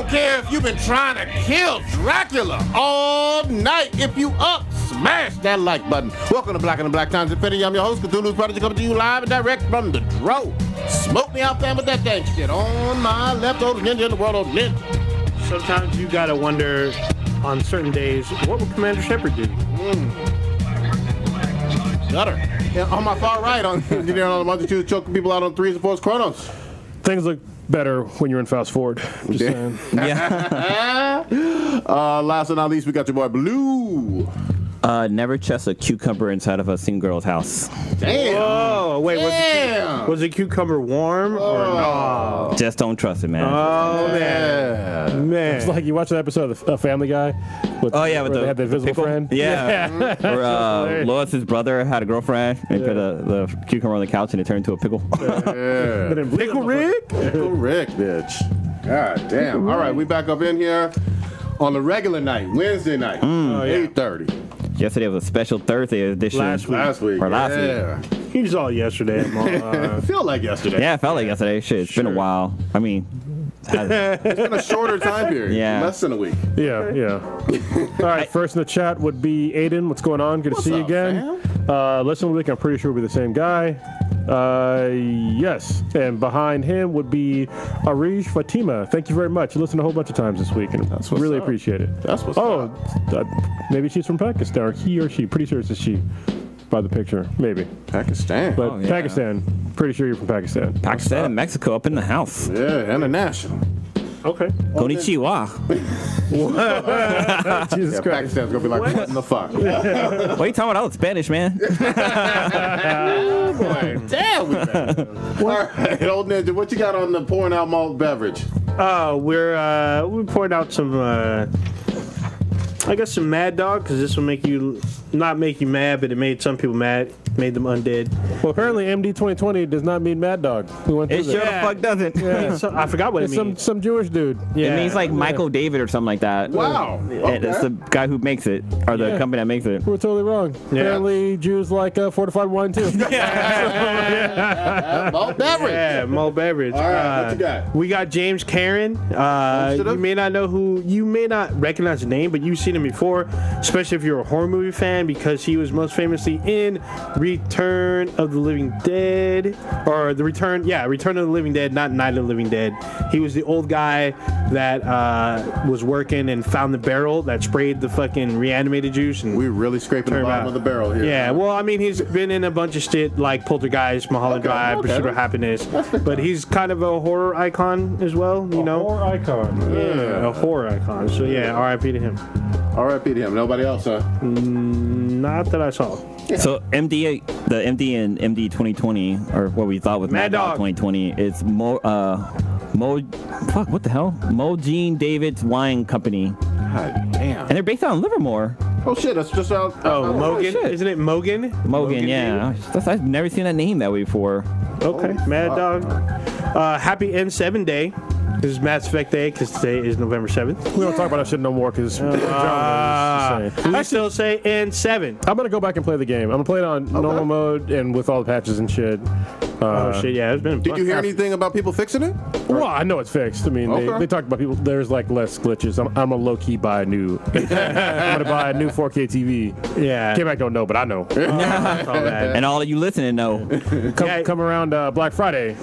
don't care if you've been trying to kill Dracula all night. If you up, smash that like button. Welcome to Black and the Black Times Infinity. I'm your host, Cthulhu's Prodigy, coming to you live and direct from the Dro. Smoke me out, fam, with that dang shit. On my left, old ninja in the world, old ninja. Sometimes you gotta wonder on certain days, what would Commander Shepard do? Gutter. Yeah, on my far right, on the multitude, choking people out on 3s and 4s Chronos. Things look better when you're in fast forward. Just saying. Yeah. Last but not least, we got your boy Blue. Never trust a cucumber inside of a single girl's house. Damn. Oh, wait, Damn. was the cucumber warm or no? Just don't trust it, man. Oh, man. It's like you watch that episode of Family Guy. With with they had the invisible pickle? friend. Yeah. Or Lois's brother had a girlfriend and put the cucumber on the couch and it turned into a pickle. Pickle Rick? Pickle Rick, bitch. God damn. All right, we back up in here on the regular night, Wednesday night, 8:30. Yesterday was a special Thursday edition. Last week. Or last week. He's all yesterday. I feel like yesterday. Yeah, it felt like yesterday. Shit, it's been a while. I mean, It's been a shorter time period. Yeah. Less than a week. Yeah. All right, first in the chat would be Aiden. What's going on? Good to see you up, again. Listen to the week. I'm pretty sure we'll be the same guy. Yes. And behind him would be Arish Fatima. Thank you very much. You listened a whole bunch of times this week, and That's what's really up. appreciate it. That's what's up. Maybe she's from Pakistan, or he or she. Pretty sure it's a she by the picture. Maybe. Pakistan. But yeah. Pakistan. Pretty sure you're from Pakistan. Pakistan and Mexico up in the house. Yeah, international. Okay. Konnichiwa. Jesus Yeah, Christ. Pakistan's gonna be like, what in the fuck? What are you talking about? I was Spanish, man. Damn with that. All right, old ninja, what you got on the pouring out malt beverage? We're pouring out some, I guess some Mad Dog, because this will not make you mad, but it made some people mad, made them undead. Well, apparently MD 2020 does not mean Mad Dog. We went through It sure that. the fuck doesn't. I forgot what it It's means. some Jewish dude. Yeah. It means like Michael David or something like that. Wow. And it's the guy who makes it, or the Yeah. company that makes it. We're totally wrong. Yeah. Apparently, Jews like fortified wine too. Malt beverage. Yeah, malt beverage. All right, what you got? We got James Karen. You may not recognize the name, but you've seen him before, especially if you're a horror movie fan, because he was most famously in Return of the Living Dead, or Return of the Living Dead, not Night of the Living Dead. He was the old guy that was working and found the barrel that sprayed the fucking reanimated juice. And We're really scraping the Turn bottom out. of the barrel here. yeah, well, I mean, he's been in a bunch of shit like Poltergeist, Mulholland Drive, okay. Pursuit of Happiness, but he's kind of a horror icon as well, you know? Horror icon. Yeah, a horror icon. So yeah, R.I.P. to him. R.I.P. to him. Nobody else, huh? Not that I saw. So the MD and MD 2020, or what we thought was Mad Mad Dog Dog. 2020, it's what the hell? Mogene David's Wine Company, God damn. and they're based out in Livermore. Oh shit, that's just out. Oh, Mogan. shit. Isn't it Mogan? Mogan, yeah. I've never seen that name that way before. Okay, Holy Mad fuck. Dog. Happy N7 Day. This is Mass Effect Day because today is November 7th. We don't talk about that shit no more because We still say N7. I'm gonna go back and play the game. I'm gonna play it on normal mode and with all the patches and shit. Oh shit, yeah, it's been. Did you hear anything about people fixing it? Well, I know it's fixed. I mean, Okay. they talked about people. There's like less glitches. I'm a low key buy a new. I'm gonna buy a new 4K TV. Yeah. Came back don't know, but I know. That's all that. And all of you listening know. Come around Black Friday.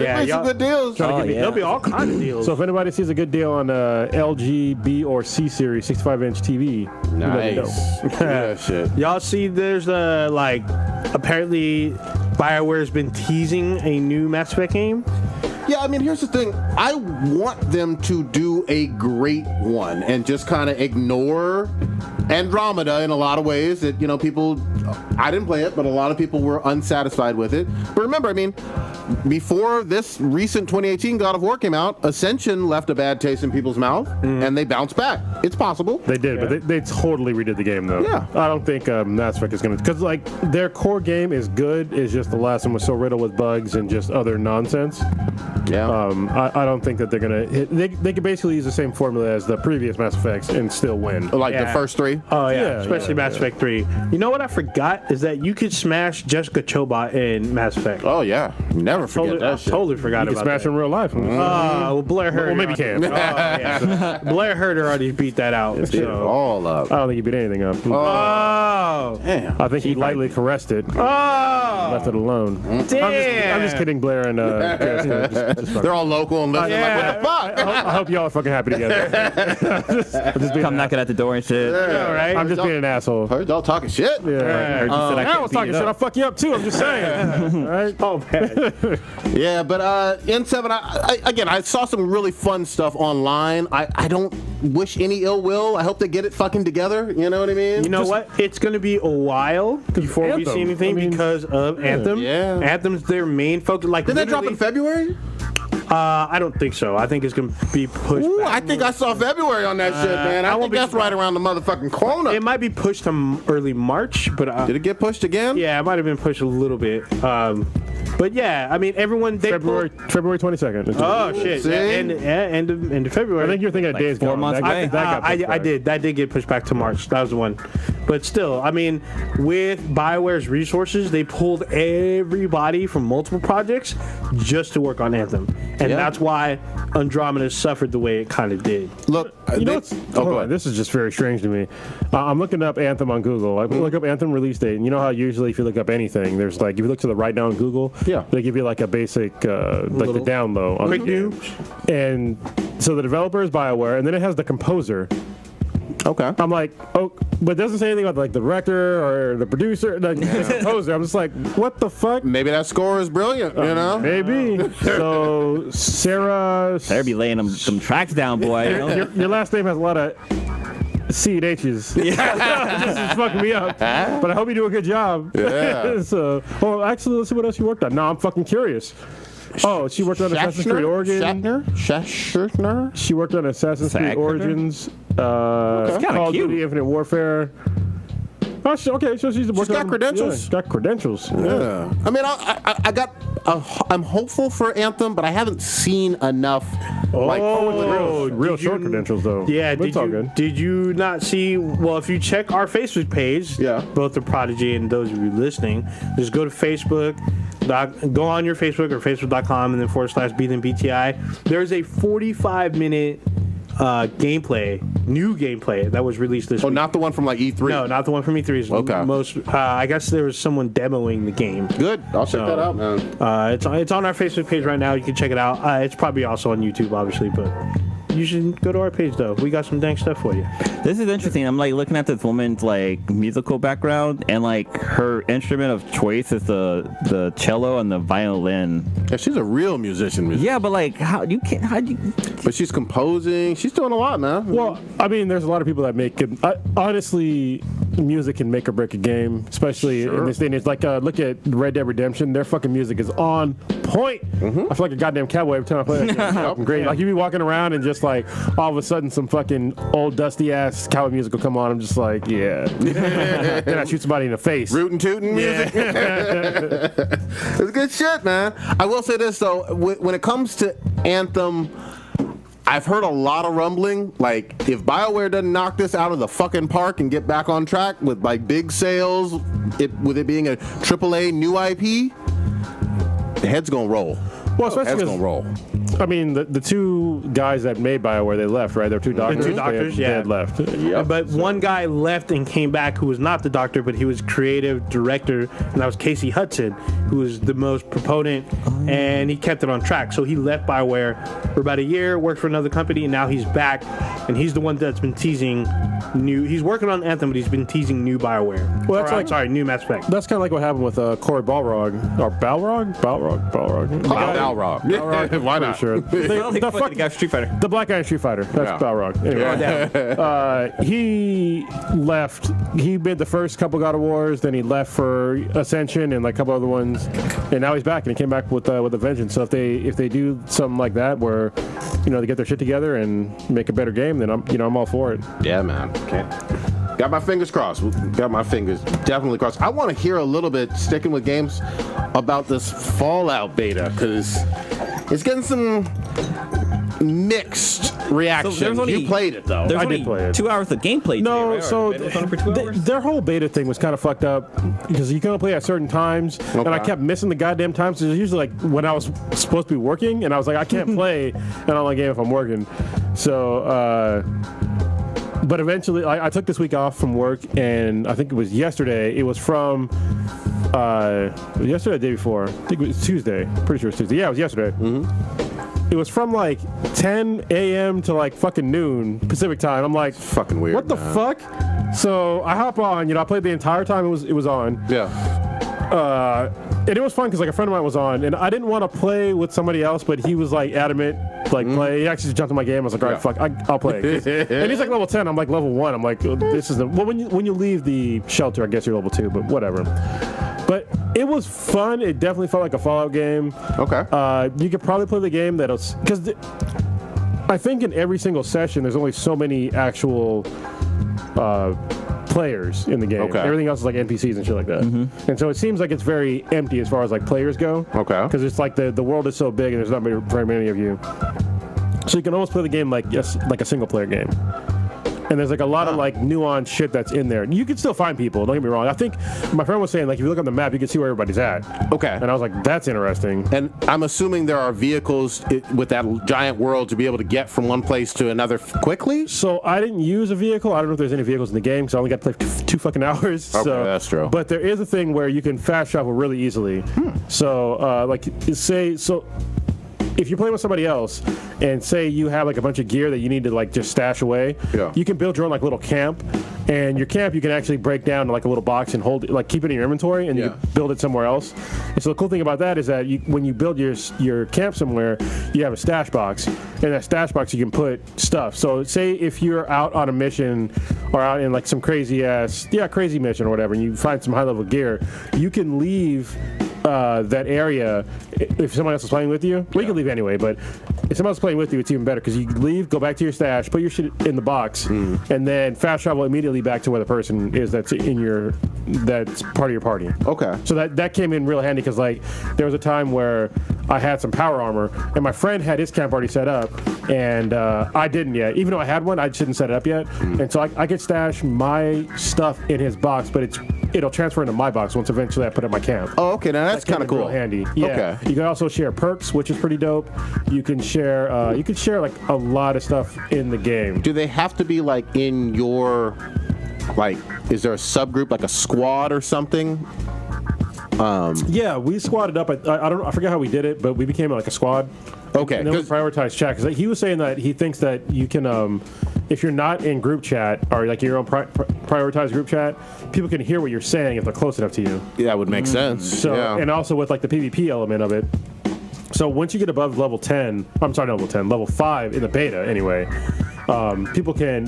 Yeah, Some y'all, good deals. Oh, yeah. there'll be all kinds of deals. So if anybody sees a good deal on LG B or C series 65-inch TV, let me know. Nice. Yeah, shit. Y'all see, there's apparently Bioware has been teasing a new Mass Effect game. Yeah, I mean, here's the thing. I want them to do a great one and just kind of ignore Andromeda in a lot of ways that, you know, people, I didn't play it, but a lot of people were unsatisfied with it. But remember, I mean, before this recent 2018 God of War came out, Ascension left a bad taste in people's mouth, and they bounced back. It's possible. They did, but they totally redid the game, though. Yeah. I don't think Mass Effect is going to... Because, like, their core game is good. It's just the last one was so riddled with bugs and just other nonsense. Yeah. I don't think that they're going to... They could basically use the same formula as the previous Mass Effects and still win. Like the Yeah. first three? especially. Oh yeah, especially Mass Effect 3. You know what I forgot is that you could smash Jessica Chobot in Mass Effect. Oh yeah, never forget that shit. Totally forgot You can about smash that. in real life. Well, Blair Herter. Well, maybe you can. Oh, yeah. Blair Herter already beat that out. Beat it all up. I don't think he beat anything up. Oh, Damn. I think he lightly caressed it. Left it alone. damn. I'm just kidding, Blair and Jessica. They're all local and listening like, what the fuck? I hope y'all are fucking happy together. Come knocking at the door and shit. All right. I'm just being an asshole. Heard y'all talking shit. Yeah. Heard you said I I couldn't was beat talking it shit. up. I'll fuck you up too. I'm just saying. All right. Oh man. Yeah, but N7, I saw some really fun stuff online. I don't wish any ill will. I hope they get it fucking together. You know what I mean? You know what? It's going to be a while before we see Anthem. anything because of Anthem. Yeah. Anthem's their main focus. Like, Did that drop in literally- February? I don't think so. I think it's going to be pushed Ooh, back. I think I saw February on that shit, man. I won't think be that's right around the motherfucking corner. It might be pushed to early March, but Did it get pushed again? yeah, it might have been pushed a little bit. But yeah, I mean, everyone they February 22nd. Oh shit! See? End of February. I think you're thinking of Days 4 Gone. months That- away. that got pushed I back. did. That did get pushed back to March. That was the one. But still, I mean, with Bioware's resources, they pulled everybody from multiple projects just to work on Anthem, and Yeah. that's why Andromeda suffered the way it kind of did. Look, You know they- what's, go hold on, ahead. this is just very strange to me. I'm looking up Anthem on Google. I look up Anthem release date, and you know how usually if you look up anything, there's like, if you look to the right now on Google, Yeah. they give you like a basic, like the down low. On Quick the news. And so the developer is BioWare, and then it has the composer. Okay. I'm like, oh, but it doesn't say anything about like the director or the producer, like the composer. I'm just like, what the fuck? Maybe that score is brilliant, you know? Maybe. So Sarah, Better be laying them tracks down, boy. You know? your last name has a lot of C and H's. This is fucking me up. But I hope you do a good job. Yeah. So, well, actually, let's see what else you worked on. No, I'm fucking curious. Oh, she worked on Assassin's Creed Origins. Shatner? She worked on Assassin's Creed Saga? Origins. kinda Call of cute. Duty Infinite Warfare. Oh, okay, so she's working got on- credentials. Yeah, got credentials. Yeah. I mean, I'm hopeful for Anthem, but I haven't seen enough. Real did short you- credentials though. Yeah, but it's all good. did you not see? Well, if you check our Facebook page, Yeah. both the Prodigy and those of you listening, just go to Facebook, go on your Facebook or Facebook.com and then /BTI. There's a 45-minute new gameplay that was released this Oh, week. not the one from like E3. No, not the one from E3. Okay. I guess there was someone demoing the game. Good. I'll check that out, man. It's on our Facebook page right now. You can check it out. It's probably also on YouTube, obviously, but you should go to our page though. We got some dang stuff for you. This is interesting. I'm like looking at this woman's like musical background, and like her instrument of choice is the cello and the violin. Yeah, she's a real musician. Yeah, but like how do you? But she's composing. She's doing a lot, man. Well, I mean, there's a lot of people that make good. Honestly, music can make or break a game, especially in this day and age. Like, look at Red Dead Redemption. Their fucking music is on point. I feel like a goddamn cowboy every time I play that game. It's fucking great. Like, you be walking around and just like all of a sudden some fucking old dusty ass cowboy music will come on. I'm just like, yeah. Then I shoot somebody in the face. Rootin' tootin' music. It's good shit, man. I will say this though, when it comes to Anthem, I've heard a lot of rumbling. Like, if BioWare doesn't knock this out of the fucking park and get back on track with like big sales, with it being a AAA new IP, the head's gonna roll. Well, especially Head's 'cause- gonna roll. I mean, the two guys that made BioWare, they left, right? They're two doctors. two doctors, they yeah. had left. Yep. But one guy left and came back who was not the doctor, but he was creative director, and that was Casey Hudson, who was the most proponent, and he kept it on track. So he left BioWare for about a year, worked for another company, and now he's back, and he's the one that's been teasing new. He's working on Anthem, but he's been teasing new BioWare. Well, that's new Mass Effect. That's kind of like what happened with Corey Balrog. Or Balrog? Balrog. Balrog. Why not? Sure. The guy from Street Fighter. The black guy in Street Fighter. That's Yeah. Balrog. Anyway, he left. He made the first couple God of Wars, then he left for Ascension and like a couple other ones, and now he's back. And he came back with a vengeance. So if they do something like that, where they get their shit together and make a better game, then I'm all for it. Yeah, man. Okay. Got my fingers crossed. Got my fingers definitely crossed. I want to hear a little bit, sticking with games, about this Fallout beta, because it's getting some mixed reactions. So You played it though. There's I only did play it. 2 hours of gameplay. No, today, right? so Or the beta was on for 2 hours? their whole beta thing was kind of fucked up because you can only play at certain times, and I kept missing the goddamn times. So it was usually like when I was supposed to be working, and I was like, I can't play an online game if I'm working. So, but eventually, I took this week off from work, and I think it was yesterday. It was from yesterday, or the day before. I think it was Tuesday. Pretty sure it was Tuesday. Yeah, it was yesterday. It was from like 10 a.m. to like fucking noon Pacific time. I'm like, fucking weird. What the fuck? So I hop on. I played the entire time it was on. Yeah. And it was fun because like a friend of mine was on, and I didn't want to play with somebody else, but he was like adamant, like play. He actually just jumped in my game. I was like, all right, fuck, I'll play. And he's like level 10. I'm like level 1. I'm like, this is well, when you leave the shelter, I guess you're level 2, but whatever. But it was fun. It definitely felt like a Fallout game. Okay. You could probably play the game because I think in every single session there's only so many actual players in the game. Okay. Everything else is like NPCs and shit like that. And so it seems like it's very empty as far as like players go. Okay. Because it's like the world is so big and there's not very many of you. So you can almost play the game like a single player game. And there's like a lot of like nuanced shit that's in there. You can still find people, don't get me wrong. I think my friend was saying like if you look on the map you can see where everybody's at. Okay. And I was like, that's interesting. And I'm assuming there are vehicles with that giant world to be able to get from one place to another quickly? So I didn't use a vehicle. I don't know if there's any vehicles in the game because I only got to play 2 fucking hours. Okay, so, that's true. But there is a thing where you can fast travel really easily. So if you're playing with somebody else and say you have like a bunch of gear that you need to like just stash away, you can build your own like little camp, and your camp you can actually break down to like a little box and hold it, like keep it in your inventory, and you can build it somewhere else. And so the cool thing about that is that when you build your camp somewhere, you have a stash box, and that stash box you can put stuff. So say if you're out on a mission or out in like some crazy mission or whatever, and you find some high level gear, you can leave that area if someone else is playing with you. Well, you can leave anyway, but if someone else is playing with you, it's even better because you leave, go back to your stash, put your shit in the box, and then fast travel immediately back to where the person is that's part of your party. Okay. So that came in real handy because like there was a time where I had some power armor and my friend had his camp already set up, and I didn't yet. Even though I had one, I just didn't set it up yet. And so I could stash my stuff in his box, but it'll transfer into my box once eventually I put up my camp. Oh, okay. Now that's kind of cool. Real handy. Yeah. Okay. You can also share perks, which is pretty dope. You can share like a lot of stuff in the game. Do they have to be like in your, like, is there a subgroup, like a squad or something? Yeah, we squatted up. I forget how we did it, but we became like a squad. Okay. And then we prioritized chat because he was saying that he thinks that you can, if you're not in group chat or like your own prioritized group chat, people can hear what you're saying if they're close enough to you. Yeah, that would make sense. So and also with like the PvP element of it. So once you get above level 5 in the beta anyway,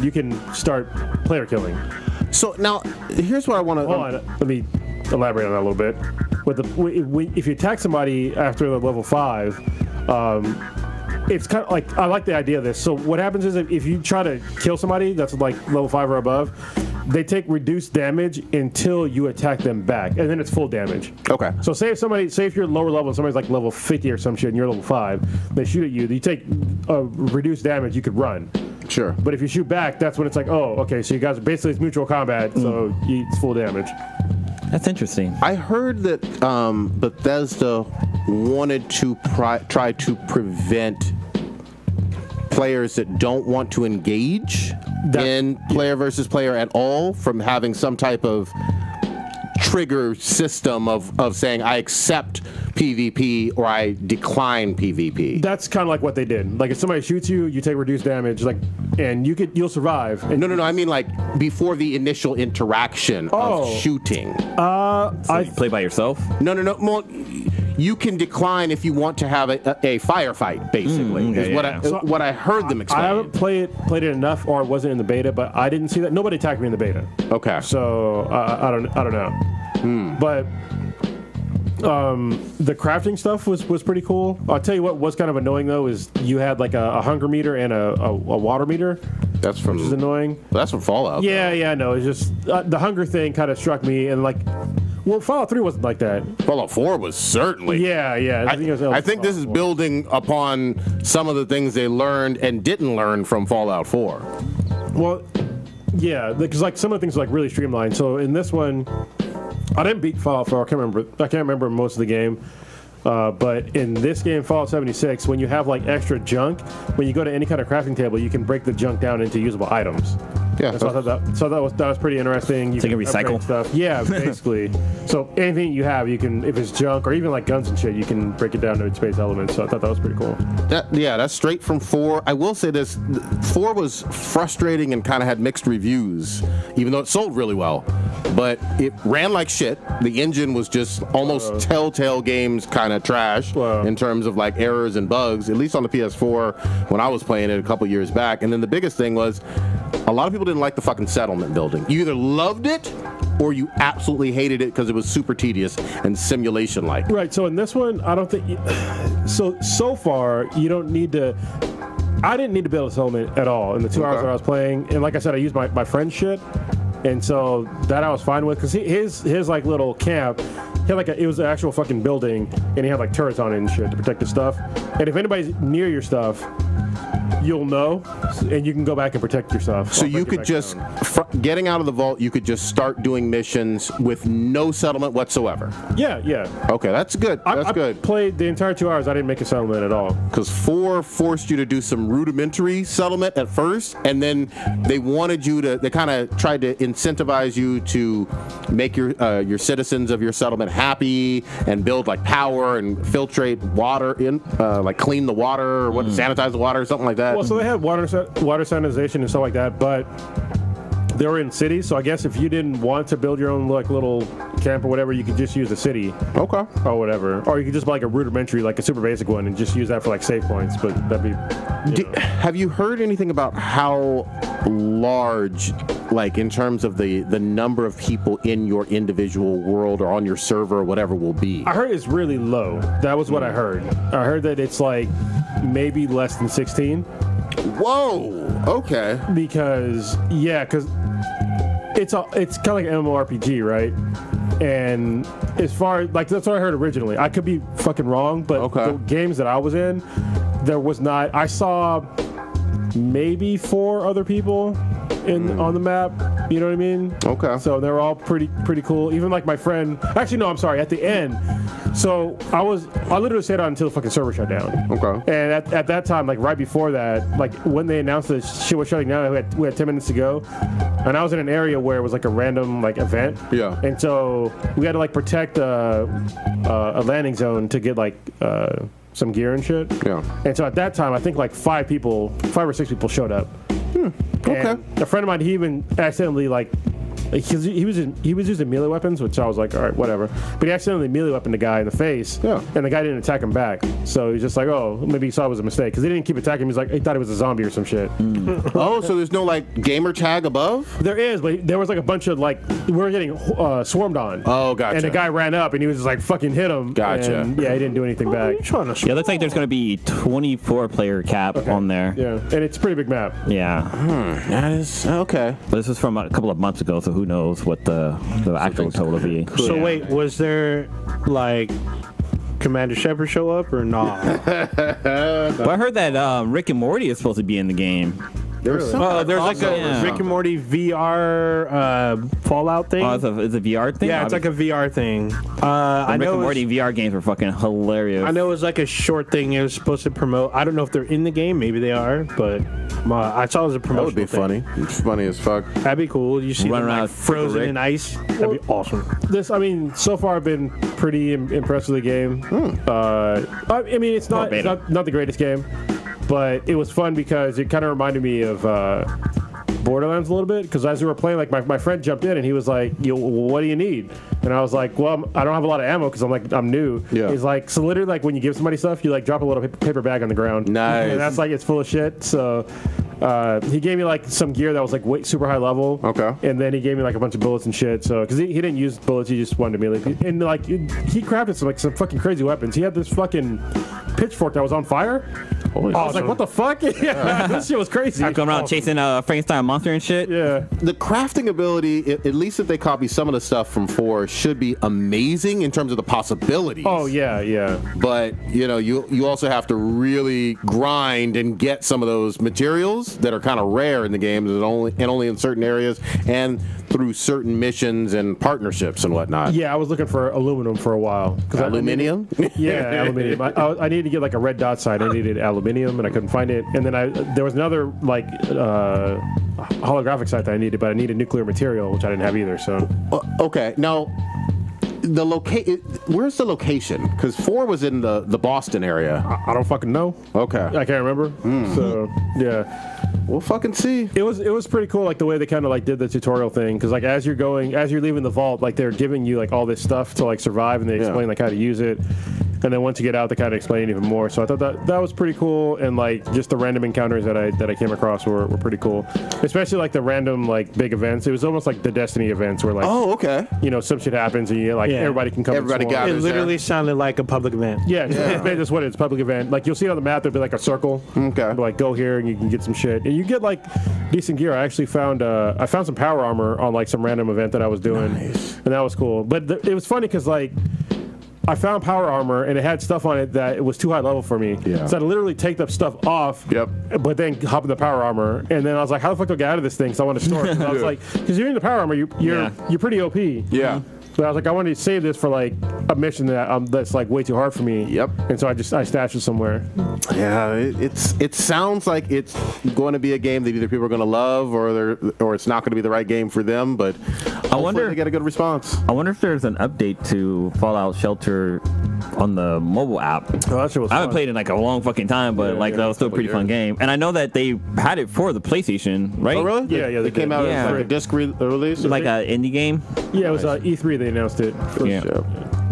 you can start player killing. So now here's what I want to. Hold on, let me elaborate on that a little bit. If you attack somebody after the level 5, it's kind of like, I like the idea of this. So what happens is if you try to kill somebody that's like level 5 or above, they take reduced damage until you attack them back, and then it's full damage. Okay. So say if you're lower level and somebody's like level 50 or some shit and you're level 5, they shoot at you, you take reduced damage, you could run. Sure. But if you shoot back, that's when it's like, oh, okay, so you guys, basically it's mutual combat, so it's full damage. That's interesting. I heard that Bethesda wanted to try to prevent players that don't want to engage in player versus player at all from having some type of trigger system of saying I accept PvP or I decline PvP. That's kind of like what they did. Like if somebody shoots you, you take reduced damage, like, and you'll survive. And no. I mean like before the initial interaction of shooting. So you play by yourself? No. Well, you can decline if you want to have a firefight. Basically, is what I heard them explain. I haven't played it enough, or it wasn't in the beta, but I didn't see that. Nobody attacked me in the beta. Okay. So I don't know. But the crafting stuff was pretty cool. I'll tell you what was kind of annoying though is you had like a hunger meter and a water meter. Which is annoying. That's from Fallout. Yeah, I know. It's just the hunger thing kind of struck me, and like Well, Fallout 3 wasn't like that. Fallout 4 was certainly. Yeah. I think this is building upon some of the things they learned and didn't learn from Fallout 4. Well, yeah, because like some of the things are like really streamlined. So in this one, I didn't beat Fallout 4. I can't remember most of the game. But in this game, Fallout 76, when you have like extra junk, when you go to any kind of crafting table, you can break the junk down into usable items. Yeah, so I thought that was pretty interesting. You can recycle stuff. Yeah, basically. So anything you have, you can, if it's junk or even like guns and shit, you can break it down to its base elements. So I thought that was pretty cool. That's straight from 4. I will say this: 4 was frustrating and kind of had mixed reviews, even though it sold really well. But it ran like shit. The engine was just almost Telltale Games kind of trash in terms of like errors and bugs, at least on the PS4 when I was playing it a couple years back. And then the biggest thing was a lot of people didn't like the fucking settlement building. You either loved it or you absolutely hated it because it was super tedious and simulation-like. Right, so in this one, I don't think... So far, you don't need to... I didn't need to build a settlement at all in the 2 hours that I was playing. And like I said, I used my friend's shit. And so that I was fine with, because his like little camp, he had like it was an actual fucking building, and he had like turrets on it and shit to protect his stuff. And if anybody's near your stuff, you'll know, and you can go back and protect yourself. So you could just, getting out of the vault, you could just start doing missions with no settlement whatsoever. Yeah. Okay, that's good. That's good. I played the entire 2 hours. I didn't make a settlement at all. Because 4 forced you to do some rudimentary settlement at first, and then they wanted you to. They kind of tried to incentivize you to make your citizens of your settlement happy and build like power and filtrate water in, like clean the water or sanitize the water or something like that. Well, so they had water sanitization and stuff like that, but they were in cities, so I guess if you didn't want to build your own like little camp or whatever, you could just use the city. Okay. Or whatever. Or you could just buy like a rudimentary, like a super basic one, and just use that for like save points, but that'd be... Have you heard anything about how large, like in terms of the number of people in your individual world or on your server or whatever will be? I heard it's really low. That was what I heard. I heard that it's like maybe less than 16. Whoa. Okay. Because it's kind of like an MMORPG, right? And as far like that's what I heard originally. I could be fucking wrong, but the games that I was in, there was not. I saw maybe 4 other people on the map. You know what I mean? Okay. So they're all pretty cool. Even like my friend. Actually, no, I'm sorry. At the end. So I literally stayed on until the fucking server shut down. Okay. And at that time, like right before that, like when they announced that shit was shutting down, we had 10 minutes to go, and I was in an area where it was like a random like event. Yeah. And so we had to like protect a landing zone to get like some gear and shit. Yeah. And so at that time, I think like 5 or 6 people showed up. Okay. And a friend of mine, he even accidentally like he was using melee weapons, which I was like, all right, whatever. But he accidentally melee weaponed the guy in the face, and the guy didn't attack him back. So he's just like, oh, maybe he saw it was a mistake, because he didn't keep attacking him. He's like, he thought it was a zombie or some shit. Oh, so there's no like gamer tag above? There is, but there was like a bunch of like we were getting swarmed on. Oh, gotcha. And the guy ran up, and he was just like fucking hit him. Gotcha. And, yeah, he didn't do anything back. Yeah, it looks like there's going to be 24 player cap on there. Yeah, and it's a pretty big map. Yeah. That is okay. But this was from a couple of months ago, so who knows what the actual total will be. So wait, was there like Commander Shepard show up or not? Well, I heard that Rick and Morty is supposed to be in the game. There's like a Rick and Morty VR Fallout thing. Oh, it's a VR thing? Yeah, it's like a VR thing. I know Rick and Morty VR games were fucking hilarious. I know it was like a short thing it was supposed to promote. I don't know if they're in the game. Maybe they are, but I saw it as a promotional thing. That would be funny. It's funny as fuck. That'd be cool. You see them like frozen in ice. That'd be awesome. So far I've been pretty impressed with the game. I mean, it's not the greatest game, but it was fun because it kind of reminded me of Borderlands a little bit, because as we were playing, like my friend jumped in and he was like, what do you need? And I was like, well, I don't have a lot of ammo because I'm new. Yeah. He's like, so literally like when you give somebody stuff, you like drop a little paper bag on the ground. Nice. And that's like, it's full of shit. So He gave me like some gear that was like super high level. Okay. And then he gave me like a bunch of bullets and shit. So because he didn't use bullets, he just wanted to melee. And like he crafted some fucking crazy weapons. He had this fucking pitchfork that was on fire. Holy I was like, what the fuck? Yeah, this shit was crazy. I come around chasing Frankenstein monster and shit. Yeah. The crafting ability, at least if they copy some of the stuff from 4, should be amazing in terms of the possibilities. Oh yeah. But you also have to really grind and get some of those materials that are kind of rare in the games, and only in certain areas and through certain missions and partnerships and whatnot. Yeah, I was looking for aluminum for a while. Aluminium? Yeah, aluminium. I needed to get like a red dot sight. I needed aluminium, and I couldn't find it. And then there was another like holographic sight that I needed, but I needed nuclear material, which I didn't have either. So okay, now where's the location? Because 4 was in the Boston area. I don't fucking know. Okay, I can't remember. So yeah. We'll fucking see. It was pretty cool, like the way they kind of like did the tutorial thing, because like as you're leaving the vault, like they're giving you like all this stuff to like survive, and they explain like how to use it, and then once you get out, they kind of explain even more. So I thought that was pretty cool, and like just the random encounters that I came across were pretty cool, especially like the random like big events. It was almost like the Destiny events where like some shit happens and everybody can come. Everybody got it. Literally sounded like a public event. Yeah. That's what it is. Public event. Like you'll see on the map, there'll be like a circle. Okay. Like go here and you can get some shit. And you get like decent gear. I actually found some power armor on like some random event that I was doing, and that was cool. But it was funny because like I found power armor and it had stuff on it that it was too high level for me. Yeah. So I had to literally take the stuff off. Yep. But then hop in the power armor, and then I was like, how the fuck do I get out of this thing? Because I want to store it. I was like, because you're in the power armor, you're pretty OP. Yeah. But I was like, I wanted to save this for like a mission that's like way too hard for me. Yep. And so I stashed it somewhere. Yeah, it sounds like it's going to be a game that either people are going to love or it's not going to be the right game for them. But I wonder they get a good response. I wonder if there's an update to Fallout Shelter on the mobile app. Oh, that shit was I haven't fun. played it in like a long fucking time, but that was still a pretty fun game. And I know that they had it for the PlayStation, right? Oh really? Yeah. They came out as like a disc release, like an indie game. Yeah, it was E3. They announced it.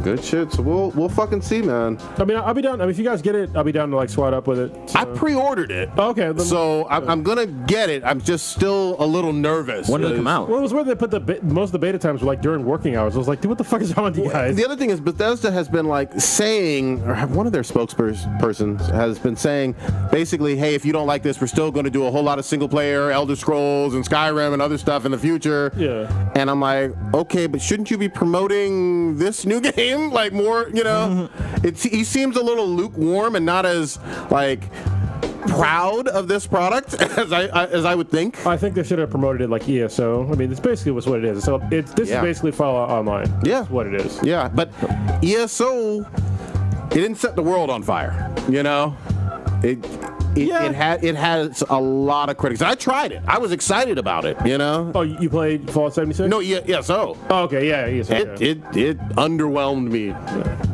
Good shit. So we'll fucking see, man. I mean, I'll be down. I mean, if you guys get it, I'll be down to like swat up with it. So. I pre-ordered it. Okay. So I'm gonna get it. I'm just still a little nervous. When did it come out? Well, it was where they put most of the beta times were like during working hours. I was like, dude, what the fuck is wrong with you guys? The other thing is Bethesda has been like saying, or one of their spokespersons has been saying, basically, hey, if you don't like this, we're still going to do a whole lot of single player, Elder Scrolls and Skyrim and other stuff in the future. Yeah. And I'm like, okay, but shouldn't you be promoting this new game like more? He seems a little lukewarm and not as like proud of this product as I would think. I think they should have promoted it like ESO. I mean, it's basically what it is. So this is basically Fallout Online. Yeah, that's what it is. Yeah, but ESO, it didn't set the world on fire. It has a lot of critics. I tried it. I was excited about it. Oh, you played Fallout 76? No, ESO. Oh, okay, yeah, ESO. It underwhelmed me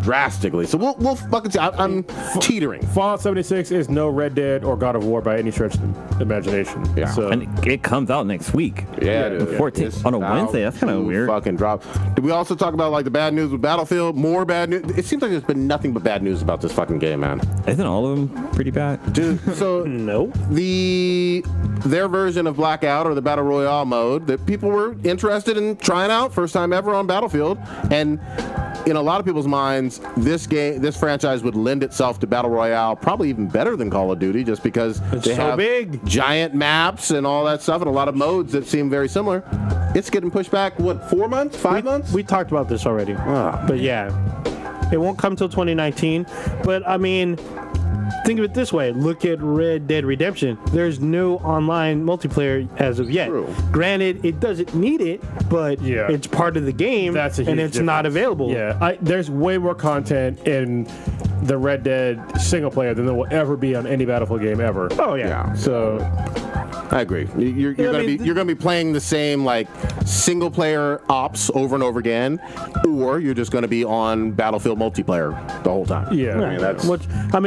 drastically. So we'll fucking see. I'm teetering. Fallout 76 is no Red Dead or God of War by any stretch of the imagination. Yeah. So. And it comes out next week. Yeah, the 14th on a Wednesday. That's kind of weird. Fucking drop. Did we also talk about like the bad news with Battlefield? More bad news. It seems like there's been nothing but bad news about this fucking game, man. Isn't all of them pretty bad? Dude, so no. Their version of Blackout or the Battle Royale mode that people were interested in trying out, first time ever on Battlefield, and in a lot of people's minds, this franchise would lend itself to Battle Royale probably even better than Call of Duty, just because they have big giant maps and all that stuff, and a lot of modes that seem very similar. It's getting pushed back, 4 months, 5 months? We talked about this already. But yeah, it won't come till 2019. But I mean, think of it this way. Look at Red Dead Redemption. There's no online multiplayer as of yet. True. Granted, it doesn't need it, but it's part of the game, That's a huge and it's not difference. available. Yeah, there's way more content in the Red Dead single player than there will ever be on any Battlefield game ever. Oh, yeah. So, I agree. You're gonna be playing the same like single player ops over and over again, or you're just gonna be on Battlefield multiplayer the whole time. Yeah,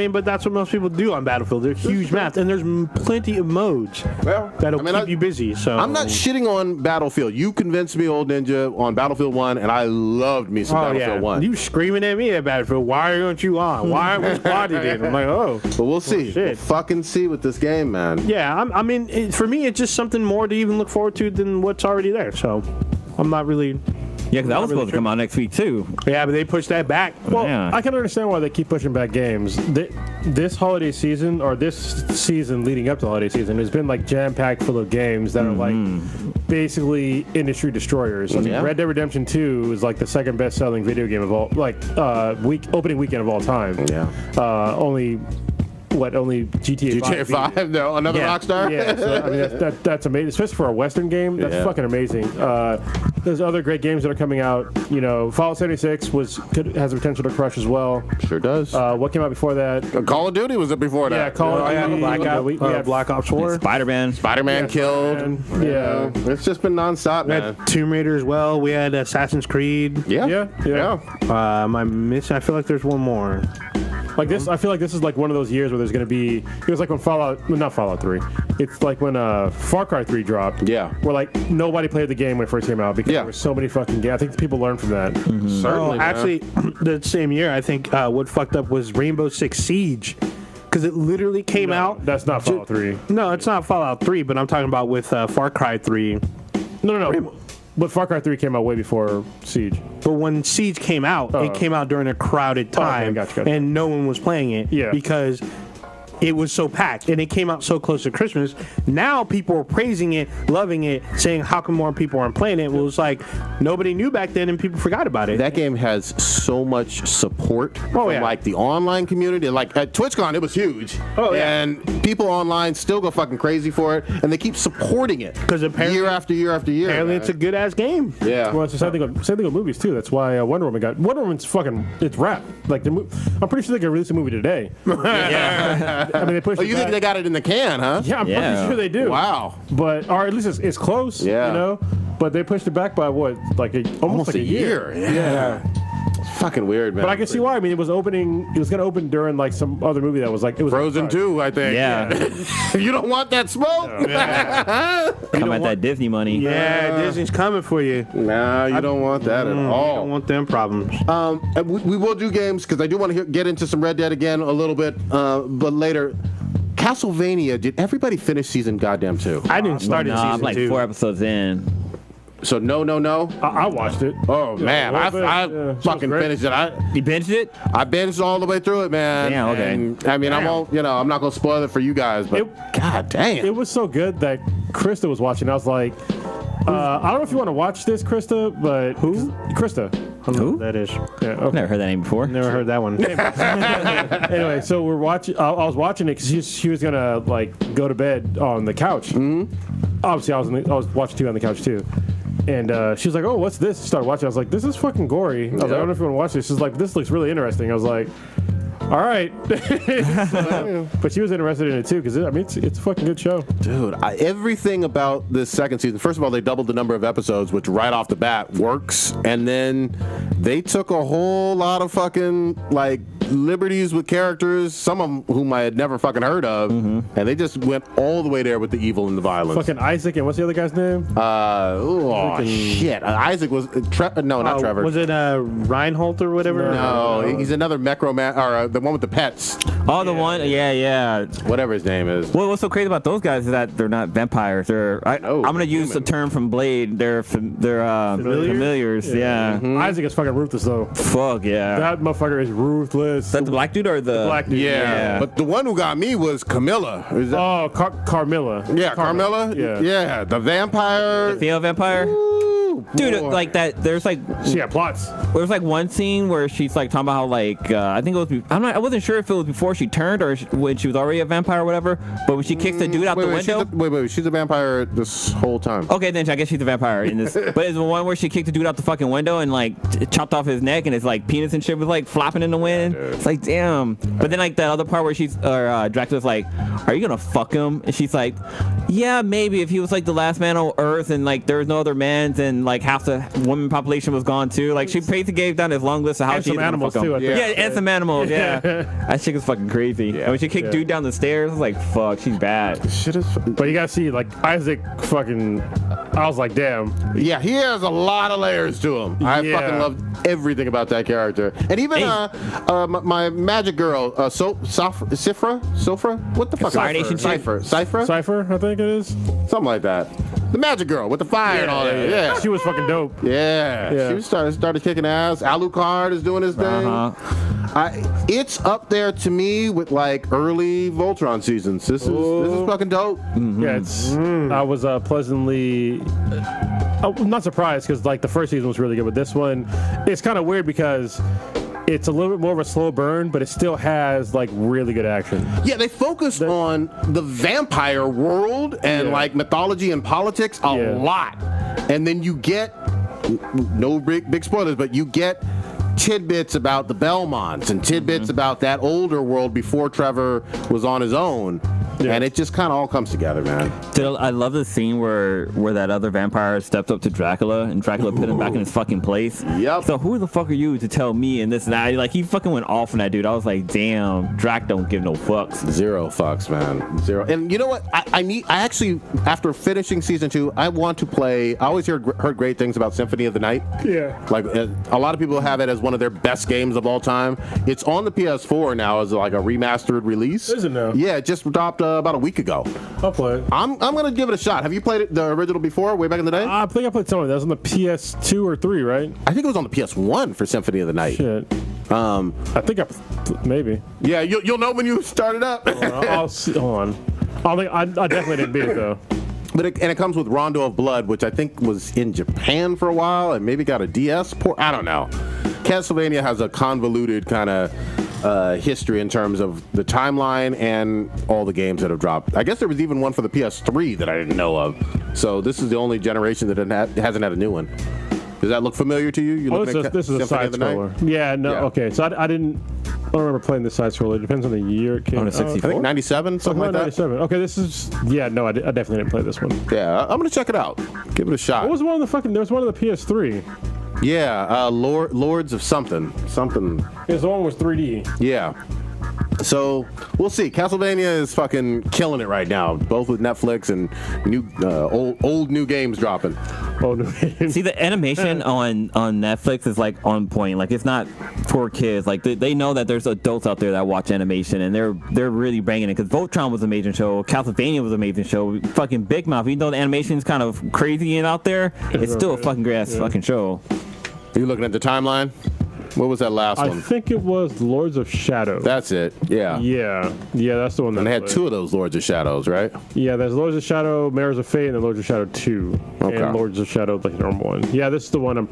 but that's what most people do on Battlefield. They're huge maps, and there's plenty of modes that'll keep you busy. So I'm not shitting on Battlefield. You convinced me, old ninja, on Battlefield 1, and I loved me some Battlefield 1. You screaming at me at Battlefield. Why aren't you on? Why aren't we spotted in? I'm like, oh. But we'll see. We'll fucking see with this game, man. Yeah, for me, it's just something more to even look forward to than what's already there. So I'm not really. Yeah, because that was supposed to come out next week too. Yeah, but they pushed that back. Well, I can understand why they keep pushing back games. This holiday season, or this season leading up to the holiday season, has been like jam-packed full of games that are like basically industry destroyers. I mean, Red Dead Redemption 2 is like the second best-selling video game of all, opening weekend of all time. Yeah. Only GTA 5? No, another Rockstar? Yeah, so, I mean, that's amazing, especially for a Western game. That's fucking amazing. There's other great games that are coming out. You know, Fallout 76 has the potential to crush as well. Sure does. What came out before that? Call of Duty was it before that? Yeah, Call of Duty. Black Ops 4. Spider-Man killed. Yeah. It's just been nonstop, man. We had Tomb Raider as well. We had Assassin's Creed. Yeah. I feel like there's one more. Like this, I feel like this is like one of those years where there's going to be. It was like when not Fallout 3. It's like when Far Cry 3 dropped. Yeah. Where like nobody played the game when it first came out because there were so many fucking games. I think people learned from that. Mm-hmm. Certainly. Actually, the same year, I think what fucked up was Rainbow Six Siege. Because it literally came out. That's not Fallout 3. No, it's not Fallout 3, but I'm talking about with Far Cry 3. No. But Far Cry 3 came out way before Siege. But when Siege came out, it came out during a crowded time, gotcha. and no one was playing it because it was so packed, and it came out so close to Christmas. Now people are praising it, loving it, saying how come more people aren't playing it. Well, it was like nobody knew back then, and people forgot about it. That game has so much support from like the online community. Like at TwitchCon, it was huge. And people online still go fucking crazy for it, and they keep supporting it because year after year after year. Apparently, it's a good ass game. Yeah. Well, it's the same thing with movies too. That's why Wonder Woman's fucking it's wrapped. Like I'm pretty sure they can release a movie today. I mean, they pushed. You think they got it in the can, huh? Yeah, I'm pretty sure they do. Wow. But or at least it's close. Yeah. You know. But they pushed it back by what, like almost like a year. Yeah. It's fucking weird, man. But I can see why. I mean, it was going to open during like some other movie that was like it was Frozen 2, I think. Yeah. You don't want that smoke. Come at that Disney money. Yeah, Disney's coming for you. Nah, you don't want that at all. You don't want them problems. We will do games because I do want to get into some Red Dead again a little bit, but later. Castlevania, did everybody finish season goddamn 2? I didn't start season 2. I'm like 4 episodes in. So no. I watched it. Oh man, I fucking finished it. You binged it? I binged all the way through it, man. Yeah, okay. And, I mean, I'm not gonna spoil it for you guys, but god damn, it was so good that Krista was watching. I was like, I don't know if you want to watch this, Krista, but who? Krista. I don't know who that is. Yeah, okay. Never heard that name before. Never heard that one. Anyway, so we're watching. I was watching it because she was gonna like go to bed on the couch. Mm-hmm. Obviously, I was watching TV on the couch too. And she was like, "Oh, what's this?" She started watching. I was like, "This is fucking gory." I was like, "I don't know if you want to watch this." She's like, "This looks really interesting." I was like, "All right." But she was interested in it too because it's a fucking good show, dude. Everything about this second season. First of all, they doubled the number of episodes, which right off the bat works. And then they took a whole lot of fucking like liberties with characters, some of them whom I had never fucking heard of, and they just went all the way there with the evil and the violence. Fucking Isaac, and what's the other guy's name? Shit. Isaac was not Trevor. Was it Reinhold or whatever? No, he's another Necromancer, or the one with the pets. Oh, the one, yeah. Whatever his name is. Well, what's so crazy about those guys is that they're not vampires. I'm gonna use the term from Blade. They're familiars. Yeah. Mm-hmm. Isaac is fucking ruthless though. Fuck yeah. That motherfucker is ruthless. Is that the black dude or the black dude? Yeah. But the one who got me was Camilla. Carmilla. Yeah, Carmilla. Yeah. The vampire. The female vampire. Dude, like that. There's like she had plots. There's like one scene where she's like talking about how like I think it was. I wasn't sure if it was before she turned or when she was already a vampire or whatever. But when she kicks the dude out the window. She's a vampire this whole time. Okay, then I guess she's a vampire in this. But it's the one where she kicked the dude out the fucking window and like chopped off his neck and his like penis and shit was like flopping in the wind. It's like damn. But then like that other part where Dracula's like, "Are you gonna fuck him?" And she's like, Yeah, maybe if he was like the last man on Earth and like there was no other men and like half the woman population was gone too. Like she basically gave down his long list of how and she some animals too. And some animals. Yeah, that chick is fucking crazy. And when she kicked dude down the stairs, I was like, fuck, she's bad. Shit is. But you gotta see, like Isaac, fucking. I was like, damn. Yeah, he has a lot of layers to him. I fucking loved everything about that character, and even my magic girl, Sifra. What the fuck? Cypher, I think it is. Something like that. The magic girl with the fire and all that. Yeah. She was fucking dope. Yeah. She started kicking ass. Alucard is doing his thing. It's up there to me with like early Voltron seasons. This is fucking dope. Mm-hmm. Yeah, I was pleasantly not surprised because like the first season was really good, but this one it's kind of weird because it's a little bit more of a slow burn, but it still has like really good action. Yeah, they focused on the vampire world and like mythology and politics a lot, and then you get no big spoilers, but you get tidbits about the Belmonts and tidbits about that older world before Trevor was on his own. And it just kind of all comes together, man. Dude, I love the scene where that other vampire stepped up to Dracula and Dracula put him back in his fucking place. Yep. So who the fuck are you to tell me and this and that? Like, he fucking went off on that dude. I was like, damn, Drac don't give no fucks. Zero fucks, man. Zero. And you know what? I actually, after finishing season 2, I want to play. I always heard great things about Symphony of the Night. Yeah. Like, a lot of people have it as one of their best games of all time. It's on the PS4 now as like a remastered release. Is it now? Yeah, it just dropped about a week ago. I'll play it. I'm gonna give it a shot. Have you played it, the original before, way back in the day? I think I played some of it. That was on the PS2 or 3, right? I think it was on the PS1 for Symphony of the Night. Shit. I think maybe. Yeah, you'll know when you start it up. I'll see. Hold on. I definitely didn't beat it though. But it comes with Rondo of Blood, which I think was in Japan for a while and maybe got a DS port. I don't know. Castlevania has a convoluted kind of history in terms of the timeline and all the games that have dropped. I guess there was even one for the PS3 that I didn't know of. So this is the only generation that hasn't had a new one. Does that look familiar to you? This is a side scroller. Yeah, no, okay. So I don't remember playing this side scroller. It depends on the year it came out. On a 64? I think 97, something like that. 97. Okay, this is I definitely didn't play this one. Yeah, I'm gonna check it out. Give it a shot. What was one of the there was one of the PS3. Yeah, Lords of something. Yeah, the one was 3D. Yeah. So we'll see. Castlevania is fucking killing it right now, both with Netflix and new old new games dropping. See, the animation on Netflix is like on point. Like, it's not for kids. Like, they know that there's adults out there that watch animation, and they're really bringing it. Because Voltron was an amazing show, Castlevania was an amazing show, fucking Big Mouth. Even though the animation is kind of crazy and out there, it's still a fucking great ass fucking show. Are you looking at the timeline? What was that last one? I think it was Lords of Shadow. That's it. Yeah. Yeah, that's the one. And they had 2 of those Lords of Shadows, right? Yeah, there's Lords of Shadow, Mirrors of Fate, and then Lords of Shadow 2. Okay. And Lords of Shadow, like the normal one. Yeah, this is the one. I'm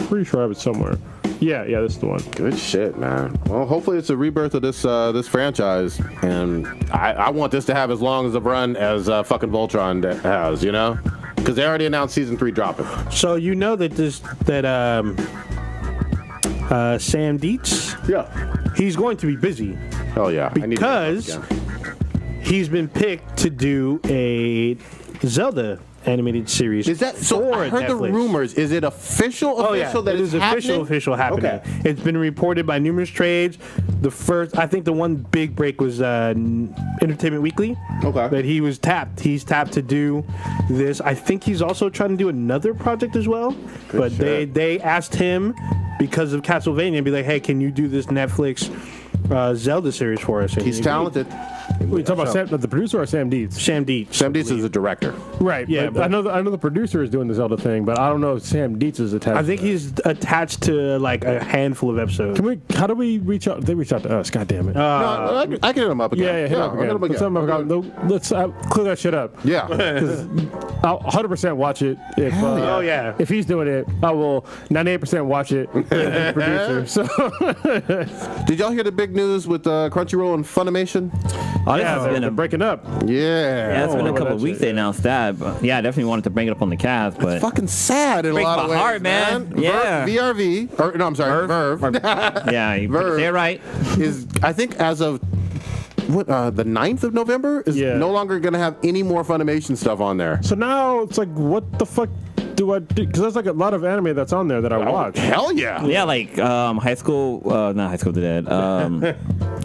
pretty sure I have it somewhere. Yeah, this is the one. Good shit, man. Well, hopefully it's a rebirth of this franchise, and I want this to have as long as a run as fucking Voltron has, you know? Because they already announced season 3 dropping. So you know that Sam Dietz, he's going to be busy. Oh yeah, because he's been picked to do a Zelda animated series. Is that so? I heard Netflix. The rumors. Is it official? That it is official happening. Okay. It's been reported by numerous trades. I think the one big break was Entertainment Weekly. Okay. That he was tapped. He's tapped to do this. I think he's also trying to do another project as well. But they asked him, because of Castlevania, be like, hey, can you do this Netflix Zelda series for us? And he's talented. Wait, you talking about the producer or Sam Dietz? Sam Dietz. Sam Dietz is the director. Right. Yeah. I know the producer is doing the Zelda thing, but I don't know if Sam Dietz is attached. I think he's attached to like a handful of episodes. How do we reach out? They reach out to us. God damn it. No, I can hit him up again. Yeah, hit him again. Let's clear that shit up. Yeah. I'll 100% watch it. If he's doing it, I will 98% watch it. As producer. So. Did y'all hear the big news with Crunchyroll and Funimation? Oh, yeah, they're breaking up. Yeah. It's been a couple of weeks they announced that. But yeah, I definitely wanted to bring it up on the cast. But it's fucking sad in a lot of ways. Heart, man. Yeah. VRV. Or, no, I'm sorry. Verve. Yeah, you say it right. Is, I think, as of the 9th of November is no longer going to have any more Funimation stuff on there. So now it's like, what the fuck do I do? Because there's like a lot of anime that's on there that I watch. Hell yeah. Yeah, like not High School of the Dead.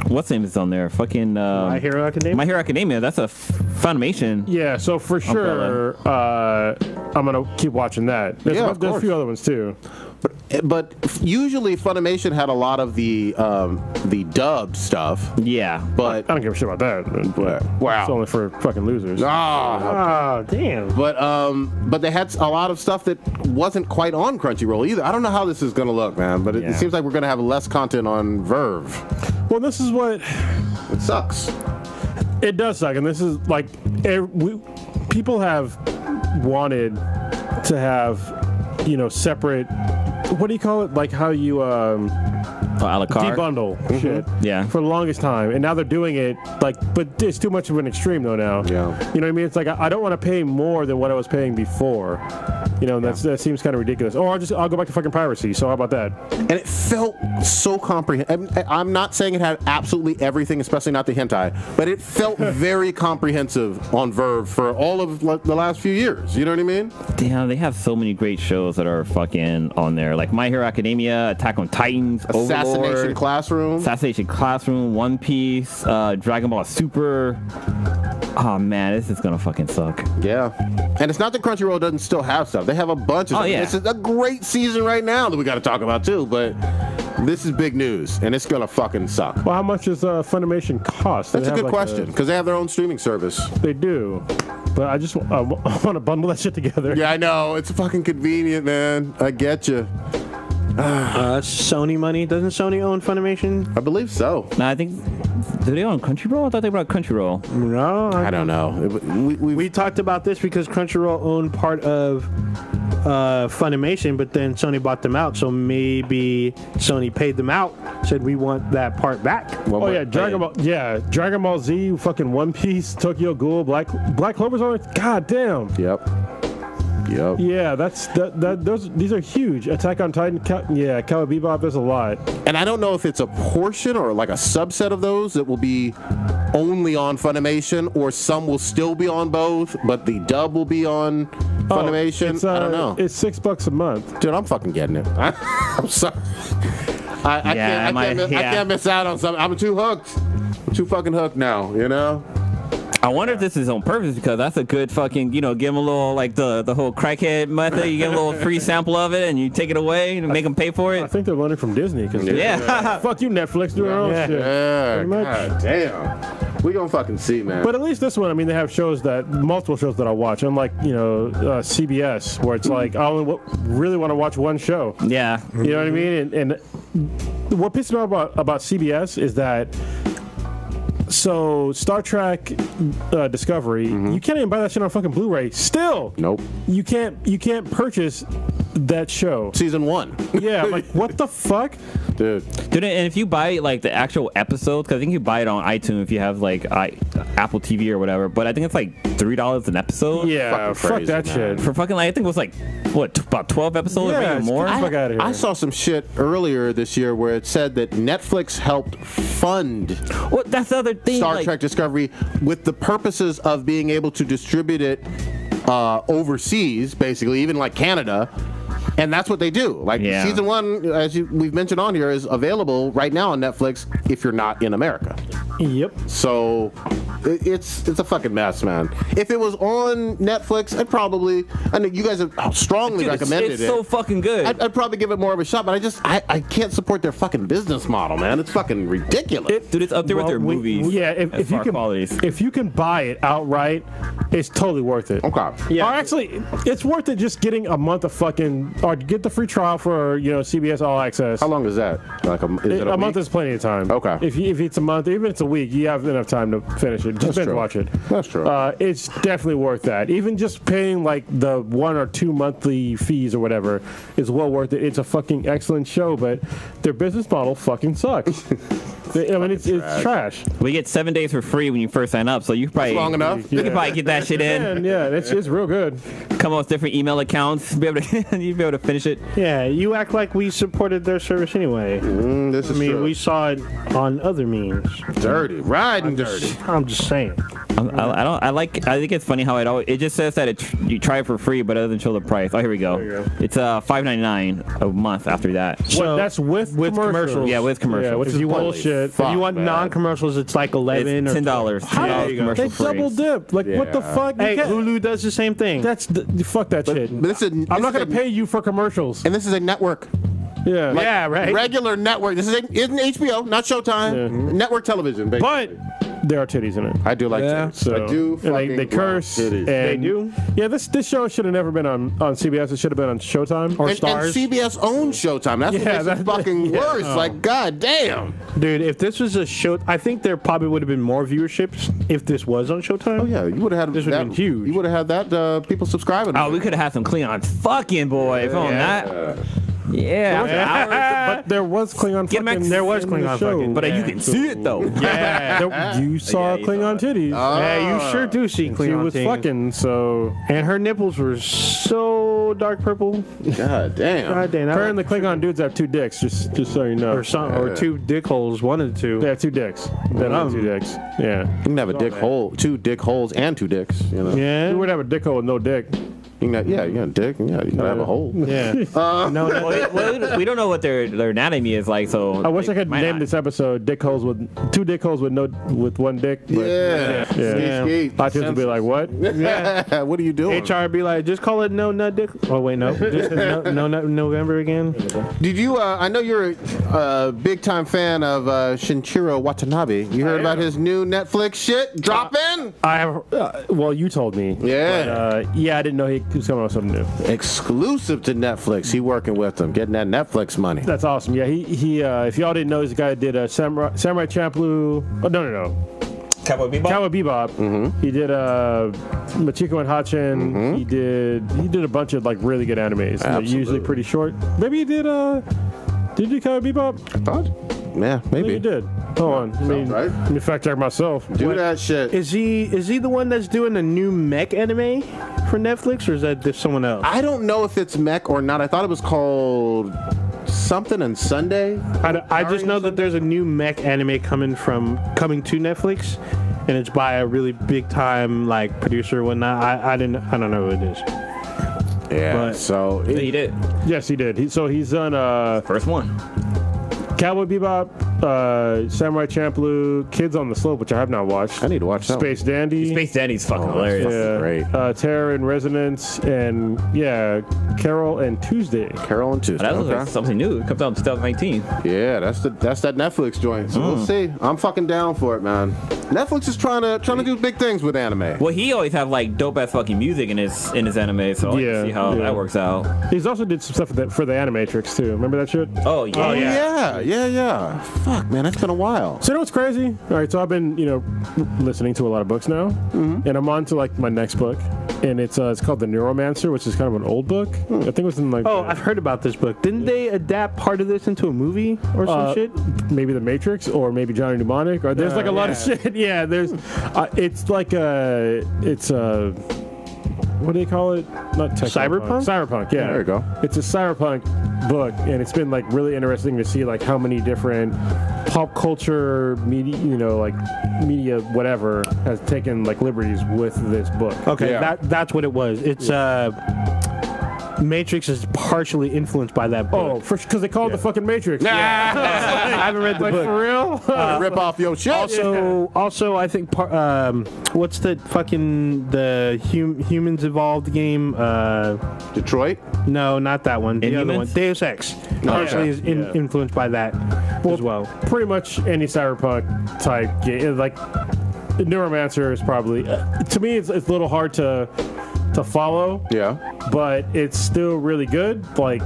What's name is on there? Fucking My Hero Academia. My Hero Academia. That's a Funimation. Yeah, so for sure, I'm gonna keep watching that. There's a few other ones too. But usually Funimation had a lot of the dubbed stuff. Yeah, but I don't give a shit about that. Wow, it's only for fucking losers. Oh, damn. But they had a lot of stuff that wasn't quite on Crunchyroll either. I don't know how this is gonna look, man. But it seems like we're gonna have less content on Verve. Well, this is what it sucks. It does suck, and this is like people have wanted to have separate. What do you call it? Like how you a la carte debundle shit. Yeah. For the longest time, and now they're doing it but it's too much of an extreme though now. Yeah. You know what I mean? It's like I don't want to pay more than what I was paying before. That seems kind of ridiculous. Or I'll go back to fucking piracy. So how about that? And it felt so comprehensive. I'm not saying it had absolutely everything, especially not the hentai, but it felt very comprehensive on Verve for all of the last few years. You know what I mean? Damn, they have so many great shows that are fucking on there. Like My Hero Academia, Attack on Titans, Assassination Classroom, One Piece, Dragon Ball Super. Oh man, this is gonna fucking suck. Yeah. And it's not that Crunchyroll doesn't still have stuff. They have a bunch of stuff. Yeah. This is a great season right now that we got to talk about too, but this is big news, and it's going to fucking suck. Well, how much does Funimation cost? That's a good question, because they have their own streaming service. They do. But I just I want to bundle that shit together. Yeah, I know. It's fucking convenient, man. I get you. Sony money. Doesn't Sony own Funimation? I believe so. No, I think... Do they own Crunchyroll? I thought they were on Crunchyroll. No. I don't know. We talked about this because Crunchyroll owned part of Funimation, but then Sony bought them out, so maybe Sony paid them out, said we want that part back. Dragon Ball Z, fucking One Piece, Tokyo Ghoul, Black Clover's on it. God damn. Yep. Yeah, these are huge. Attack on Titan, Cowboy Bebop, there's a lot. And I don't know if it's a portion or like a subset of those that will be only on Funimation, or some will still be on both, but the dub will be on Funimation. I don't know. It's $6 a month. Dude, I'm fucking getting it. I'm sorry. I can't miss out on something. I'm too hooked. I'm too fucking hooked now, you know? I wonder if this is on purpose, because that's a good fucking, give them a little, like the whole crackhead method. You get a little free sample of it and you take it away and make them pay for it. I think they're learning from Disney. Yeah. Fuck you, Netflix. Do our own shit. Yeah. God damn. We gonna fucking see, man. But at least this one, I mean, they have multiple shows that I watch. Unlike, CBS, where it's like, I only really want to watch one show. Yeah. You know what I mean? And what pisses me off about CBS is that, so Star Trek Discovery, you can't even buy that shit on fucking Blu-ray. Still, nope. You can't purchase that show. Season 1. Yeah, like what the fuck, dude. And if you buy like the actual episodes, because I think you buy it on iTunes if you have like Apple TV or whatever. But I think it's like $3 an episode. Yeah, fuck that shit. For fucking, like, I think it was like about 12 episodes or maybe more. Fuck out of here. I saw some shit earlier this year where it said that Netflix helped fund that's the other thing. Star Trek Discovery with the purposes of being able to distribute it overseas, basically, even like Canada. And that's what they do. Like season 1, as we've mentioned on here, is available right now on Netflix if you're not in America. Yep. So it's a fucking mess, man. If it was on Netflix, I know you guys have strongly recommended it. It's so fucking good. I'd probably give it more of a shot, but I can't support their fucking business model, man. It's fucking ridiculous. It's up there with their movies. Yeah, if you can buy it outright, it's totally worth it. Okay. Yeah. Or actually, it's worth it just getting a month of fucking, or get the free trial for CBS All Access. How long is that? Like a month is plenty of time. Okay. If it's a month, even if it's a week, you have enough time to finish it. Just binge watch it. That's true. It's definitely worth that. Even just paying like the 1 or 2 monthly fees or whatever is well worth it. It's a fucking excellent show, but their business model fucking sucks. I mean, it's trash. We get 7 days for free when you first sign up, so you probably long enough. You can probably get that shit in. Yeah, it's real good. Come up with different email accounts, be able to you'd be able to finish it. Yeah, you act like we supported their service anyway. This is true. We saw it on other means. Dirty, riding dirty. I'm just saying. I think it's funny how it just says that you try it for free, but it doesn't show the price. Oh, here we go. It's $5.99 a month after that. So that's with commercials. Yeah, with commercials. Yeah, which is bullshit. If you want non-commercials, it's like $11 It's or $10. $10 They commercial double free. dip. Like, what the fuck? Hey, Hulu does the same thing. Fuck that shit. But this is I'm not going to pay you for commercials. And this is a network. Yeah. Yeah, right. Regular network. This isn't HBO, not Showtime. Network television, basically. But there are titties in it. I do like titties. So, I do. And they curse. Titties. And They do? Yeah, this show should have never been on CBS. It should have been on Showtime or And Stars. CBS owns Showtime. That's what makes it fucking worse. Like, god damn. dude, if this was a show, I think there probably would have been more viewerships if this was on Showtime. Oh yeah, you would have had This would have been huge. You would have had that people subscribing. Oh, we could have had some Klingons. Fucking boy, if on that. Yeah. But there was Klingon Get 'em fucking. back- There was in the Klingon show. fucking. But you can see it though. Yeah. You saw you Klingon saw titties. Yeah, you sure do see She Klingon was things. fucking, so. And her nipples were so dark purple. God damn. God damn. Her and the Klingon dudes have two dicks, just so you know. or two dick holes, one of the two. They have two dicks. They have two dicks. Yeah. You can have a dick hole, 2 dick holes, and 2 dicks. You know. Yeah. You would have a dick hole with no dick. You can have, you got a dick. Yeah, you can have a hole. Yeah. No, We don't know what their anatomy is like, so I wish I could might name not. this episode "Dick Holes with 2 dick holes with one dick." But Yeah. yeah. Ski. iTunes would be like, "What?" Yeah. What are you doing? HR be like, just call it no nut dick. Oh wait, no, just no nut November again. Did you? I know you're a big time fan of Shinichiro Watanabe. You heard about his new Netflix shit dropping? I have. Well, you told me. Yeah. But, yeah, I didn't know he was coming out with something new. Exclusive to Netflix. He working with them, getting that Netflix money. That's awesome. Yeah, he. If y'all didn't know, he's the guy that did Samurai Champloo. Oh no. Cowboy Bebop. Cowboy Bebop. Mm-hmm. He did Machiko and Hachin. Mm-hmm. He did a bunch of like really good animes. They're usually pretty short. Maybe he did. Did you do Cowboy Bebop? I thought. Yeah, maybe. He did. Hold on. Let me fact check myself. Do that shit. Is he the one that's doing a new mech anime for Netflix, or is that just someone else? I don't know if it's mech or not. I thought it was called something on Sunday. I just know that there's a new mech anime coming to Netflix, and it's by a really big time like producer or whatnot. I don't know who it is. Yeah. But- So He did. Yes, he did. He's on First one. Cowboy Bebop, Samurai Champloo, Kids on the Slope, which I have not watched. I need to watch that. Space Dandy. Space Dandy's fucking hilarious. Yeah. Great. Terror in Resonance, and Carol and Tuesday. Carol and Tuesday. That was Okay. like something new. It comes out in 2019. Yeah, that's that Netflix joint. So we'll see. I'm fucking down for it, man. Netflix is trying to do big things with anime. Well, he always have like dope ass fucking music in his anime, so I can see how that works out. He's also did some stuff for the Animatrix too. Remember that shit? Oh yeah. Yeah. Fuck, man, that's been a while. So you know what's crazy? All right, so I've been listening to a lot of books now, and I'm on to like my next book, and it's called The Neuromancer, which is kind of an old book. I think it was in like I've heard about this book. Didn't they adapt part of this into a movie or some shit? maybe The Matrix or maybe Johnny Mnemonic, or there's like a lot of shit. Yeah, there's it's like what do they call it? Not Cyberpunk? Cyberpunk, yeah. There you go. It's a cyberpunk book, and it's been like really interesting to see like how many different pop culture media, media whatever, has taken like liberties with this book. Okay, Yeah. that's what it was. It's Matrix is partially influenced by that book. Oh, because they call it the fucking Matrix. I haven't read the Like book. for real? Rip off your shit. Also, I think what's the fucking humans evolved game? Detroit. No, not that one. The other one, Inhumans? Deus Ex. Partially is influenced by that as well. Pretty much any cyberpunk type game. Like Neuromancer is probably to me it's a little hard to follow. Yeah. But it's still really good. Like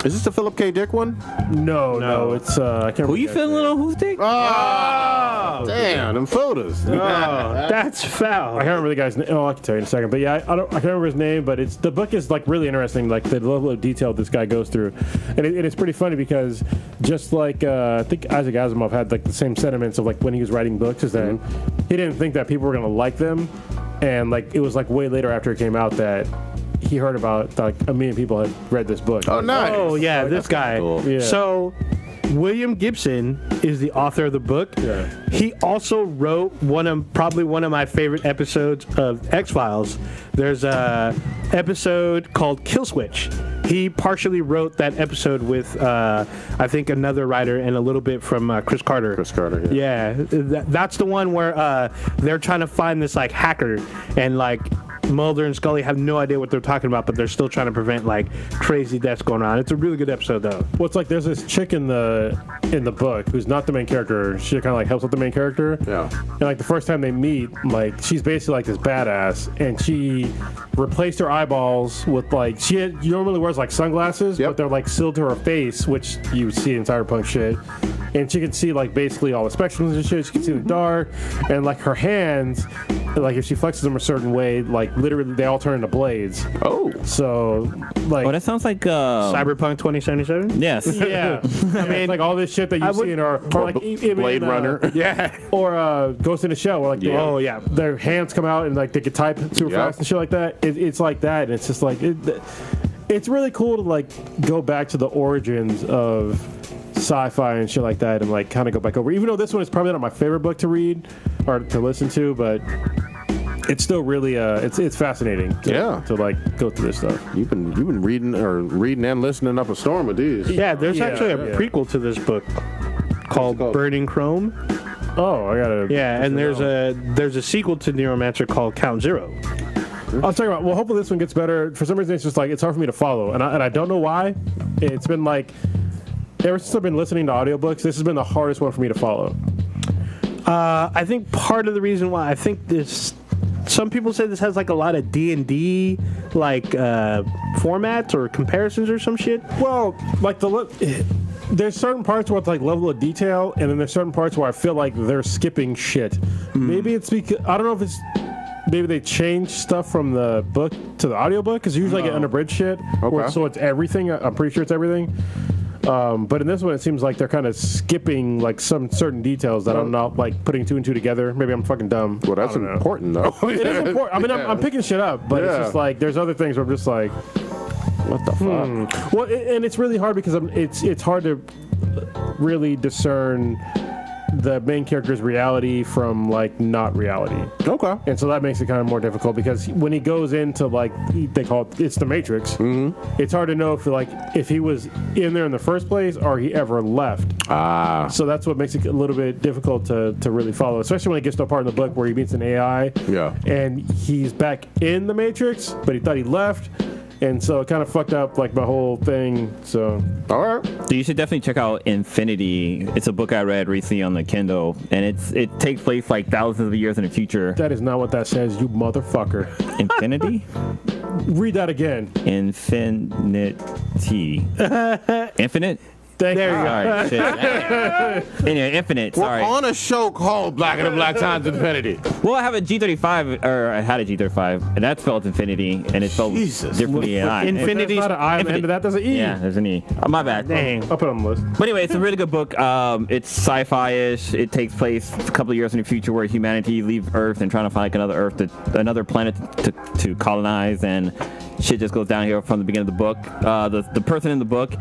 Is this the Philip K. Dick one? No, it's I can't. Who you feeling on who's dick? Oh, damn, them photos. Oh, that's foul. I can't remember the guy's name. Oh, I can tell you in a second. But yeah, I can't remember his name. But the book is like really interesting, like the level of detail this guy goes through, and it's pretty funny because just like I think Isaac Asimov had like the same sentiments of like when he was writing books, is that he didn't think that people were gonna like them, and like it was like way later after it came out that he heard about like 1 million people had read this book. Oh, nice. Oh, yeah, this guy. Cool. Yeah. So, William Gibson is the author of the book. Yeah. He also wrote probably one of my favorite episodes of X-Files. There's a episode called Kill Switch. He partially wrote that episode with, I think, another writer and a little bit from Chris Carter. Chris Carter, yeah. That's the one where they're trying to find this like hacker, and like Mulder and Scully have no idea what they're talking about, but they're still trying to prevent like crazy deaths going on. It's a really good episode, though. Well, it's like there's this chick in the book who's not the main character. She kind of like helps with the main character. Yeah. And like the first time they meet, like she's basically like this badass, and she replaced her eyeballs with like she normally wears like sunglasses, but they're like sealed to her face, which you see in Cyberpunk shit. And she can see like basically all the spectrums and shit. She can see in the dark, and like her hands, like if she flexes them a certain way, like literally they all turn into blades. Oh. So like. Oh, that sounds like Cyberpunk 2077? Yes. Yeah. I mean, like all this shit that you see in or like Blade Runner. Yeah. Or Ghost in the Shell, where like their hands come out and like they can type super fast and shit like that. It's like that, and it's just like it's really cool to like go back to the origins of sci-fi and shit like that, and like kind of go back over. Even though this one is probably not my favorite book to read or to listen to, but it's still really it's fascinating. To like go through this stuff. You've been reading and listening up a storm with these. Yeah, there's actually a prequel to this book called Burning Chrome. Oh, I gotta. Yeah, and there's a sequel to Neuromancer called Count Zero. I was talking about. Well, hopefully this one gets better. For some reason, it's just like it's hard for me to follow, and I don't know why. It's been like ever since I've been listening to audiobooks, this has been the hardest one for me to follow. I think part of the reason why I think this. Some people say this has like a lot of D&D like formats or comparisons or some shit. Well, like there's certain parts where it's like level of detail, and then there's certain parts where I feel like they're skipping shit. Maybe it's because I don't know if it's maybe they changed stuff from the book to the audiobook, because usually I get unabridged shit. Okay. So it's everything. I'm pretty sure it's everything. But in this one, it seems like they're kind of skipping like some certain details that I'm not like putting two and two together. Maybe I'm fucking dumb. Well, that's important though. It is important. I mean, I'm picking shit up, but it's just like there's other things where I'm just like, What the fuck? Well, and it's really hard because it's hard to really discern the main character's reality from like not reality. Okay. And so that makes it kind of more difficult because when he goes into like they call it's the Matrix, it's hard to know if he was in there in the first place or he ever left. So that's what makes it a little bit difficult to really follow, especially when it gets to a part in the book where he meets an AI. Yeah. And he's back in the Matrix, but he thought he left. And so it kind of fucked up like my whole thing. So all right. So you should definitely check out Infinity. It's a book I read recently on the Kindle, and it takes place like thousands of years in the future. That is not what that says, you motherfucker. Infinity? Read that again. Infinity. Infinite? There you go. All right, shit. Anyway, Infinite. We're Sorry. on a show called Black and the Black Times Infinity. Well, I have a G35, or I had a G35, and that's spelled Infinity, and it's spelled differently. Infinity. There's not an I on the end of that. There's an E. Yeah, there's an E. Oh, my bad. Dang. I'll put it on the list. But anyway, it's a really good book. It's sci-fi-ish. It takes place a couple of years in the future where humanity leaves Earth and trying to find like another planet to colonize, and shit just goes downhill from the beginning of the book. The person in the book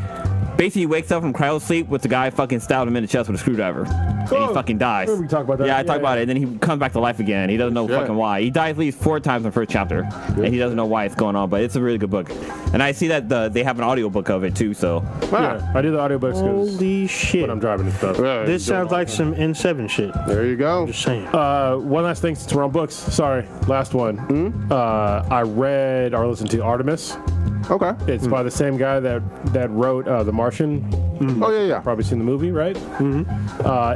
basically wakes up from cryo sleep with the guy fucking stabbed him in the chest with a screwdriver. And he fucking dies. We talk about that. Yeah, I talk about it. And then he comes back to life again. He doesn't know fucking why. He dies at least 4 times in the first chapter. And he doesn't know why it's going on. But it's a really good book. And I see that they have an audiobook of it too, so. Yeah, I do the audiobooks Holy shit. when I'm driving and stuff. Yeah, This sounds like some N7 shit. there you go. Just saying. One last thing since we're on books. Sorry, last one. I read or listened to Artemis. Okay. It's by the same guy that wrote The Martian. Oh yeah. Probably seen the movie, right?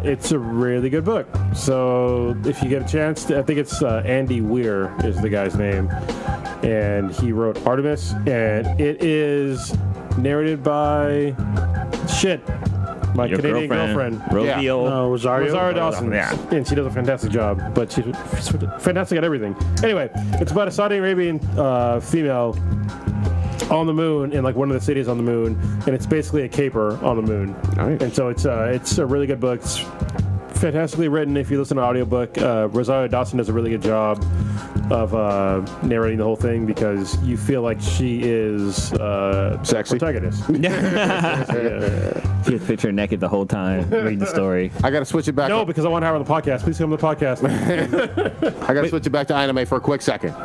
It's a really good book. So if you get a chance, I think it's Andy Weir is the guy's name, and he wrote Artemis, and it is narrated by my Your Canadian girlfriend. Rosario Dawson. Yeah. And she does a fantastic job, but she's fantastic at everything. Anyway, it's about a Saudi Arabian female on the moon in like one of the cities on the moon, and it's basically a caper on the moon. Nice. And so it's a really good book. It's fantastically written. If you listen to an audiobook, Rosario Dawson does a really good job of narrating the whole thing because you feel like she is Sexy. protagonist. She was picture naked the whole time reading the story. I gotta switch it back. No, because I want to have her on the podcast. Please come on the podcast. I gotta switch it back to anime for a quick second.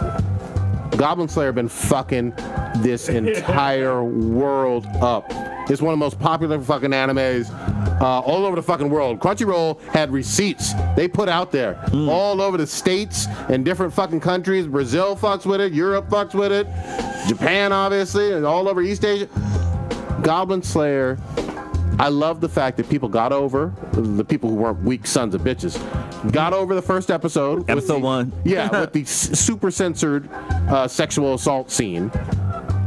Goblin Slayer been fucking this entire world up. It's one of the most popular fucking animes all over the fucking world. Crunchyroll had receipts they put out there all over the states and different fucking countries. Brazil fucks with it, Europe fucks with it, Japan obviously, and all over East Asia. Goblin Slayer, I love the fact that people got over, the people who weren't weak sons of bitches, got over the first episode. Episode 1. Yeah, with the super censored sexual assault scene.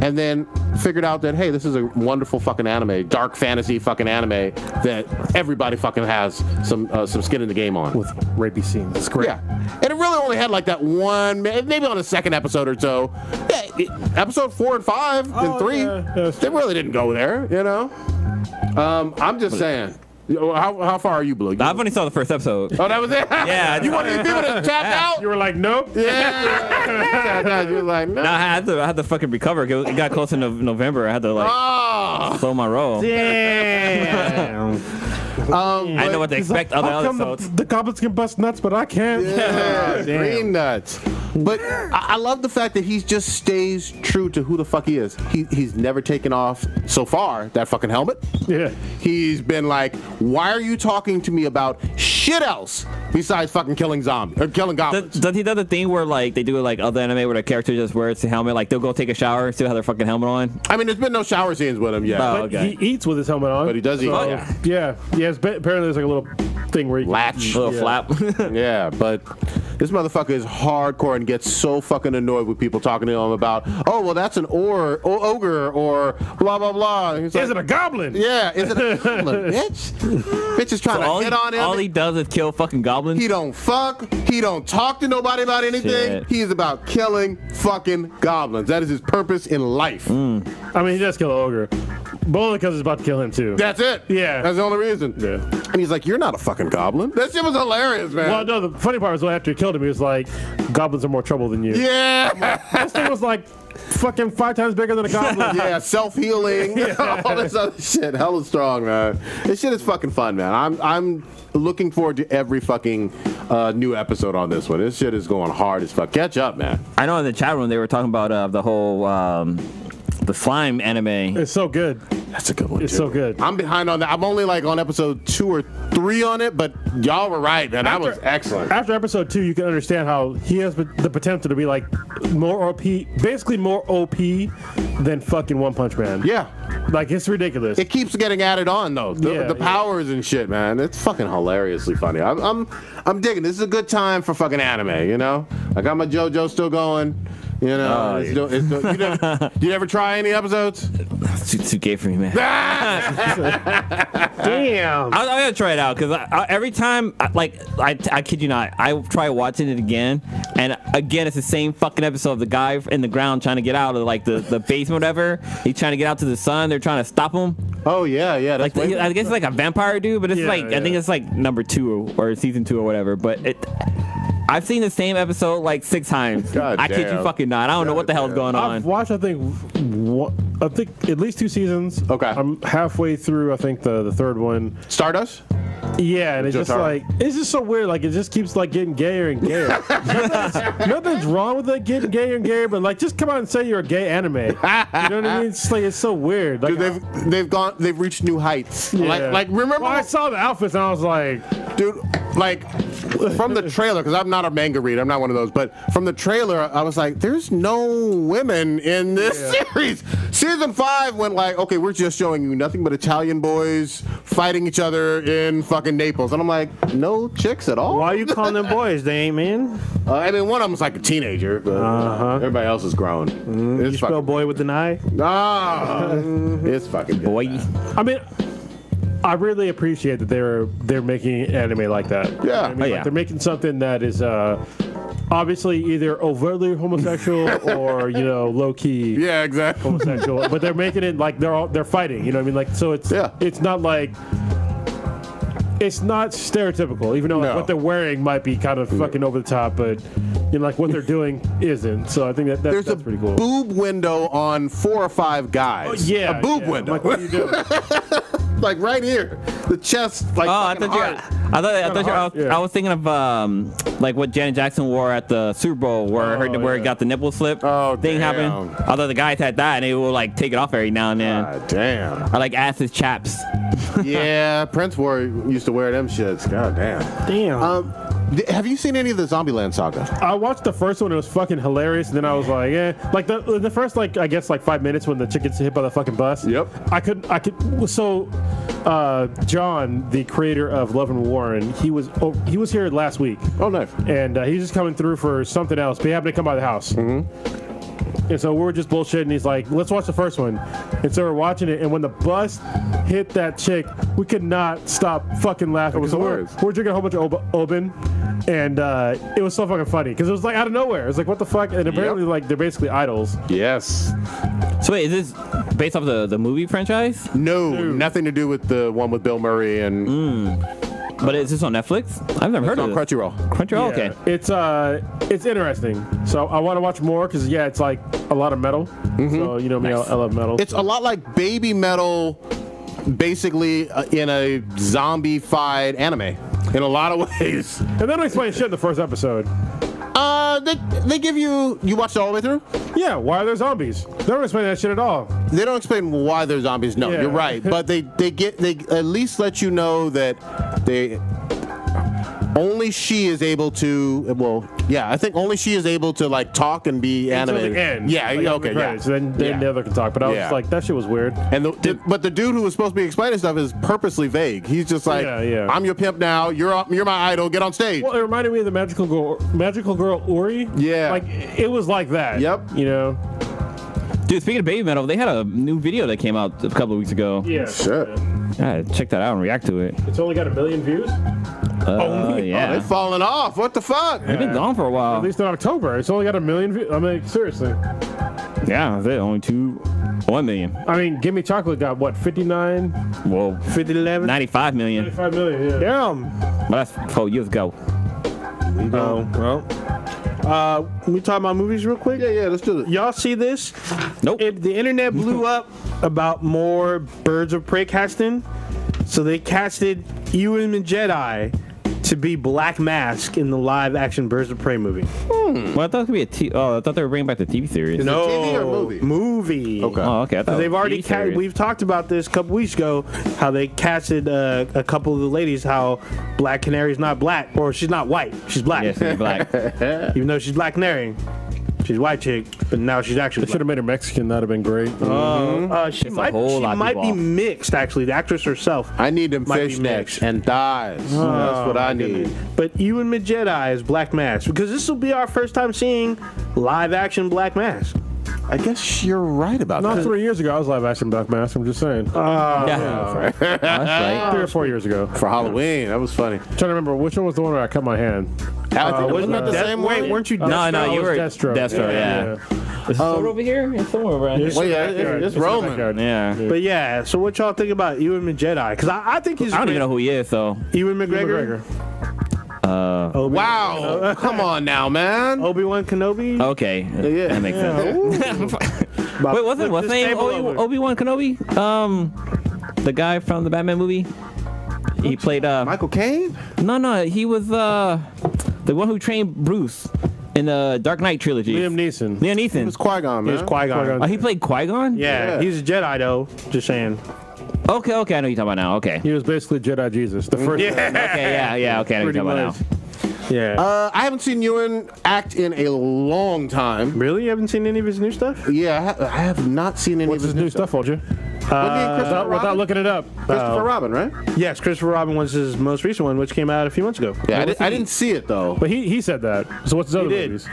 And then figured out that, hey, this is a wonderful fucking anime, dark fantasy fucking anime that everybody fucking has some skin in the game on. With rapey scenes. It's great. Yeah. And it really only had like that one, maybe on the second episode or so. Yeah, episode 4 and 5 and 3, they really didn't go there, you know? I'm just saying. How far are you, Blue? I've only saw the first episode. Oh, that was it? Yeah. You wanted to be able to tap out? You were like, nope. Yeah. You were like, no. No, I had to fucking recover. It got close to November. I had to like slow my roll. Damn. I didn't know what to expect other episodes. The goblins can bust nuts, but I can't. Yeah, green nuts. But I love the fact that he just stays true to who the fuck he is. He's never taken off, so far, that fucking helmet. Yeah. He's been like, why are you talking to me about shit else besides fucking killing goblins? Does he do the thing where like they do it like other anime where the character just wears the helmet, like they'll go take a shower and still have their fucking helmet on? I mean, there's been no shower scenes with him yet. Oh, But okay. he eats with his helmet on. But he does eat. So, yeah. Yeah. Apparently there's like a little thing where you Latch. A little flap. Yeah, but this motherfucker is hardcore and gets so fucking annoyed with people talking to him about, oh, well, that's an ogre or blah, blah, blah. He's like, Is it a goblin? yeah, is it a goblin, bitch? Bitch is trying to hit on him. All he does is kill fucking goblins. He don't fuck. He don't talk to nobody about anything. Shit. He is about killing fucking goblins. That is his purpose in life. I mean, he does kill an ogre. But only because he's about to kill him, too. That's it. Yeah. That's the only reason. Yeah. And he's like, you're not a fucking goblin. That shit was hilarious, man. Well, no, the funny part was when after he killed him, he was like, goblins are more trouble than you. Yeah. This thing was like fucking 5 times bigger than a goblin. Yeah, self-healing, all this other shit. Hella strong, man. This shit is fucking fun, man. I'm looking forward to every fucking new episode on this one. This shit is going hard as fuck. Catch up, man. I know in the chat room they were talking about the whole the slime anime. It's so good. That's a good one. It's too. so good. I'm behind on that. I'm only like on episode 2 or 3 on it, but y'all were right, man. That was excellent. After episode 2, you can understand how he has the potential to be like more OP, basically more OP than fucking One Punch Man. Yeah. Like, it's ridiculous. It keeps getting added on though. The powers and shit, man. It's fucking hilariously funny. I'm digging. This is a good time for fucking anime, you know? I got my JoJo still going. You know, you never try any episodes? It's too gay for me, man. Damn. I gotta try it out because every time, I kid you not, I try watching it again, and again it's the same fucking episode of the guy in the ground trying to get out of like the basement, whatever. He's trying to get out to the sun. They're trying to stop him. Oh yeah. That's Like I guess it's like a vampire dude, but it's I think it's like number 2 or season 2 or whatever. But I've seen the same episode like 6 times. God I kid you fucking not. I don't know what the hell's going on. I've watched, I think at least 2 seasons. Okay. I'm halfway through, I think, the third one. Stardust? Yeah, and it's just like, it's just so weird. Like, it just keeps like getting gayer and gayer. nothing's wrong with it getting gayer and gayer, but like, just come out and say you're a gay anime. You know what I mean? It's like, it's so weird. Like, Dude, they've reached new heights. yeah. Like remember? Well, I saw the outfits and I was like, Dude, like, from the trailer, because I'm not a manga reader, I'm not one of those, but from the trailer, I was like, there's no women in this series. Season 5 went like, okay, we're just showing you nothing but Italian boys fighting each other in fucking Naples. And I'm like, no chicks at all? Why are you calling them boys? They ain't men. I mean, one of them's like a teenager, but everybody else is grown. You spell boy with an I? It's fucking good. Boy. I mean, I really appreciate that they're making anime like that. Yeah. I mean, like, they're making something that is obviously either overtly homosexual or low key. Yeah, exactly. Homosexual, but they're making it like they're fighting. You know what I mean? Like, so it's not like. It's not stereotypical, even though like, what they're wearing might be kind of fucking over the top, but like what they're doing isn't. So I think that's pretty cool. Boob window on 4 or 5 guys. Oh, yeah, a boob window. Like, what are you doing? Like right here, the chest. Like I was thinking of like what Janet Jackson wore at the Super Bowl, where it got the nipple slip thing happened. Although the guys had that, and they will like take it off every now and then. God damn. I like Ass's chaps. Yeah, Prince used to wear them shits. God damn. Damn. Have you seen any of the Zombieland saga? I watched the first one. It was fucking hilarious. And then I was like, like the first I guess 5 minutes when the chick gets hit by the fucking bus. Yep. I could. So, John, the creator of Love and Warren, he was here last week. Oh, nice. And he's just coming through for something else. But he happened to come by the house. Mm-hmm. And so we were just bullshitting. He's like, let's watch the first one. And so we're watching it. And when the bus hit that chick, we could not stop fucking laughing. It was hilarious. We're drinking a whole bunch of Oben. And it was so fucking funny because it was like out of nowhere. It was like, what the fuck? And apparently, like, they're basically idols. Yes. So wait, is this based off the movie franchise? No, nothing to do with the one with Bill Murray and. But is this on Netflix? I've never heard of it. Crunchyroll. Crunchyroll, Yeah. okay. It's interesting. So I want to watch more because it's like a lot of metal. So you know me, I love metal. It's a lot like Baby Metal, basically in a zombie-fied anime. In a lot of ways. And they don't explain shit in the first episode. They give you watched it all the way through? Yeah, why are there zombies? They don't explain that shit at all. They don't explain why they're zombies. No, you're right. But they at least let you know that only she is able to. Well, yeah, I think only she is able to like talk and be animated. Until the end. Yeah, like, okay, yeah. So then the other can talk. But I was just like, that shit was weird. And but the dude who was supposed to be explaining stuff is purposely vague. He's just like, I'm your pimp now. You're my idol. Get on stage. Well, it reminded me of the magical girl Uri. Yeah, like it was like that. Yep. You know. Dude, speaking of Baby Metal, they had a new video that came out a couple of weeks ago. Yeah. Shit. Yeah, check that out and react to it. It's only got 1 million views. Yeah. They're falling off. What the fuck? They've been gone for a while. At least in October. It's only got 1 million views. I mean, seriously. Yeah, they only 1 million. I mean, Gimme Chocolate got what, 59? Well, 50-11? 95 million. 95 million, yeah. Damn. But that's 4 years ago. We talk about movies real quick? Yeah, let's do it. Y'all see this? Nope. The internet blew up about more Birds of Prey casting. So they casted Ewan McGregor to be Black Mask in the live-action Birds of Prey movie. Well, I thought it could be I thought they were bringing back the TV series. No, TV or movie? Movie. Okay. Oh, okay. I thought They've already TV we've talked about this a couple weeks ago, how they casted a couple of the ladies, how Black Canary's not black, or she's not white, she's black. Yes, it's black. Even though she's Black Canary. She's white chick, but now she's actually They should have made her Mexican. That'd have been great. she might be mixed, actually. The actress herself. I need them Might be fishnets mixed. and thighs. That's what I need. But Ewan McGregor is Black Mask, because this will be our first time seeing live-action Black Mask. I guess you're right about Not that. 3 years ago, I was live action Black Mask. I'm just saying. Yeah. That's right. 3 or 4 years ago. For Halloween, that was funny. Trying to remember which one was the one where I cut my hand. I think Wasn't that it the same way? Wait, weren't you No, Deathstroke? you were Deathstroke. Deathstroke, yeah. Is it over here? It's somewhere around here. Well, yeah, it's rolling. Yeah. But yeah, so what y'all think about Ewan McGregor? Because I think he's I don't even know who he is, so. Ewan McGregor. Wow. Come on now, man. Obi-Wan Kenobi. Okay. Yeah. That makes sense. Wait, what's his name? Obi-Wan Kenobi? The guy from the Batman movie? He played Michael Caine? No, he was the one who trained Bruce in the Dark Knight trilogy. Liam Neeson. Liam Neeson. It was Qui-Gon, man. He was Qui-Gon. Oh, he played Qui-Gon? Yeah, Yeah. he's a Jedi though. Just saying. Okay, I know what you're talking about now. Okay. He was basically Jedi Jesus. The first. Okay, yeah. I know what you're talking about now. Yeah. I haven't seen Ewan act in a long time. Really? You haven't seen any of his new stuff? Yeah, I have not seen any What's of his new stuff, Olja? Without looking it up. Christopher Robin, right? Yes, Christopher Robin was his most recent one, which came out a few months ago. Yeah, I didn't see it though. But he said that. So what's his other movies?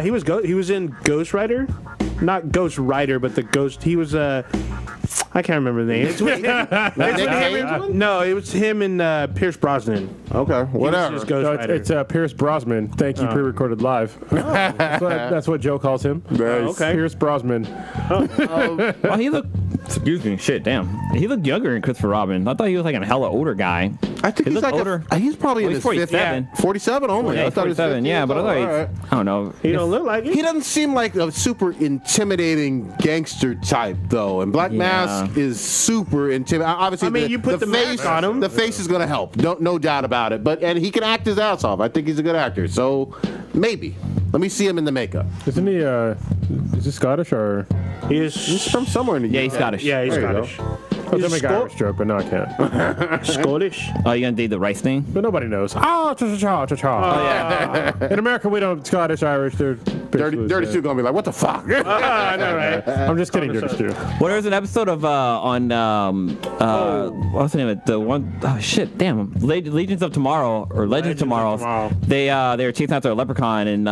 He was in Ghost Rider, not Ghost Rider, but the Ghost. He was I can't remember the name. No, it was him and Pierce Brosnan. Okay, whatever. It's Pierce Brosnan. Thank you, pre-recorded live. That's what Joe calls him. Nice. Okay. Pierce Brosnan. Well, he looked. Excuse me. Shit, damn. He looked younger than Christopher Robin. I thought he was like a hella older guy. I think he's like older. He's probably in his 47. 47 only. Yeah, I thought 47. Yeah, but I thought I don't know. He don't look like it. He doesn't seem like a super intimidating gangster type, though. And Black Mask is super intimidating. Obviously, I mean, you put the face mask on him. The face is going to help. No doubt about it. And he can act his ass off. I think he's a good actor. So maybe. Let me see him in the makeup. Isn't he? Is he Scottish or? He's from somewhere in the Yeah, he's Scottish. Yeah, he's There you Scottish. I was gonna make an Irish joke, but no, I can't. Scottish. Oh, you gonna do the rice thing? But nobody knows. Cha-cha-cha. In America, we don't Scottish, Irish. They're Dirty Stu going to be like, what the fuck? I know, right? I'm just kidding, Dirty Stu. Well, there's an episode of what's the name of it? The one oh shit, damn, Legions of Tomorrow or Legends of Tomorrow. They were chasing after a leprechaun and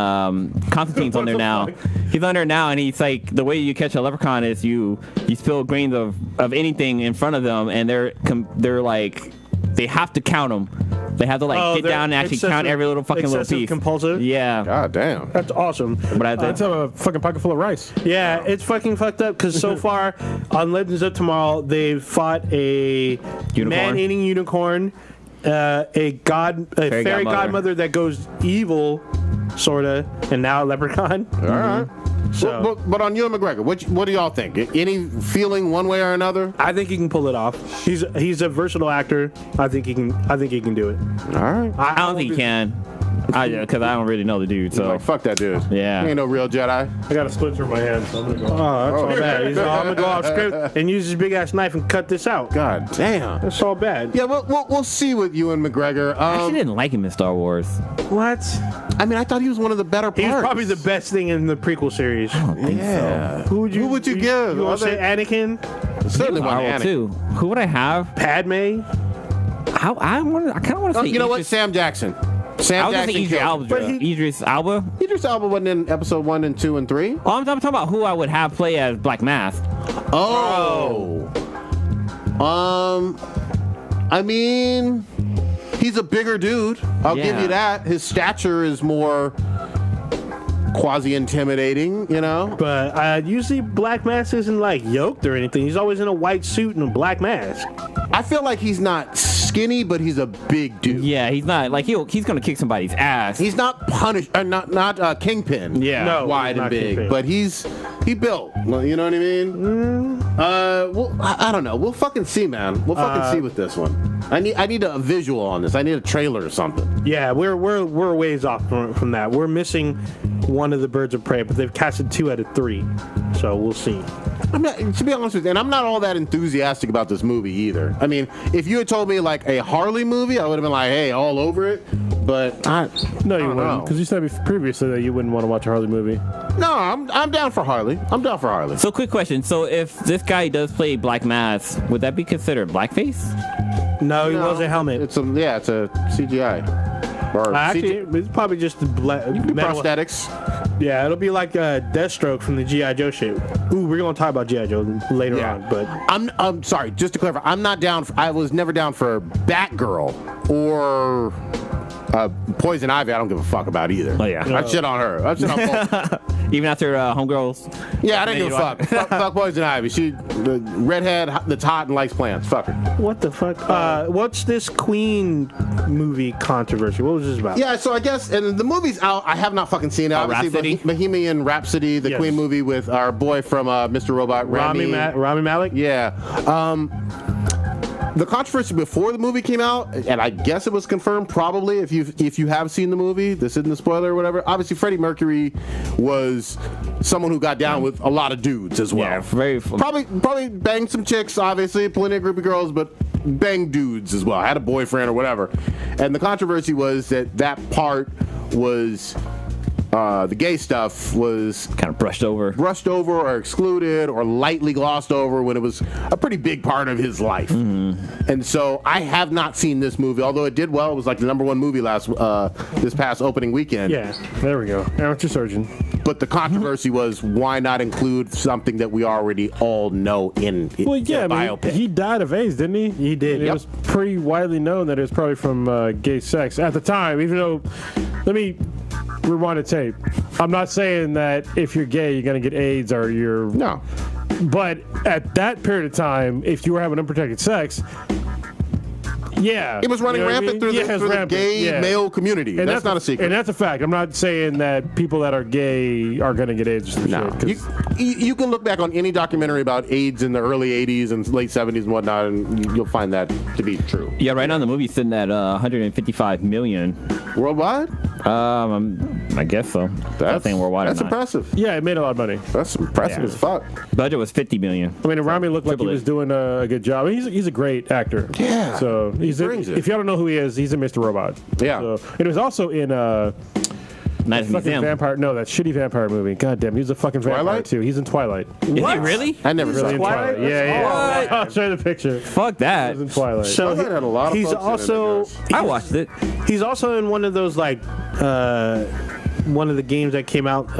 Constantine's on there now. He's on there now, and he's like, the way you catch a leprechaun is you spill grains of anything in front of them, and they're like, they have to count them. They have to get down and actually count every little fucking little piece. Compulsive. Yeah. God damn. That's awesome. But That's a fucking pocket full of rice. Yeah, it's fucking fucked up because so far on Legends of Tomorrow, they've fought a man-eating unicorn, a fairy godmother that goes evil, sorta, and now a leprechaun. All right. So. But on Ewan McGregor, what do y'all think? Any feeling one way or another? I think he can pull it off. He's a versatile actor. I think he can do it. All right. I don't think he can. Because I don't really know the dude. So Like, fuck that dude. Yeah. He ain't no real Jedi. I got a splinter in my hand, so I'm gonna go. Oh, that's all bad. He's all, I'm gonna go off script and use his big ass knife and cut this out. God damn. That's all bad. Yeah, we'll see with Ewan McGregor. I actually didn't like him in Star Wars. What? I mean, I thought he was one of the better parts. He's probably the best thing in the prequel series. I don't think Yeah. so. Who would you give? You want to say Anakin? Certainly Star one Wars Anakin. too. Who would I have? Padme? I kind of want to say. You know what? Idris- Sam Jackson. I Sam was gonna say Jackson. Idris Elba. But Idris Elba. Idris Elba wasn't in episode 1 and 2 and 3. Oh, I'm talking about who I would have play as Black Mask. Oh. I mean, he's a bigger dude. I'll give Yeah. you that. His stature is more quasi-intimidating, you know? But usually Black Mask isn't like yoked or anything. He's always in a white suit and a black mask. I feel like he's not skinny, but he's a big dude. Yeah, he's not like he's gonna kick somebody's ass. He's not Punished, not Kingpin. Yeah. No, wide he's and not big, Kingpin. but he built. You know what I mean? Well, I don't know. We'll fucking see, man. We'll fucking see with this one. I need a visual on this. I need a trailer or something. Yeah, we're ways off from that. We're missing one of the Birds of Prey, but they've casted 2 out of 3, so we'll see. I'm not, to be honest with you, and I'm not all that enthusiastic about this movie either. I mean, if you had told me like a Harley movie, I would have been like, hey, all over it. But No, you wouldn't, because you said previously that you wouldn't want to watch a Harley movie. no, I'm down for Harley. I'm down for Harley. So, quick question. So, if this guy does play Black Mask, would that be considered blackface? No, he was a helmet. It's a CGI. Or Actually, it's probably just the metal. prosthetics. Yeah, it'll be like Deathstroke from the G.I. Joe shit. Ooh, we're gonna talk about G.I. Joe later on, but I'm sorry, just to clarify, I'm not down. I was never down for Batgirl or Poison Ivy. I don't give a fuck about either. Oh, yeah. I shit on her. I shit on both. Even after Homegirls? Yeah, I didn't give a fuck. Fuck Poison Ivy. She the redhead that's hot and likes plants. Fuck her. what the fuck? What's this Queen movie controversy? What was this about? Yeah, so I guess, and the movie's out. I have not fucking seen it. Obviously, Rhapsody? Bohemian Rhapsody, the Yes. Queen movie with our boy from Mr. Robot, Rami Malek. Yeah. the controversy before the movie came out, and I guess it was confirmed probably if you have seen the movie, this isn't a spoiler or whatever. Obviously, Freddie Mercury was someone who got down with a lot of dudes as well. Yeah, probably banged some chicks, obviously, plenty of groupie girls, but banged dudes as well. Had a boyfriend or whatever. And the controversy was that part was the gay stuff was kind of brushed over or excluded or lightly glossed over when it was a pretty big part of his life. And so I have not seen this movie, although it did well. It was like the #1 movie this past opening weekend. Yeah, there we go. Amateur surgeon. But the controversy was, why not include something that we already all know in biopic? He died of AIDS, didn't he? He did. It was pretty widely known that it was probably from gay sex at the time, even though, let me rewind the tape. I'm not saying that if you're gay, you're going to get AIDS or you're... No. But at that period of time, if you were having unprotected sex... Yeah. It was running rampant through the gay male community. And that's not a secret. And that's a fact. I'm not saying that people that are gay are going to get AIDS or some shit. You can look back on any documentary about AIDS in the early 80s and late 70s and whatnot, and you'll find that to be true. Yeah, right now the movie's sitting at 155 million. Worldwide? I guess so. That's worldwide. That's impressive. Yeah, it made a lot of money. That's impressive as fuck. Budget was 50 million. I mean, Rami looked like he was doing a good job. He's a great actor. Yeah. So if y'all don't know who he is, he's in Mr. Robot. Yeah. So, and it was also in Night of Museum. Vampire. No, that shitty vampire movie. God damn, he's a fucking vampire Twilight? too. He's in Twilight. Is he really? I never saw Twilight. Yeah. I'll show you the picture. Fuck that. He's in Twilight. So Twilight had a lot of he's folks also in it, I watched it. He's also in one of those one of the games that came out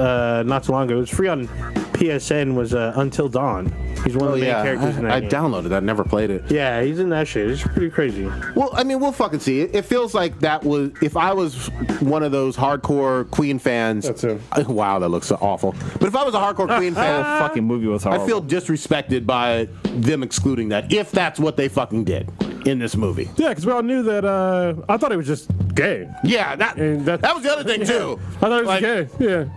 not too long ago. It was free on PSN. Was Until Dawn. He's one of the main characters in that I game. downloaded that, never played it. Yeah, he's in that shit. It's pretty crazy. Well, I mean, we'll fucking see. It feels like that was, if I was one of those hardcore Queen fans. That's him. Wow, that looks so awful. But if I was a hardcore Queen The fan, whole fucking movie was horrible. I feel disrespected by them excluding that, if that's what they fucking did in this movie. Yeah, because we all knew that. I thought he was just gay. Yeah, that was the other thing, too. I thought he was gay. Yeah.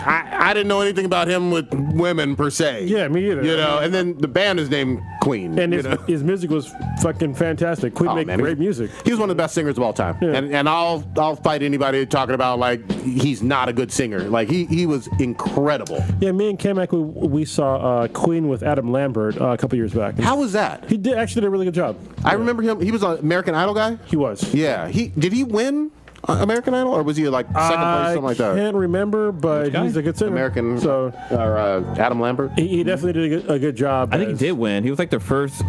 I didn't know anything about him with women per se. Yeah, me either. You know, and then the band is named Queen. And his music was fucking fantastic. Queen make great music. He was one of the best singers of all time. Yeah. And I'll fight anybody talking about like he's not a good singer. Like he was incredible. Yeah, me and Kamek, we saw Queen with Adam Lambert a couple years back. How was that? He actually did a really good job. I remember him. He was an American Idol guy. He was. Yeah. Did he win American Idol, or was he like second place, something like that? I can't remember, but he's a good singer. Adam Lambert. He definitely did a good job. I think he did win. He was like the first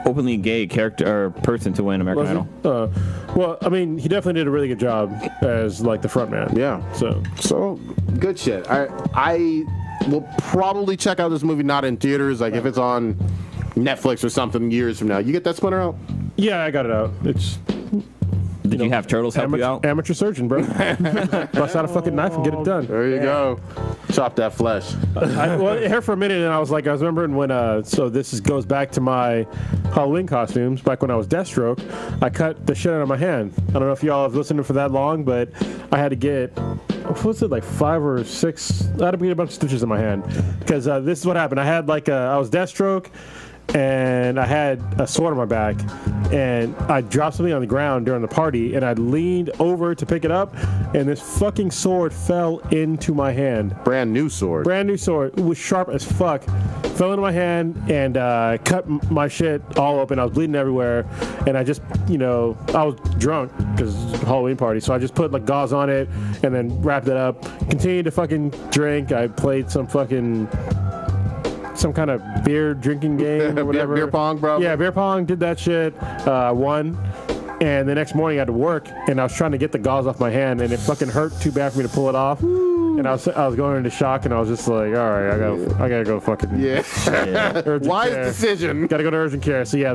openly gay character or person to win American Idol. Well, I mean, he definitely did a really good job as like the front man. Yeah. So good shit. I will probably check out this movie not in theaters. Like if it's on Netflix or something years from now. You get that Splinter out? Yeah, I got it out. Did you have Turtles help you out? Amateur surgeon, bro. Bust out a fucking knife and get it done. There you go. Chop that flesh. Here for a minute, and I was remembering when. So this goes back to my Halloween costumes. Back when I was Deathstroke, I cut the shit out of my hand. I don't know if y'all have listened for that long, but I had to get. What was it, like 5 or 6? I had to get a bunch of stitches in my hand because this is what happened. I had I was Deathstroke. And I had a sword on my back, and I dropped something on the ground during the party, and I leaned over to pick it up, and this fucking sword fell into my hand. Brand new sword. It was sharp as fuck. Fell into my hand and cut my shit all open. I was bleeding everywhere, and I just, I was drunk because it was a Halloween party, so I just put like gauze on it and then wrapped it up. Continued to fucking drink. I played some kind of beer drinking game or whatever. Beer pong, bro. Yeah, beer pong. Did that shit. Won. And the next morning I had to work, and I was trying to get the gauze off my hand, and it fucking hurt too bad for me to pull it off. And I was going into shock, and I was just like, all right, I gotta go fucking. Yeah. Wise decision. Gotta go to urgent care. So yeah,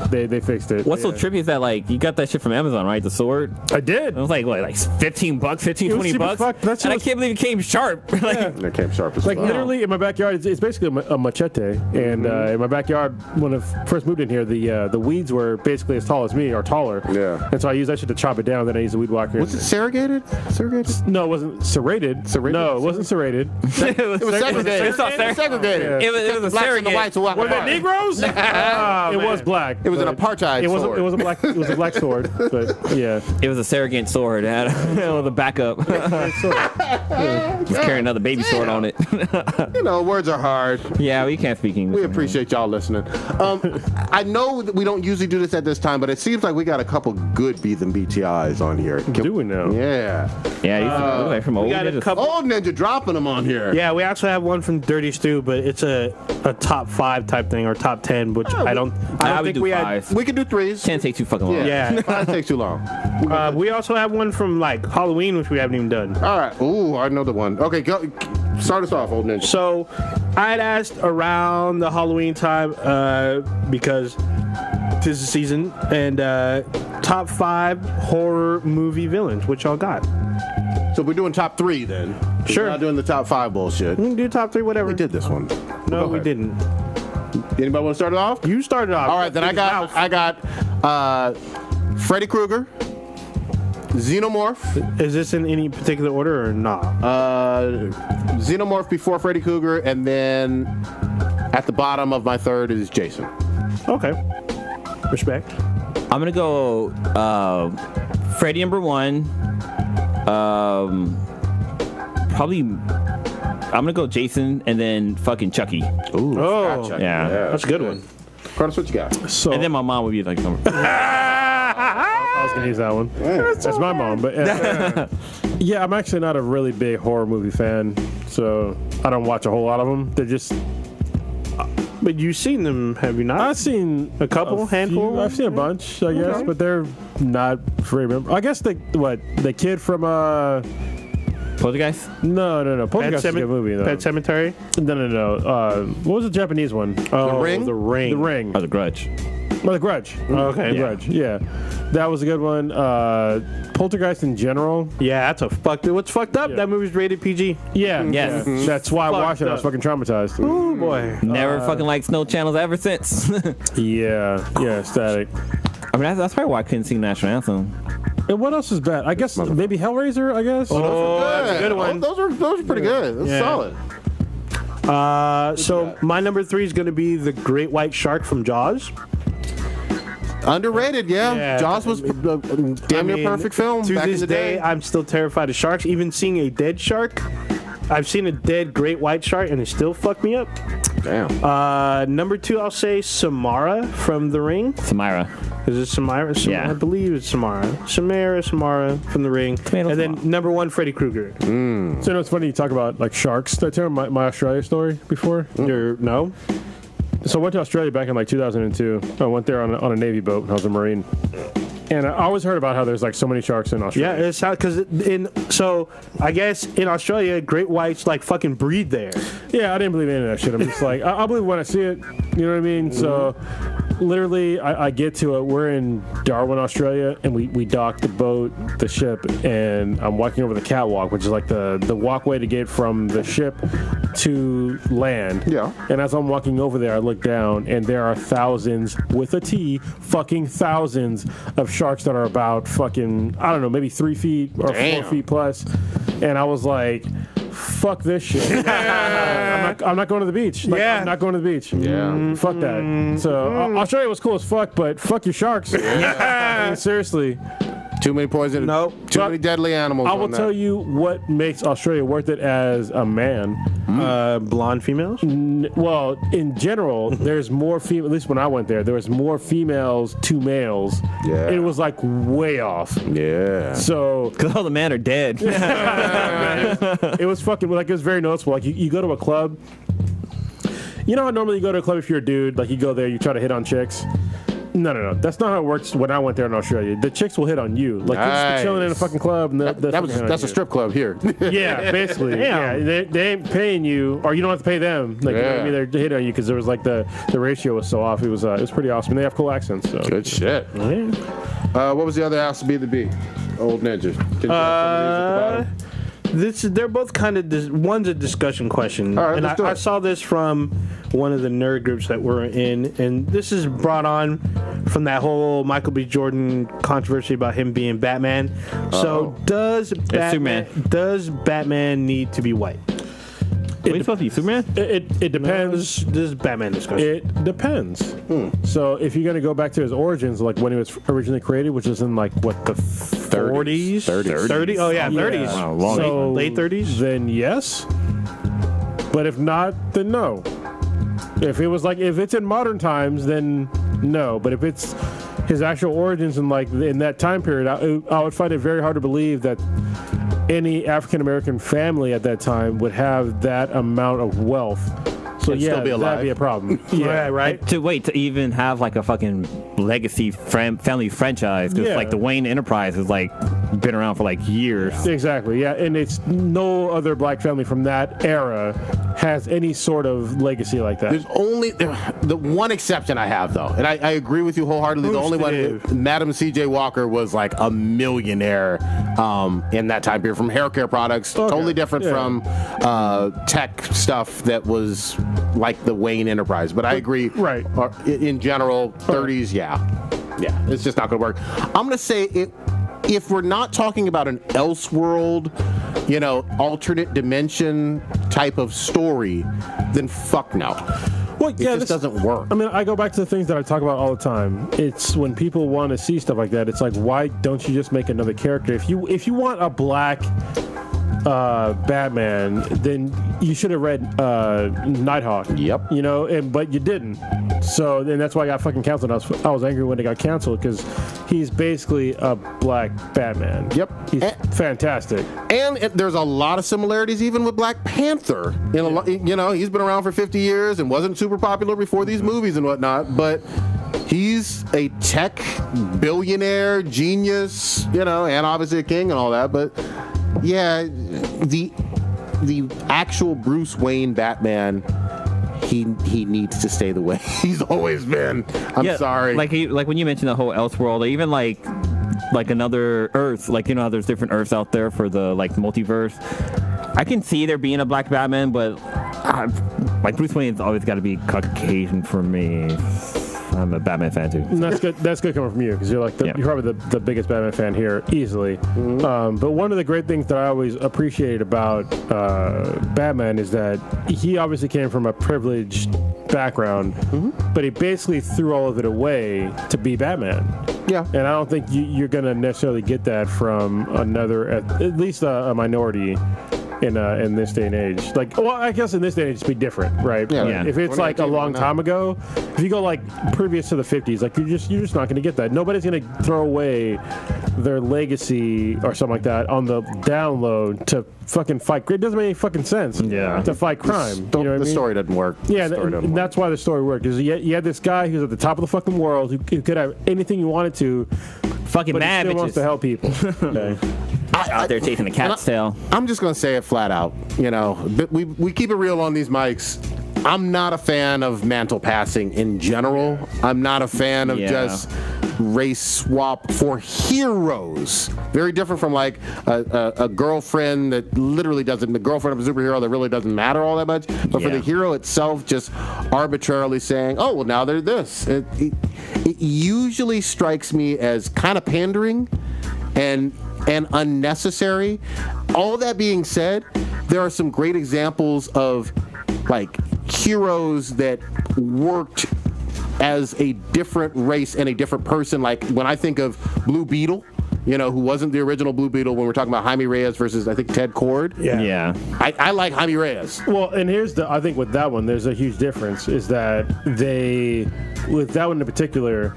they fixed it. What's so trippy is that you got that shit from Amazon, right? The sword. I did. It was like $15, $20 bucks. And I can't believe it came sharp. It came sharp as fuck. Literally in my backyard, it's basically a machete. And in my backyard, when I first moved in here, the weeds were basically as tall as me or taller. Yeah. And so I used that shit to chop it down. Then I used a weed whacker. Was it serrated? No, it wasn't serrated. No, it wasn't serrated. It was segregated. It was segregated. Yeah. It was a surrogate. Were they Negroes? It was black. It was an apartheid sword. It was a black sword, but yeah. It was a surrogate sword. It had with a backup. Just carrying another baby sword on it. Words are hard. Yeah, we can't speak English. We appreciate y'all listening. I know that we don't usually do this at this time, but it seems like we got a couple good B's and BTIs on here. Do we now? Yeah. Yeah, from old got a couple. Old Ninja dropping them on here. Yeah, we actually have one from Dirty Stew, but it's a top 5 type thing or top 10, which I don't think we had. We can do 3s. 10 take too fucking long. Yeah. 5 takes too long. We also have one from like Halloween, which we haven't even done. All right. Ooh, I know the one. Okay, go. Start us off, Old Ninja. So, I had asked around the Halloween time because 'tis the season, and top 5 horror movie villains, which y'all got. So we're doing top 3 then. Sure. We're not doing the top 5 bullshit. We can do top 3, whatever. We did this one. No, we didn't. Anybody want to start it off? You started off. All right, then I got Freddy Krueger, Xenomorph. Is this in any particular order or not? Xenomorph before Freddy Krueger, and then at the bottom of my third is Jason. Okay. Respect. I'm going to go Freddy number 1. Probably I'm gonna go Jason and then fucking Chucky. Ooh, gotcha. Yeah, that's a good one. Carlos, what you got? So and then my mom would be like, I was gonna use that one. That's my mom, but yeah, I'm actually not a really big horror movie fan, so I don't watch a whole lot of them. They're just. But you've seen them, have you not? I've seen a couple, handful. I've seen a bunch, I guess, but they're not very memorable. I guess the kid from Poltergeist? No. Poltergeist is a good movie though. Pet Sematary? No. What was the Japanese one? Oh, The Ring? The Ring. The Ring. Oh, The Grudge. Oh, The Grudge. Okay. The Grudge. Yeah, that was a good one. Poltergeist in general. Yeah, that's a fucked. What's fucked up? Yeah. That movie's rated PG. Yeah. Yes. Yeah. That's why I watched it. I was up. fucking traumatized. Oh boy. Never fucking liked Snow Channels ever since. Yeah. Static. I mean, that's probably why I couldn't sing National Anthem. And what else is bad? I guess maybe Hellraiser. I guess. Oh, that's a good one. Those are pretty good. That's solid. So my number 3 is going to be the Great White Shark from Jaws. Underrated, yeah. Yeah. Jaws was damn near perfect film To back this in the day. I'm still terrified of sharks. Even seeing a dead shark, I've seen a dead great white shark, and it still fucked me up. Damn. Number 2, I'll say Samara from The Ring. Samira. Is it Samara? Yeah. I believe it's Samara. Samara from The Ring. And then number 1, Freddy Krueger. So you know, it's funny you talk about like sharks. Did I tell you my Australia story before? No? So I went to Australia back in like 2002. I went there on a Navy boat. I was a Marine. And I always heard about how there's like so many sharks in Australia. Yeah, it's how, so I guess in Australia, great whites like fucking breed there. Yeah, I didn't believe any of that shit. I'm just like, I'll believe when I see it. You know what I mean? So literally, I get to it. We're in Darwin, Australia, and we dock the boat, the ship, and I'm walking over the catwalk, which is like the walkway to get from the ship to land. Yeah. And as I'm walking over there, I look down, and there are thousands, with a T, fucking thousands of sharks that are about fucking, I don't know, maybe 3 feet or 4 feet plus. And I was like, fuck this shit. I'm not going to the beach. Like, I'm not going to the beach. Yeah. Fuck that. So Australia was cool as fuck, but fuck your sharks. I mean, seriously. Too many poison. Nope. Too many deadly animals. I will tell you what makes Australia worth it as a man. Blonde females? Well, in general, there's more female. At least when I went there was more females to males. Yeah. It was like way off. Yeah. So Because all the men are dead. it was fucking like it was very noticeable. Like you go to a club. You know how normally you go to a club if you're a dude, like you go there, you try to hit on chicks. No. That's not how it works when I went there in Australia. The chicks will hit on you. Like you're just chilling in a fucking club. And That's a strip club here. Yeah, basically. Yeah, they ain't paying you, or you don't have to pay them. Like you know what I mean? They're hitting on you because there was like the ratio was so off. It was pretty awesome. And they have cool accents. So. Good shit. Yeah. What was the other ass to be the B? Old Ninja. Did you have some of these at the bottom? They're both kind of one's a discussion question, All right, and let's do I it. saw this from one of the nerd groups that we're in, and this is brought on from that whole Michael B. Jordan controversy about him being Batman. So Superman. does Batman need to be white? Are you supposed to be Superman? It depends. This is Batman discussion. It depends. So if you're going to go back to his origins, like when he was originally created, which is in like what the 40s, 30s. Oh yeah, 30s. Wow, So late 30s. Then yes. But if not, then no. If it's in modern times, then no. But if it's his actual origins in that time period, I would find it very hard to believe that any African American family at that time would have that amount of wealth. So It'd still be alive. that'd be a problem. Yeah, right. To even have like a fucking legacy family franchise, because like the Wayne Enterprise has like been around for like years. Exactly. Yeah, and it's no other black family from that era has any sort of legacy like that. There's only the one exception I have, though, and I agree with you wholeheartedly. The only one, Madam C.J. Walker, was like a millionaire in that time period from hair care products, totally different from tech stuff that was like the Wayne Enterprise. But I agree. Right. In general, 30s, yeah, it's just not going to work. I'm going to say it. If we're not talking about an Elseworld, alternate dimension type of story, then fuck no. Well, it just doesn't work. I mean, I go back to the things that I talk about all the time. It's when people want to see stuff like that, it's like, why don't you just make another character? If you want a black Batman, then you should have read Nighthawk. Yep. But you didn't. So then that's why I got fucking canceled. I was angry when it got canceled because he's basically a black Batman. Yep. He's fantastic. And there's a lot of similarities even with Black Panther. He's been around for 50 years and wasn't super popular before these movies and whatnot, but he's a tech billionaire, genius, and obviously a king and all that, but yeah, the actual Bruce Wayne Batman, he needs to stay the way he's always been. I'm sorry. Like when you mentioned the whole Elseworld, or even like another Earth, how there's different Earths out there for the multiverse. I can see there being a black Batman, but Bruce Wayne's always got to be Caucasian for me. I'm a Batman fan too. And that's good. That's good coming from you because you're you're probably the biggest Batman fan here easily. Mm-hmm. But one of the great things that I always appreciated about Batman is that he obviously came from a privileged background, but he basically threw all of it away to be Batman. Yeah, and I don't think you're going to necessarily get that from another, at least a minority. In this day and age, I guess in this day and age it'd be different, right? Yeah. If it's a long time ago, if you go previous to the 50s, you're just not going to get that. Nobody's going to throw away their legacy or something like that on the download to fucking fight. It doesn't make any fucking sense. Yeah. To fight crime. The story doesn't work. Yeah, and that's why the story worked. Because you had this guy who's at the top of the fucking world who could have anything he wanted to. Fucking mad bitches. He still wants to help people. Okay. Out there chasing the cat's tail. I'm just going to say it flat out. We keep it real on these mics. I'm not a fan of mantle passing in general. I'm not a fan of just race swap for heroes. Very different from a girlfriend that literally doesn't, the girlfriend of a superhero that really doesn't matter all that much. But for the hero itself, just arbitrarily saying, oh, well, now they're this. It usually strikes me as kind of pandering and unnecessary. All that being said, there are some great examples of heroes that worked as a different race and a different person. Like when I think of Blue Beetle, who wasn't the original Blue Beetle when we're talking about Jaime Reyes versus I think Ted Kord. Yeah. I like Jaime Reyes. Well, and I think with that one, there's a huge difference is that with that one in particular,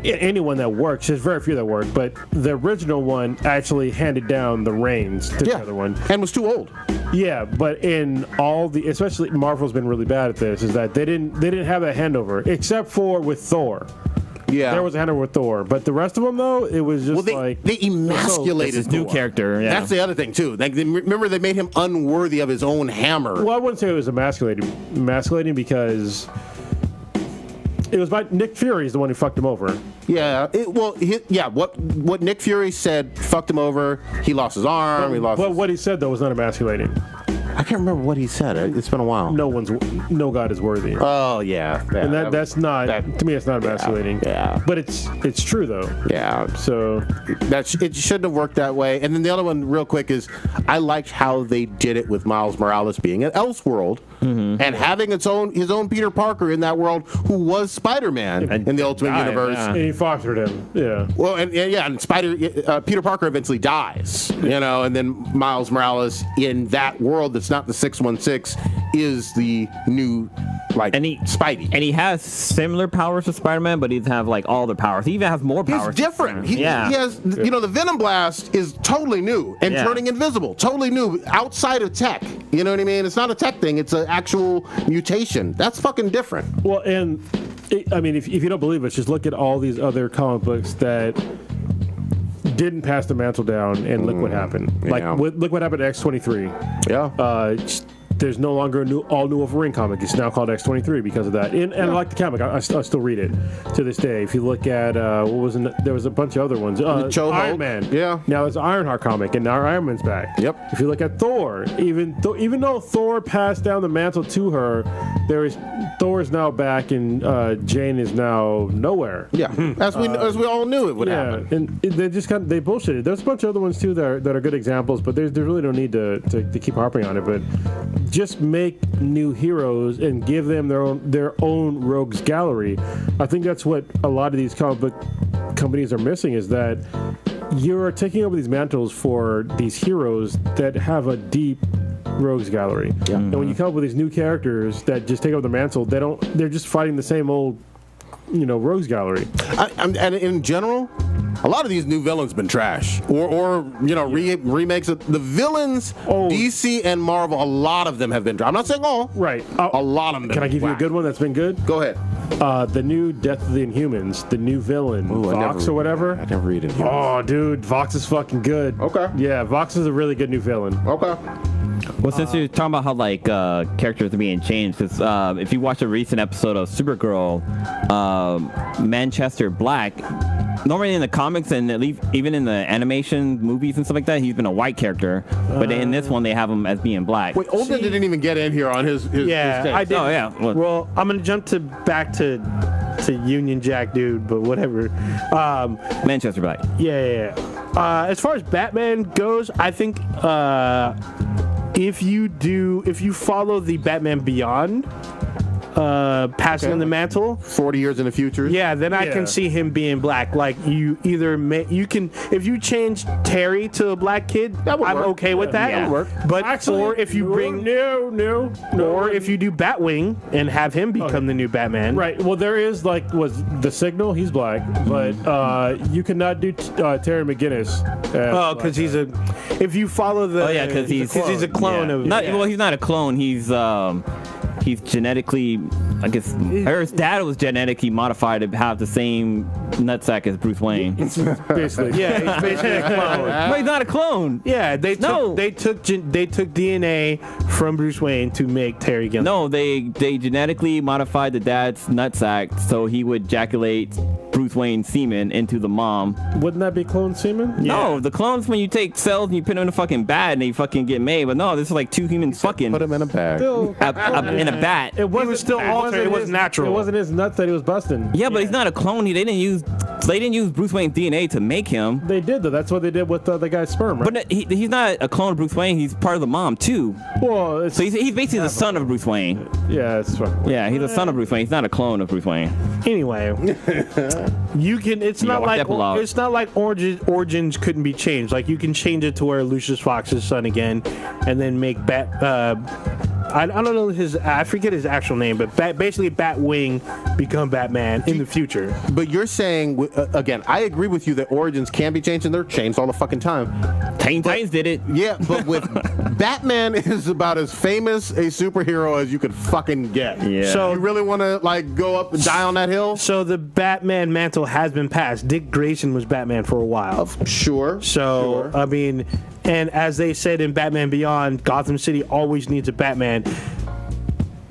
anyone that works, there's very few that work, but the original one actually handed down the reins to the other one. And was too old. Yeah, but in especially Marvel's been really bad at this, is that they didn't have that handover, except for with Thor. Yeah, there was a handover with Thor, but the rest of them though, it was just they emasculated his new character. Yeah. That's the other thing too. Remember they made him unworthy of his own hammer. Well, I wouldn't say it was emasculating because it was Nick Fury is the one who fucked him over. Yeah. What Nick Fury said fucked him over. He lost his arm. But what he said though was not emasculating. I can't remember what he said. It's been a while. No god is worthy. Oh yeah, and that's not to me. It's not emasculating. Yeah, but it's true though. Yeah. So it shouldn't have worked that way. And then the other one, real quick, is I liked how they did it with Miles Morales being an Elseworld and having his own Peter Parker in that world, who was Spider-Man in the Ultimate Universe. And he fostered him. Yeah. Well, and Peter Parker eventually dies, and then Miles Morales in that world that's not the 616 is the new Spidey. And he has similar powers to Spider-Man, but he doesn't have all the powers. He even has more powers. He's different. He has, the Venom Blast is totally new and turning invisible, totally new, outside of tech. You know what I mean? It's not a tech thing. It's an actual mutation. That's fucking different. Well, and if you don't believe us, just look at all these other comic books that didn't pass the mantle down, and look what happened. Look what happened to X-23. Yeah. There's no longer a all new Wolverine comic. It's now called X-23 because of that. And I like the comic. I still read it to this day. If you look at there was a bunch of other ones. Iron Man. Yeah. Now there's an Ironheart comic, and now Iron Man's back. Yep. If you look at Thor, even though Thor passed down the mantle to her, Thor is now back, and Jane is now nowhere. Yeah. As we all knew it would happen. And they just they bullshitted. There's a bunch of other ones too that are good examples, but there's really no need to keep harping on it. But just make new heroes and give them their own rogues gallery. I think that's what a lot of these comic book companies are missing, is that you're taking over these mantles for these heroes that have a deep rogues gallery. Yeah. And when you come up with these new characters that just take over the mantle, they're just fighting the same old rogues gallery. And in general, a lot of these new villains been trash, or remakes of the villains. DC and Marvel, a lot of them have been trash. I'm not saying all. Right. A lot of them. Can I give you a good one that's been good? Go ahead. The new Death of the Inhumans, the new villain, Vox or whatever. I never read it. Oh, dude, Vox is fucking good. Okay. Yeah, Vox is a really good new villain. Okay. Well, since you're talking about how characters are being changed, because if you watch a recent episode of Supergirl, Manchester Black, normally in the comics and at least even in the animation movies and stuff like that, he's been a white character, but in this one they have him as being black. Wait, Olden didn't even get in here on his I did. Oh yeah. Well, I'm gonna jump back to Union Jack dude, but whatever. Manchester Black. Yeah. As far as Batman goes, I think if you follow the Batman Beyond passing on the mantle 40 years in the future, then I can see him being black. Like, you either if you change Terry to a black kid, I'm okay with that. That would work. But or if you bring if you do Batwing and have him become the new Batman, right? Well, there is was the Signal. He's black, but you cannot do Terry McGinnis. Because if you follow the because he's a clone of well, he's not a clone. He's genetically, I guess, his dad was genetically modified to have the same nutsack as Bruce Wayne. Basically, he's basically a clone. But he's not a clone. Yeah, they took DNA from Bruce Wayne to make Terry Gilliam. No, they genetically modified the dad's nutsack so he would ejaculate Bruce Wayne's semen into the mom. Wouldn't that be clone semen? No, the clones, when you take cells and you put them in a fucking bat and they fucking get made. But no, this is like two humans fucking. Put them in a bag. In a bat. It was still altered. It was natural. It wasn't his nuts that he was busting. Yeah, but he's not a clone. They didn't use Bruce Wayne's DNA to make him. They did though. That's what they did with the guy's sperm, right? But he's not a clone of Bruce Wayne. He's part of the mom too. Well, so he's basically the son of Bruce Wayne. Yeah, it's fucking. Yeah, he's a son of Bruce Wayne. He's not a clone of Bruce Wayne. Anyway, you can. It's not like origins couldn't be changed. Like, you can change it to where Lucius Fox's son again, and then make I don't know I forget his actual name, but basically Batwing become Batman in the future. But you're saying, again, I agree with you that origins can be changed, and they're changed all the fucking time. Teen Titans did it. Yeah, but with Batman is about as famous a superhero as you could fucking get. Yeah. So you really want to go up and die on that hill? So the Batman mantle has been passed. Dick Grayson was Batman for a while. Sure. So, I mean, and as they said in Batman Beyond, Gotham City always needs a Batman.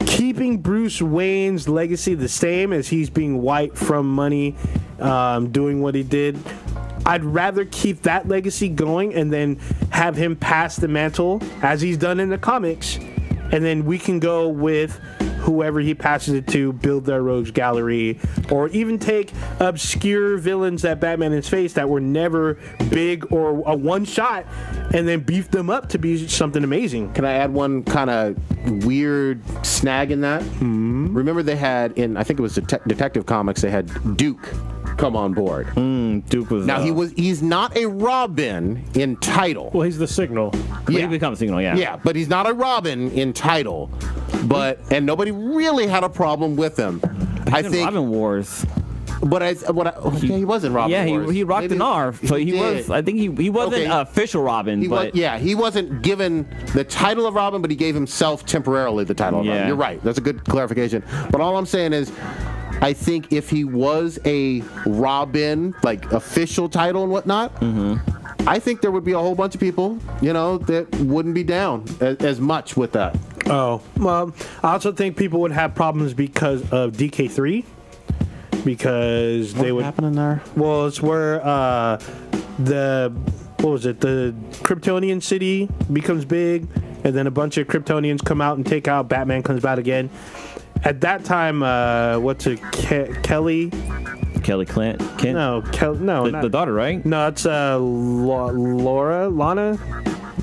Keeping Bruce Wayne's legacy the same as he's being white from money, doing what he did, I'd rather keep that legacy going and then have him pass the mantle as he's done in the comics, and then we can go with whoever he passes it to, build their rogues gallery, or even take obscure villains that Batman has faced that were never big or a one shot, and then beef them up to be something amazing. Can I add one kind of weird snag in that? Mm-hmm. Remember they had in, I think it was Detective Comics, they had Duke come on board. Duke was now he's not a Robin in title. Well, he's the Signal. Yeah, he becomes Signal. Yeah, but he's not a Robin in title. And nobody really had a problem with him. I think Robin Wars. He wasn't Robin. Yeah, Wars. he rocked an R. So he was. I think he wasn't official Robin. He wasn't given the title of Robin, but he gave himself temporarily the title of Robin. You're right. That's a good clarification. But all I'm saying is, I think if he was a Robin, like official title and whatnot, I think there would be a whole bunch of people, that wouldn't be down as much with that. Oh, well, I also think people would have problems because of DK3. Because they would happen in there. Well, it's where the Kryptonian city becomes big, and then a bunch of Kryptonians come out and take out. Batman comes out again. At that time, Kelly Clint? No, the daughter, right? No, it's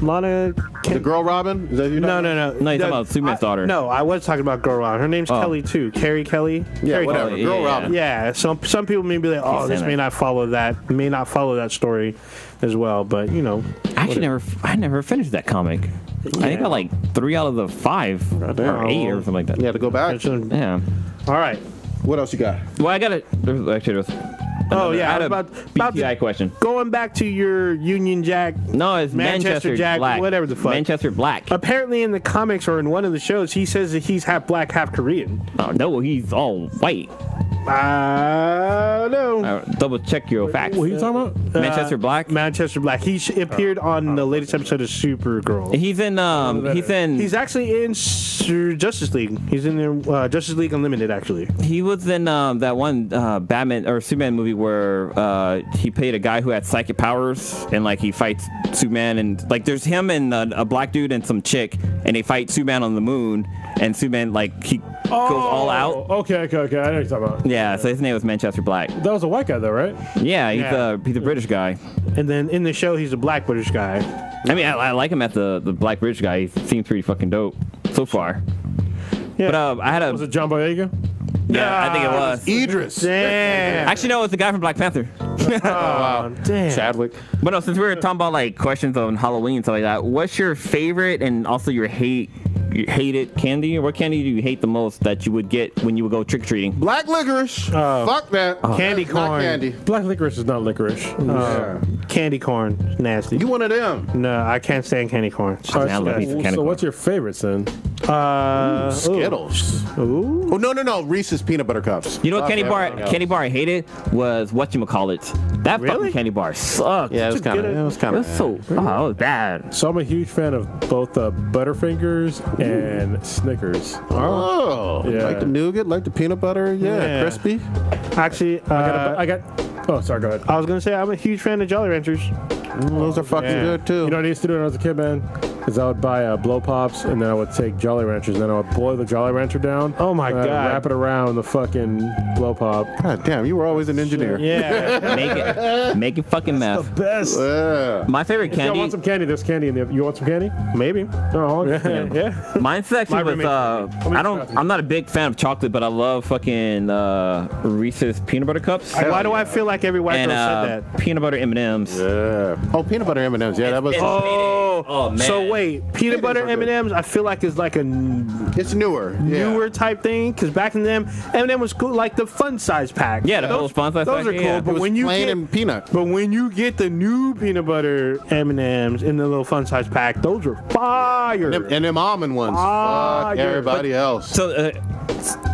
Lana. The girl Robin? Is that you? No. No, you're talking about Superman's daughter. No, I was talking about girl Robin. Her name's Kelly too. Carrie Kelly. Yeah, Carrie whatever. Kelly. Girl Robin. Yeah. Some people may be like, oh, this may not follow that story as well. But I never finished that comic. I think I got like 3 out of the 5 or 8 or something like that. You had to go back. Yeah. All right. What else you got? Well, I got it. There's I had a about BTI question. Going back to your Union Jack. No, it's Manchester Jack, Black. whatever the fuck. Manchester Black. Apparently, in the comics or in one of the shows, he says that he's half black, half Korean. Oh no, he's all white. No. Double check your facts. What are you talking about? Manchester Black. Manchester Black. He appeared on the latest episode of Supergirl. He's in. He's actually in Justice League. He's in Justice League Unlimited. Actually, he was in that one Batman or Superman movie where he played a guy who had psychic powers and like he fights Superman and like there's him and a black dude and some chick and they fight Superman on the moon and Superman like he goes all out. Okay. I know what you're talking about. Yeah, so his name was Manchester Black. That was a white guy though, right? Yeah, he's a British guy. And then in the show, he's a black British guy. I mean, I like him as the black British guy. He seems pretty fucking dope so far. Yeah. But I had a. Was it John Boyega? Yeah, I think it was. Idris. Damn. Actually, no, it's the guy from Black Panther. Oh, wow. Damn. Chadwick. But no, since we were talking about like questions on Halloween and stuff like that, what's your favorite and also your hated candy? Or what candy do you hate the most that you would get when you would go trick or treating? Black licorice. Fuck that. Candy That's not corn. candy. Black licorice is not licorice. Candy corn. Nasty. You one of them. No, I can't stand candy corn. I love me some candy So corn. what's your favorites then? Skittles. Ooh. Oh, no. Reese's peanut butter cups. You know what Fuck candy bar I hated was whatchamacallit. That Really? fucking candy bar sucked. Yeah, it was kind of. It was so it was bad. So I'm a huge fan of both Butterfingers and Snickers. Oh, Yeah. like the nougat, like the peanut butter. Yeah, crispy. Actually, I got. Oh, sorry. Go ahead. I was gonna say I'm a huge fan of Jolly Ranchers. Those are fucking good too. You know what I used to do when I was a kid, man? Is I would buy blow pops and then I would take Jolly Ranchers and then I would boil the Jolly Rancher down. Oh my and I'd God. wrap it around the fucking blow pop. God damn, you were always an engineer. Yeah. Make it fucking meth. Best. Yeah. My favorite If you candy. want some candy, there's candy in there. You want some candy? Maybe. No, Yeah. Mine's actually My was roommate- I'm not a big fan of chocolate, but I love fucking Reese's peanut butter cups. Why do I feel like every white and girl said that? peanut butter M&Ms. Yeah. Oh, peanut butter M&Ms. Yeah, that was. Oh man. So wait, peanut butter are good. M&Ms. I feel like it's like a It's newer. Yeah. newer type thing because back in them, M&M was cool, like the fun size pack. Yeah, the whole fun size those pack, are cool. yeah. It But was when you plain get and peanut. But when you get the new peanut butter M&Ms in the little fun size pack, those are fire. And them almond ones. Fuck yeah. everybody else. So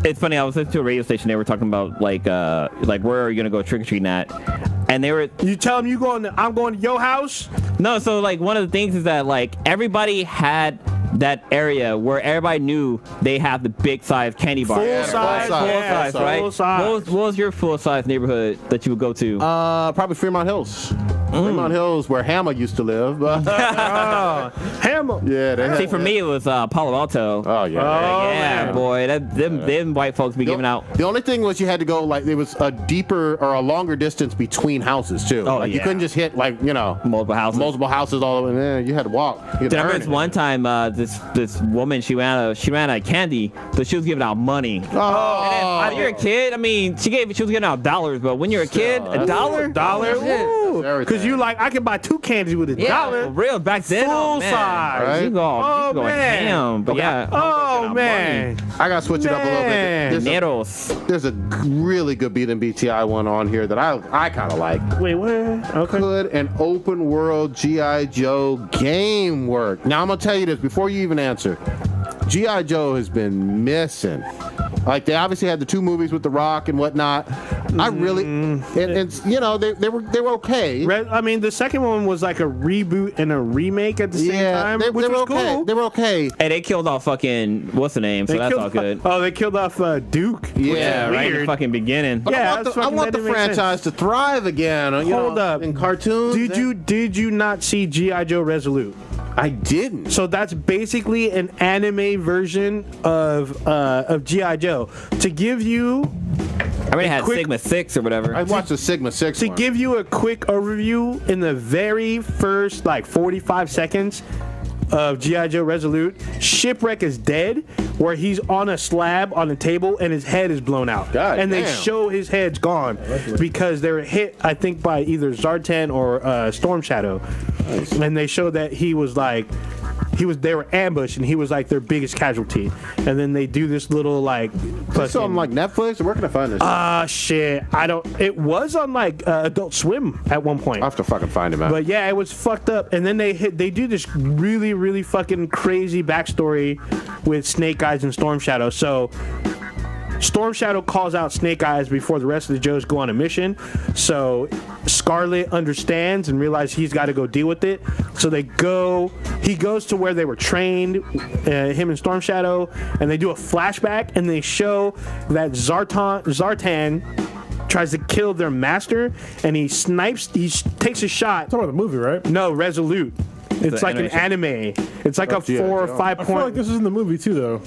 it's funny. I was listening to a radio station. They were talking about like where are you gonna go trick or treating at? And they were You tell them I'm going to your house. no. So like one of the things is that like everybody had that area where everybody knew they have the big size candy bar. Full size, right? Full size. What was your full size neighborhood that you would go to? Probably Fremont Hills. Fremont Hills, where Hammer used to live. Hammer. Yeah. See, for me, it was Palo Alto. Oh yeah. Yeah, boy. Them white folks be giving out. The only thing was you had to go there was a deeper or a longer distance between houses too. Oh, you couldn't just hit multiple houses all over there. You had to walk. I remember one time this woman she ran out of candy, but she was giving out money. Oh. And then, you're a kid. I mean, she was giving out dollars, but when you're a kid, $1, because you I can buy 2 candies with $1. For real back then. Full man. size. Right? You going ham, but Oh man. I gotta switch it up a little bit. There's a really good Beat and BTI one on here that I kind of like. Wait, what? Okay. Could an open world G.I. Joe game work? Now I'm gonna tell you this before you even answer. G.I. Joe has been missing. They obviously had the 2 movies with The Rock and whatnot. I really, and they were okay. The second one was like a reboot and a remake at the same time, which was okay. cool. They were okay. Hey, they killed off fucking what's the name? So that's all good. They killed off Duke. Yeah, right in the fucking beginning. But I want the franchise to thrive again. Hold up, in cartoons. Did you not see G.I. Joe Resolute? I didn't. So that's basically an anime version of G.I. Joe. To give you... it had Sigma 6 or whatever. I watched the Sigma 6 To give you a quick overview, in the very first 45 seconds of G.I. Joe Resolute, Shipwreck is dead, where he's on a slab on a table and his head is blown out. They show his head's gone because they were hit, I think, by either Zartan or Storm Shadow. Nice. And they showed that they were ambushed and he was their biggest casualty. And then they do this little Is on Netflix? Where can I find this? Shit. It was on Adult Swim at one point. I have to fucking find him out. But yeah, it was fucked up. And then they do this really, really fucking crazy backstory with Snake Eyes and Storm Shadow. So Storm Shadow calls out Snake Eyes before the rest of the Joes go on a mission. So Scarlet understands and realizes he's got to go deal with it. So he goes to where they were trained, him and Storm Shadow, and they do a flashback and they show that Zartan tries to kill their master and he takes a shot. It's talking about the movie, right? No, Resolute. It's like an anime. It's like a 4 or 5 point. I feel like this is in the movie too, though.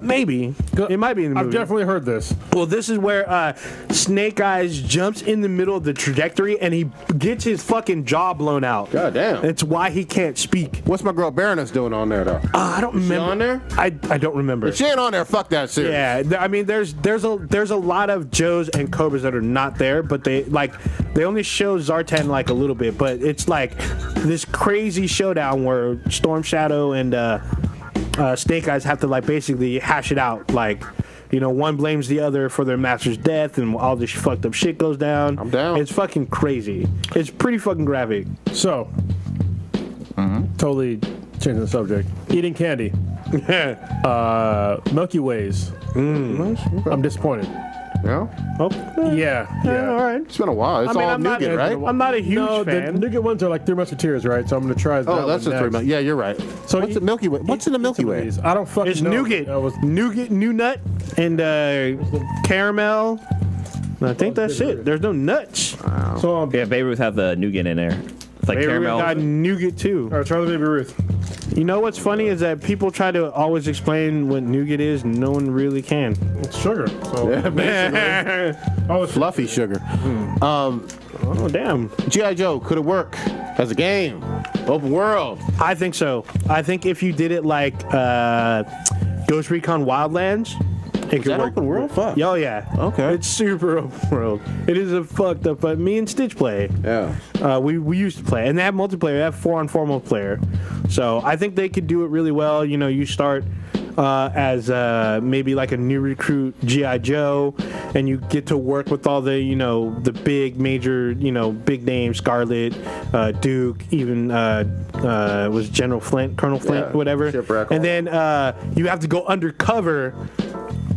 Maybe. It might be in the movie. I've definitely heard this. Well, this is where Snake Eyes jumps in the middle of the trajectory and he gets his fucking jaw blown out. God damn. It's why he can't speak. What's my girl Baroness doing on there, though? I don't remember. She on there? I don't remember. If she ain't on there, fuck that series. Yeah, there's a lot of Joes and Cobras that are not there, but they only show Zartan a little bit, but it's this crazy showdown where Storm Shadow and Snake Eyes have to basically hash it out. One blames the other for their master's death, and all this fucked up shit goes down. I'm down. It's fucking crazy. It's pretty fucking graphic. So, totally changing the subject. Eating candy. Milky Ways. I'm disappointed. Yeah? Yeah. All right. It's been a while. It's all nougat, right? I'm not a huge The fan. nougat ones are like 3 Musketeers, right? So I'm going to try that. Oh, that's the 3 Musketeers. Yeah, you're right. So what's the Milky Way? What's in the Milky Way? I don't fucking It's know. nougat. Nougat, new nut, and caramel. I think that's it. There's no nuts. So Yeah, Baby Ruth have the nougat in there. It's like Baby Ruth caramel. got nougat too. all right, try the Baby Ruth. You know what's funny is that people try to always explain what nougat is. No one really can. It's sugar. So Oh, it's fluffy sugar. Oh, damn. G.I. Joe, could it work as a game? Open world. I think so. I think if you did it like Ghost Recon Wildlands, it could that work. open world? Fuck. Oh, yeah. Okay. It's super open world. It is a fucked up, but me and Stitch play. Yeah. We used to play, and they have multiplayer. They have 4-on-4 multiplayer. So I think they could do it really well. You start as maybe like a new recruit G.I. Joe, and you get to work with all the the big major big names, Scarlet, Duke, even was General Flint, Colonel Flint, whatever. Shipwreck. And then you have to go undercover,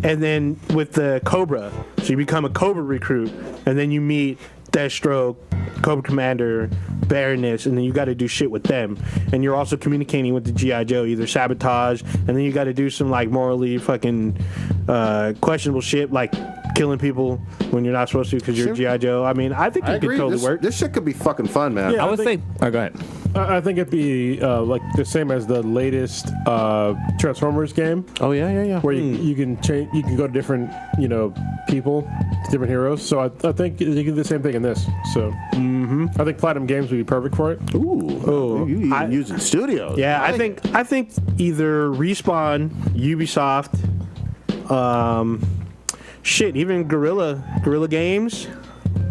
and then with the Cobra, so you become a Cobra recruit, and then you meet Deathstroke, Cobra Commander, Baroness, and then you got to do shit with them. And you're also communicating with the G.I. Joe, either sabotage, and then you got to do some like morally fucking questionable shit, like killing people when you're not supposed to because you're G.I. Joe. I mean, I think it could totally work. This shit could be fucking fun, man. Yeah, I would say. Oh, go ahead. I think it'd be like the same as the latest Transformers game. Oh yeah. Where you can change, you can go to different people, different heroes. So I think you can do the same thing in this. So I think Platinum Games would be perfect for it. Ooh, you even using studios. Yeah, I think either Respawn, Ubisoft, even Guerrilla Games.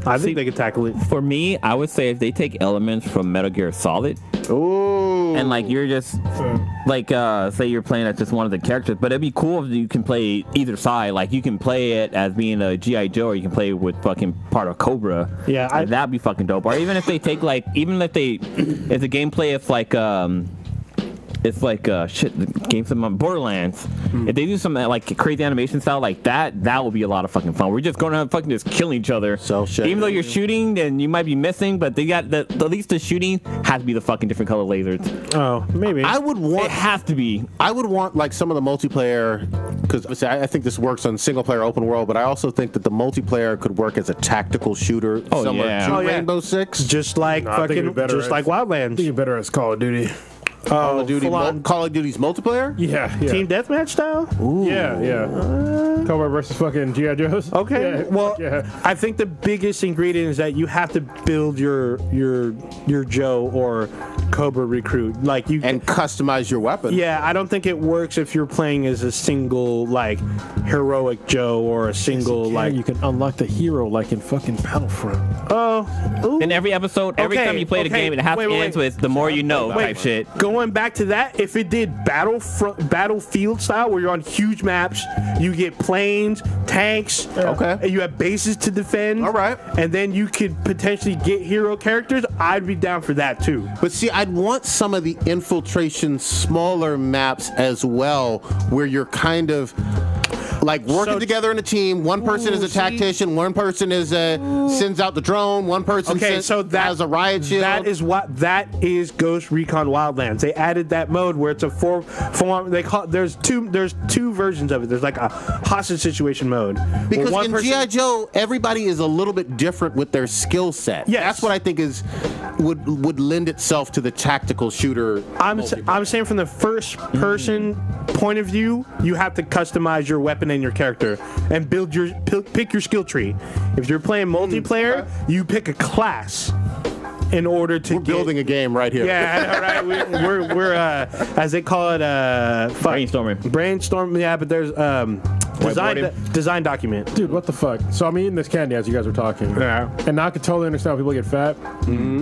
I think they could tackle it. For me, I would say if they take elements from Metal Gear Solid, and like you're just like say you're playing as just one of the characters, but it'd be cool if you can play either side. Like you can play it as being a G.I. Joe, or you can play with fucking part of Cobra. Yeah, that'd be fucking dope. Or even if they take like, if the gameplay is like it's like the games from Borderlands. If they do some like crazy animation style like that, that would be a lot of fucking fun. We're just going to fucking just kill each other. Even though you're shooting, then you might be missing, but they got at least the shooting has to be the fucking different color lasers. Oh, maybe. It has to be. I would want like some of the multiplayer, because I think this works on single player open world, but I also think that the multiplayer could work as a tactical shooter similar to Rainbow Six. Just like Wildlands. I think you're better as Call of Duty. Call of Duty's multiplayer? Yeah. Team deathmatch style? Ooh. Yeah. Cobra versus fucking G.I. Joes. Okay. I think the biggest ingredient is that you have to build your Joe or Cobra recruit. Like and customize your weapon. Yeah, I don't think it works if you're playing as a single like heroic Joe or a single you can unlock the hero like in fucking Battlefront. In every episode, every time you play the game, it has to end with the more you know type shit. Going back to that, if it did battlefield style, where you're on huge maps, you get planes, tanks, and you have bases to defend. All right, and then you could potentially get hero characters. I'd be down for that too. But see, I'd want some of the infiltration smaller maps as well, where you're kind of like working together in a team. One person is a tactician, one person is sends out the drone, one person has a riot shield. That is Ghost Recon Wildlands. They added that mode where it's a form. They call there's two versions of it. There's like a hostage situation mode. Because in G.I. Joe, everybody is a little bit different with their skill set. Yes. That's what I think would lend itself to the tactical shooter. I'm saying from the first person point of view, you have to customize your weapon and your character and pick your skill tree. If you're playing multiplayer, you pick a class in order to building a game right here. Yeah, right. We're as they call it, brainstorming. Yeah, but there's design document. Dude, what the fuck? So I'm eating this candy as you guys were talking. Yeah. And now I can totally understand why people get fat.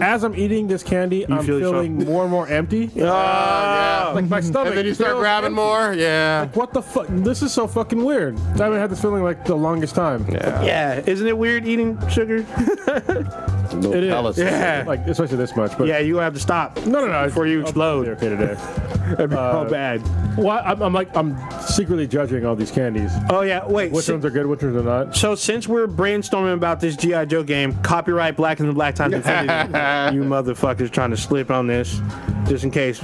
As I'm eating this candy, I'm feeling more and more empty. Yeah. Like my stomach. And then you start grabbing more. Yeah. Like, what the fuck? This is so fucking weird. I haven't had this feeling like the longest time. Yeah. Isn't it weird eating sugar? It is. Yeah. Like, especially this much. But yeah, you have to stop. No. Before you explode. Okay today. That'd be so bad. Well, I'm secretly judging all these candies. Oh yeah, wait. Which ones are good? Which ones are not? So since we're brainstorming about this G.I. Joe game, copyright Black and the Black Times Infinity. You motherfuckers trying to slip on this, just in case.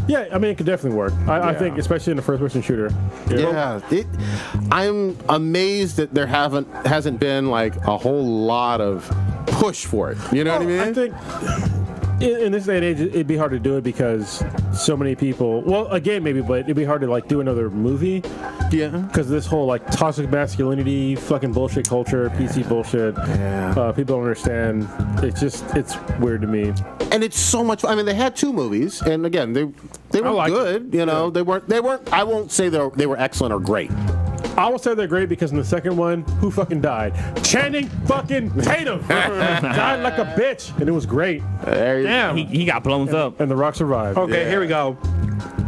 Yeah, I mean it could definitely work. I think, especially in a first-person shooter. I'm amazed that there hasn't been like a whole lot of push for it. You know what I mean? I think in this day and age, it'd be hard to do it because so many people. Well, a game maybe, but it'd be hard to like do another movie. Yeah. Because this whole like toxic masculinity, fucking bullshit culture, PC bullshit. Yeah. People don't understand. It's weird to me. And it's so much. I mean, they had 2 movies, and again, they were good. You know, they weren't. I won't say they were excellent or great. I will say they're great because in the second one, who fucking died? Channing fucking Tatum died like a bitch, and it was great. Damn, he got blown up, and The Rock survived. Okay, here we go.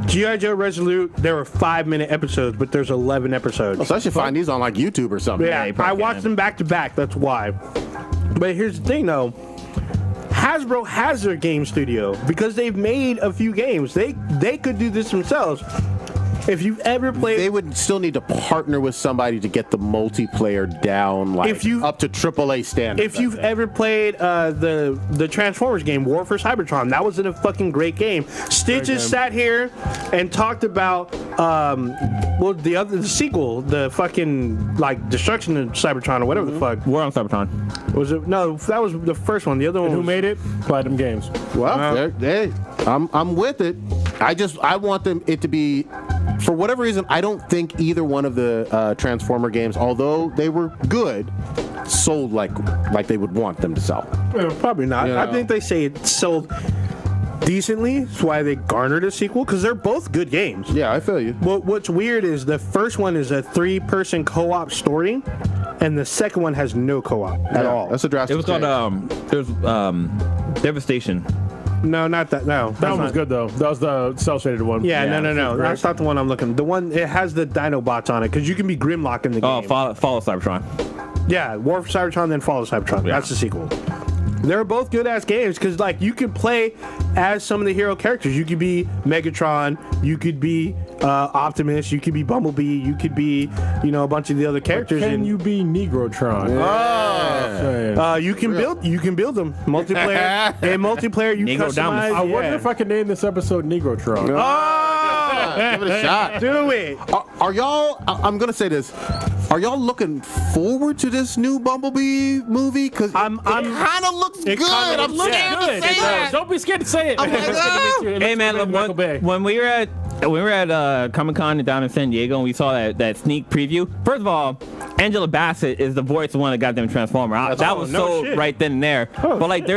G.I. Joe Resolute, there were 5-minute episodes, but there's 11 episodes. So I should find these on like YouTube or something. Yeah, I watched them back to back. That's why. But here's the thing, though. Hasbro has their game studio because they've made a few games. They could do this themselves. If you've ever played, they would still need to partner with somebody to get the multiplayer down, like up to AAA standards. If you've ever played the Transformers game, War for Cybertron, that was a fucking great game. Stitches sat here and talked about the sequel, the fucking like Destruction of Cybertron or whatever the fuck. War on Cybertron. Was it? No, that was the first one. The other one. Who made it? Platinum Games. Well, I'm with it. I want it to be, for whatever reason, I don't think either one of the Transformer games, although they were good, sold like they would want them to sell. Well, probably not. I think they say it sold decently. That's why they garnered a sequel, because they're both good games. Yeah, I feel you. Well, what's weird is the first one is a 3-person co-op story, and the second one has no co-op at all. That's a drastic change. It was called Devastation. No, not that. No, that one was good though. That was the cel-shaded one. Yeah, no. That's not the one I'm looking. The one, it has the Dinobots on it, because you can be Grimlock in the game. Oh, Fall of Cybertron. Yeah, War for Cybertron, then Fall of Cybertron. Yeah. That's the sequel. They're both good ass games, because like you can play as some of the hero characters. You could be Megatron, you could be Optimus, you could be Bumblebee, you could be a bunch of the other characters. But can you be Negrotron? Oh, you can build them multiplayer. In multiplayer, you customize. I wonder if I can name this episode Negrotron. Give it a shot. Do it. Are y'all? I'm gonna say this. Are y'all looking forward to this new Bumblebee movie? Because it kind of looks good. I'm scared to say that. Don't be scared to say it. Hey man, when we were at Comic-Con down in San Diego and we saw that sneak preview. First of all, Angela Bassett is the voice of one of the goddamn Transformer. That was so right then and there. But like,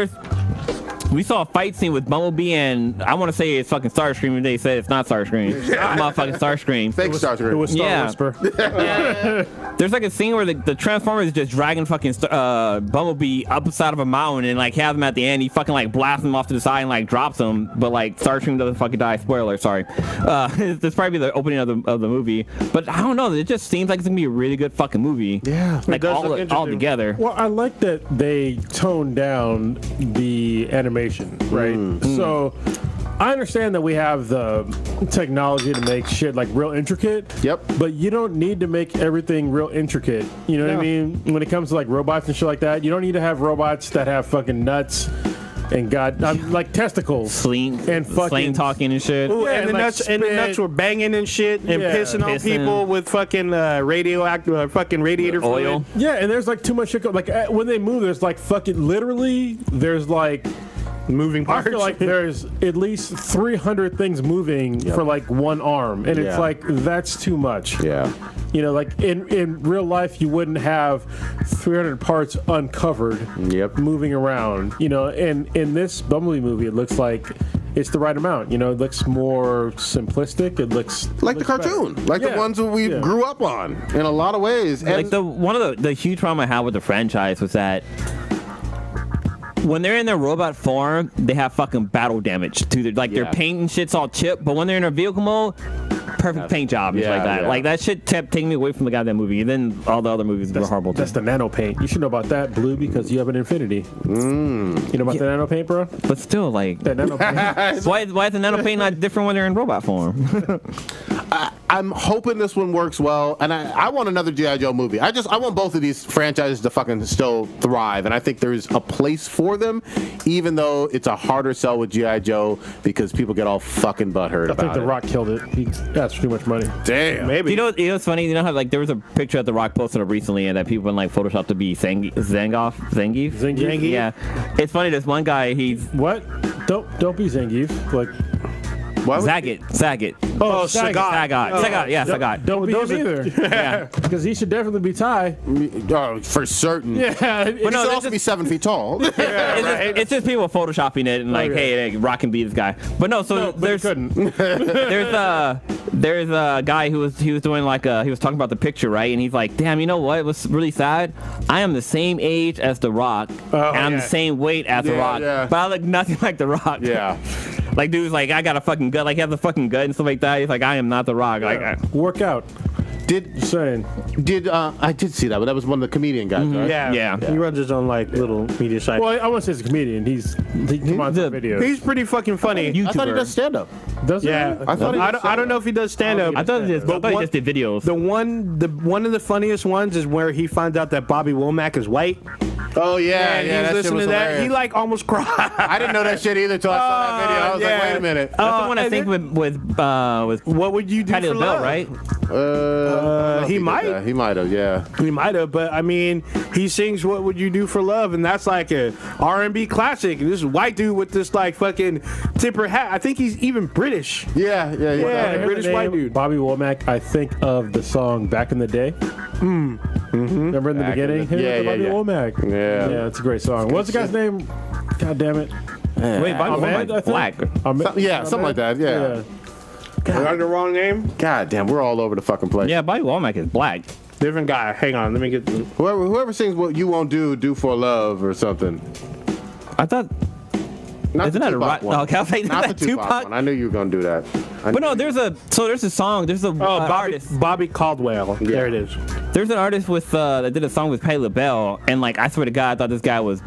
we saw a fight scene with Bumblebee and I want to say it's fucking Starscream, and they said it's not Starscream. It's motherfucking Starscream. Fake Starscream. It was Star Whisper. There's like a scene where the Transformer is just dragging fucking Bumblebee up the side of a mountain and like has him at the end. He fucking like blasts him off to the side and like drops him, but like Starscream doesn't fucking die. Spoiler, sorry. This probably the opening of the movie, but I don't know. It just seems like it's gonna be a really good fucking movie. Yeah, like all together. Well, I like that they toned down the animation. Right? So I understand that we have the technology to make shit like real intricate. Yep. But you don't need to make everything real intricate. You know what I mean? When it comes to like robots and shit like that, you don't need to have robots that have fucking nuts and like testicles, sling talking and shit. Ooh, and the nuts were banging and shit and pissing on people with fucking radioactive fucking radiator oil. Fluid. Yeah, and there's like too much shit. Like when they move, there's like fucking literally there's like moving parts. I feel like there's at least 300 things moving for like one arm, and it's like that's too much. Yeah. Like in real life, you wouldn't have 300 parts uncovered moving around. And in this Bumblebee movie, it looks like it's the right amount. It looks more simplistic. It looks like the cartoon, the ones that we grew up on in a lot of ways. And like one of the huge problem I had with the franchise was that when they're in their robot form, they have fucking battle damage to their paint and shit's all chipped. But when they're in their vehicle mode, perfect paint job like that. Yeah. Like that shit kept taking me away from the goddamn movie. And then all the other movies were horrible too. That's the nano paint. You should know about that, Blue, because you have an Infinity. You know about the nano paint, bro? But still, like that nano paint. why is the nano paint not different when they're in robot form? I'm hoping this one works well, and I want another G.I. Joe movie. I want both of these franchises to fucking still thrive, and I think there's a place for them, even though it's a harder sell with G.I. Joe because people get all fucking butthurt about it. I think The Rock killed it. He asked for too much money. Damn. Maybe. You know what's funny? You know how like there was a picture that The Rock posted up recently, and that people in like Photoshop to be Zangief. Yeah. It's funny. This one guy, he's what? Don't be Zangief. Like. Sagat. Oh, Sagat. Yeah, Sagat. Don't be him either. Yeah, because he should definitely be Ty. Oh, for certain. Yeah, but no, he should also be 7 feet tall. It's just people photoshopping it and like, hey, Rock can be this guy. But no, so there's a guy who was doing like he was talking about the picture, right? And he's like, damn, you know what? It was really sad. I am the same age as The Rock, and I'm the same weight as The Rock, but I look nothing like The Rock. Yeah. Like, dude's like, I got a fucking gut. Like, he has a fucking gut and stuff like that. He's like, I am not The Rock. Like, work out. I did see that, but that was one of the comedian guys, right? Yeah. He runs his own like little media site. Well, I wouldn't say he's a comedian. He come on some videos. He's pretty fucking funny. I thought he does stand up. Does he? Yeah, I thought I don't know if he does stand up. I thought he just did videos. One of the funniest ones is where he finds out that Bobby Womack is white. Oh yeah, And yeah. he's That shit listening was to that. hilarious. He like almost cried. I didn't know that shit either until I saw that video. I was like, wait a minute. That's the one I think with What would you do Patti for LaBelle, love? right? He might. He might have, yeah. He might have, but I mean, he sings "What Would You Do for Love," and that's like a R&B classic. And this white dude with this like fucking tipper hat. I think he's even British. Yeah. British white dude. Bobby Womack. I think of the song "Back in the Day." Remember in the beginning? Yeah, Bobby Womack. Yeah, it's a great song. What's the guy's name? God damn it! Wait, Bobby Ahmed, Womack, black. Something like that. Yeah. Got the wrong name? God damn, we're all over the fucking place. Yeah, Bobby Womack is black. Different guy. Hang on, let me get. Whoever sings "What You Won't Do for Love" or something. I thought. Not Isn't the that a Tupac rock? one. No, okay, I was like, Not the isn't that Tupac Tupac? one. I knew you were gonna do that. But no, there's a song. There's a artist. Bobby Caldwell. There it is. There's an artist with that did a song with Patti LaBelle, and like I swear to God, I thought this guy was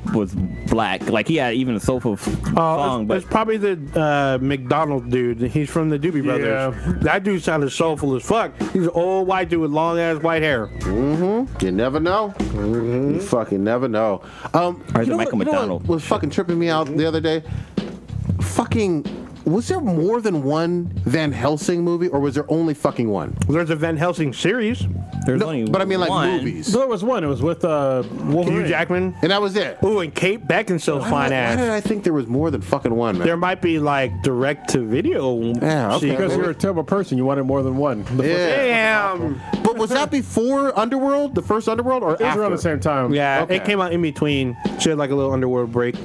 black. Like he had even a soulful song. But It's probably the McDonald dude. He's from the Doobie Brothers. Yeah. That dude sounded soulful as fuck. He's an old white dude with long ass white hair. You never know. You fucking never know. Or is You it know Michael what McDonald? was fucking tripping me out the other day? Was there more than one Van Helsing movie, or was there only fucking one? There's a Van Helsing series. there's No, only but I mean like one. movies. There was one. It was with Wolverine. Hugh Jackman. And that was it. Ooh, and Kate Beckinsale's fine Why did ass. I think there was more than fucking one, man? There might be like direct to video. Yeah, okay. Because you're a terrible person. You wanted more than one. The Yeah. Damn. But was that before Underworld, the first Underworld, or It was after? around the same time. Yeah, Okay. it came out in between. She had like a little underworld break.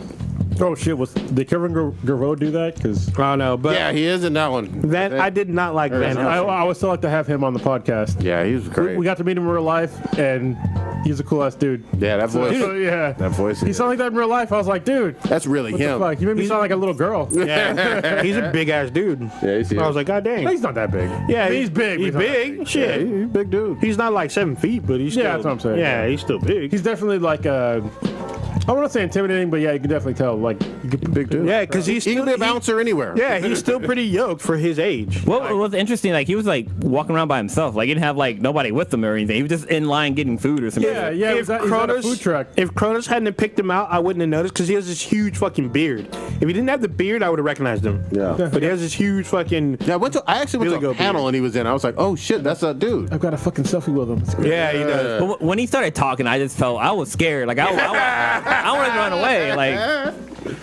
Oh shit! Did Kevin Garreau do that? Because I don't know, but Yeah, he is in that one. I did not like Van I Helsing. would still like to have him on the podcast. Yeah, he was great. We got to meet him in real life, and he's a cool ass dude. Yeah, that voice. So, yeah, That voice. he sounded like that in real life. I was like, dude, That's really what him. the fuck? You made me sound like a little girl. Yeah, he's a big ass dude. Yeah, he's I was like, God dang. He's not that big. Yeah, he's big. He's but not that big. Yeah, Shit. he's a big dude. He's not like 7 feet, but he's still. Yeah, that's what I'm saying. Yeah, he's still big. He's definitely like I want to say intimidating, but yeah, you can definitely tell. Like, Big dude. Yeah, because he's He still can be a bouncer anywhere. Yeah, he's still pretty yoked for his age. What was interesting, like he was like walking around by himself. Like he didn't have like nobody with him or anything. He was just in line getting food or something. yeah, yeah. If He's at a food truck. If Cronus hadn't have picked him out, I wouldn't have noticed because he has this huge fucking beard. If he didn't have the beard, I would have recognized him. Yeah. But he has this huge fucking. Yeah, I actually went Billy to a Goat panel beard. and he was in. I was like, oh shit, that's a dude. I've got a fucking selfie with him. It's great. Yeah, he does. But when he started talking, I just felt I was scared. Like I wanted to run away. Like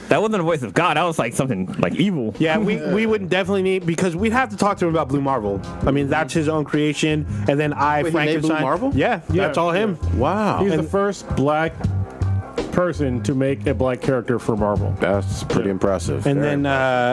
that wasn't the voice of God. That was like something like evil. Yeah, we would definitely need because we'd have to talk to him about Blue Marvel. I mean, that's his own creation, and then Wait, he made Frankenstein. Blue Marvel? Yeah, that's all him. Wow. He's the first black person to make a black character for Marvel. That's pretty impressive. And Very then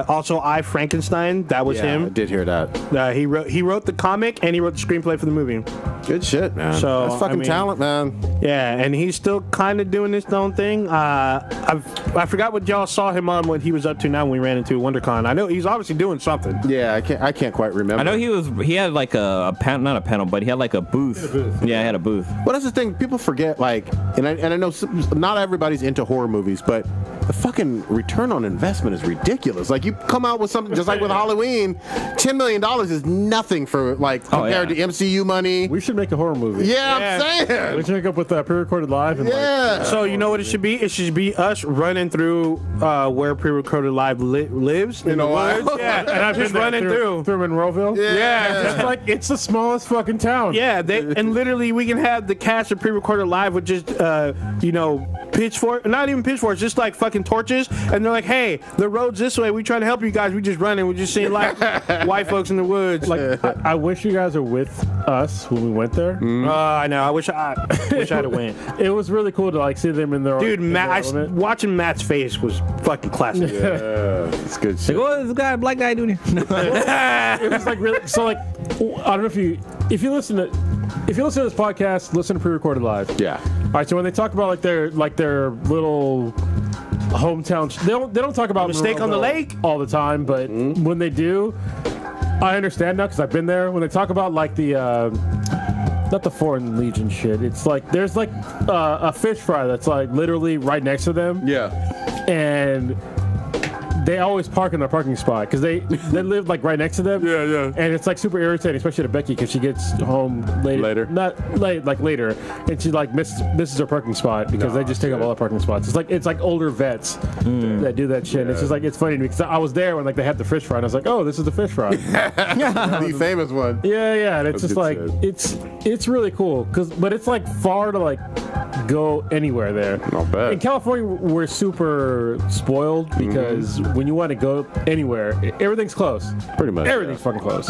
also Frankenstein. That was yeah, I him. did hear that. He wrote the comic and he wrote the screenplay for the movie. Good shit, man. So, That's fucking I mean- talent, man. Yeah, and he's still kind of doing his own thing. I forgot what y'all saw him on, what he was up to now when we ran into WonderCon. I know he's obviously doing something. Yeah, I can't quite remember. I know he had like a panel, not a panel, but he had like a booth. Yeah, he had a booth. Well, that's the thing. People forget, like, and I know not everybody's into horror movies, but the fucking return on investment is ridiculous. Like, you come out with something just like with Halloween, $10 million is nothing for like compared to MCU money. We should make a horror movie. Yeah, Yeah. I'm saying. We should make up with pre-recorded live. And Yeah. So you know what it should be? It should be us running through where pre-recorded live lives in the Ohio? woods. Yeah, and I've just been running through. Monroeville. Yeah. It's like it's the smallest fucking town. Yeah, and literally we can have the cast of pre-recorded live with just pitchfork, not even pitchforks, just like fucking torches, and they're like, "Hey, the road's this way. We trying to help you guys. We just running. We just seeing like white folks in the woods." Like I wish you guys were with us when we went there. I know. I wish I'd have went. It was really cool to like see them in their Dude, in their element. watching Matt's face was fucking classic. It's good Like, shit. what is this guy, black guy doing here? It was like really so like I don't know if you listen to this podcast, listen to pre-recorded live. Yeah. All right, so when they talk about like their little hometown, they don't talk about Mistake on the Monroeville Lake? all the time, but when they do, I understand now because I've been there. When they talk about like the not the Foreign Legion shit. It's like there's like a fish fry that's like literally right next to them. Yeah. And they always park in their parking spot because they live like right next to them. Yeah, yeah. And it's like super irritating, especially to Becky because she gets home later. Not late, like later, and she like misses her parking spot because they just take up all the parking spots. It's like older vets that do that shit. Yeah. And it's just like it's funny to me because I was there when like they had the fish fry and I was like, oh, this is the fish fry. The famous one. Yeah. And it's just like it's really cool but it's like far to like go anywhere there. Not bad. In California, we're super spoiled because when you want to go anywhere, everything's close. Pretty much. Everything's fucking close.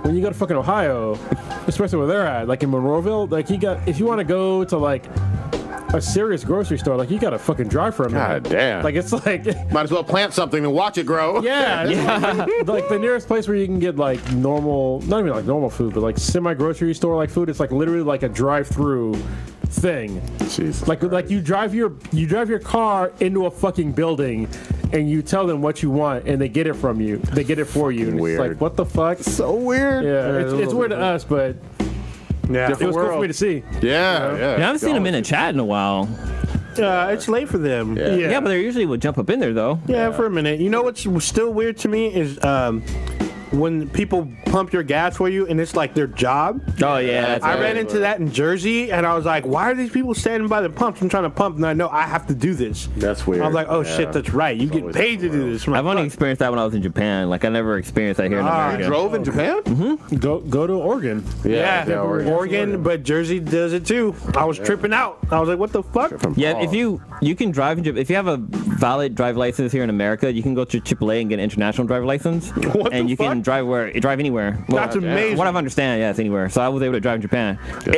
When you go to fucking Ohio, especially where they're at, like in Monroeville, like if you want to go to like a serious grocery store, like you gotta fucking drive for a minute. God damn. Like it's like might as well plant something and watch it grow. Yeah. Like the nearest place where you can get like normal, not even like normal food, but like semi-grocery store like food, it's like literally like a drive-through thing. Jesus. Like you drive your car into a fucking building and you tell them what you want and they get it from you. They get it for you. And weird. It's like, what the fuck? So weird. Yeah, it's weird to us, but Yeah, it was cool for me to see. Yeah. I haven't seen them in a chat in a while. it's late for them. Yeah, but they usually would jump up in there though. Yeah, for a minute. You know what's still weird to me is when people pump your gas for you and it's like their job. Oh yeah, I ran into that in Jersey and I was like, why are these people standing by the pumps and trying to pump? And I know I have to do this. That's weird. I was like, oh shit, that's right. You get paid to do this. I've only experienced that when I was in Japan. Like I never experienced that here in America. You drove in Japan? Go to Oregon. Yeah, Oregon. but Jersey does it too. I was tripping out. I was like, what the fuck? Yeah, if you can drive in Japan, if you have a valid drive license here in America, you can go to AAA and get an international driver license, and you can drive anywhere. Well, That's amazing. What I've understand, yeah, it's anywhere. So I was able to drive in Japan. Good.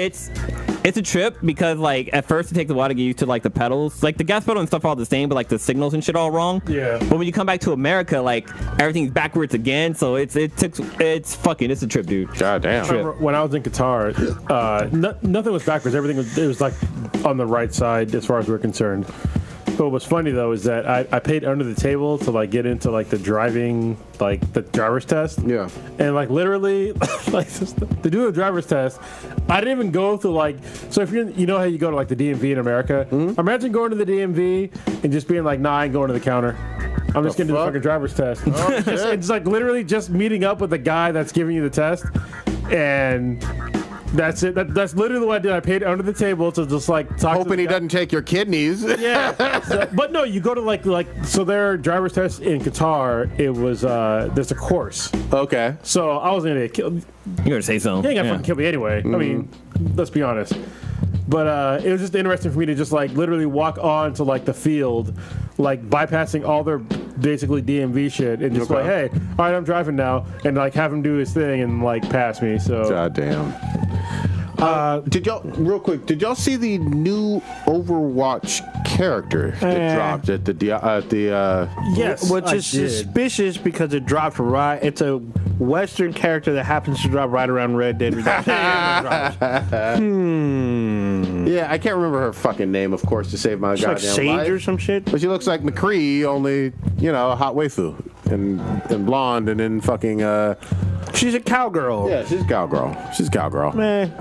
It's a trip because like at first it takes a while to get used to like the pedals, like the gas pedal and stuff are all the same, but like the signals and shit all wrong. Yeah. But when you come back to America, like everything's backwards again. So it's a trip, dude. God damn. When I was in Qatar, nothing was backwards. Everything was like on the right side as far as we're concerned. But what was funny though is that I paid under the table to like get into like the driving, like the driver's test. Yeah. And like literally, like to do a driver's test, I didn't even go through like. So if you know how you go to like the DMV in America, imagine going to the DMV and just being like, nah, I ain't going to the counter. I'm just gonna do the fucking driver's test. Oh, it's like literally just meeting up with the guy that's giving you the test, and. That's it. That's literally what I did. I paid under the table to just like talk. Hoping he doesn't take your kidneys. Yeah. But no, you go to like so their driver's test in Qatar. It was there's a course. Okay. So I was gonna get killed. You're gonna say so. He ain't gonna fucking kill me anyway. I mean, let's be honest. But it was just interesting for me to just like literally walk on to like the field, like bypassing all their basically DMV shit and just like, hey, all right, I'm driving now, and like have him do his thing and like pass me. So. God damn. Did y'all see the new Overwatch character that dropped at the Yes, which is suspicious because it dropped right. It's a Western character that happens to drop right around Red Dead Redemption. Yeah, I can't remember her fucking name, of course, to save my goddamn like Sage life. Or some shit. But she looks like McCree, only a hot waifu and blonde, and then fucking. She's a cowgirl. Yeah, she's a cowgirl. She's a cowgirl. Man.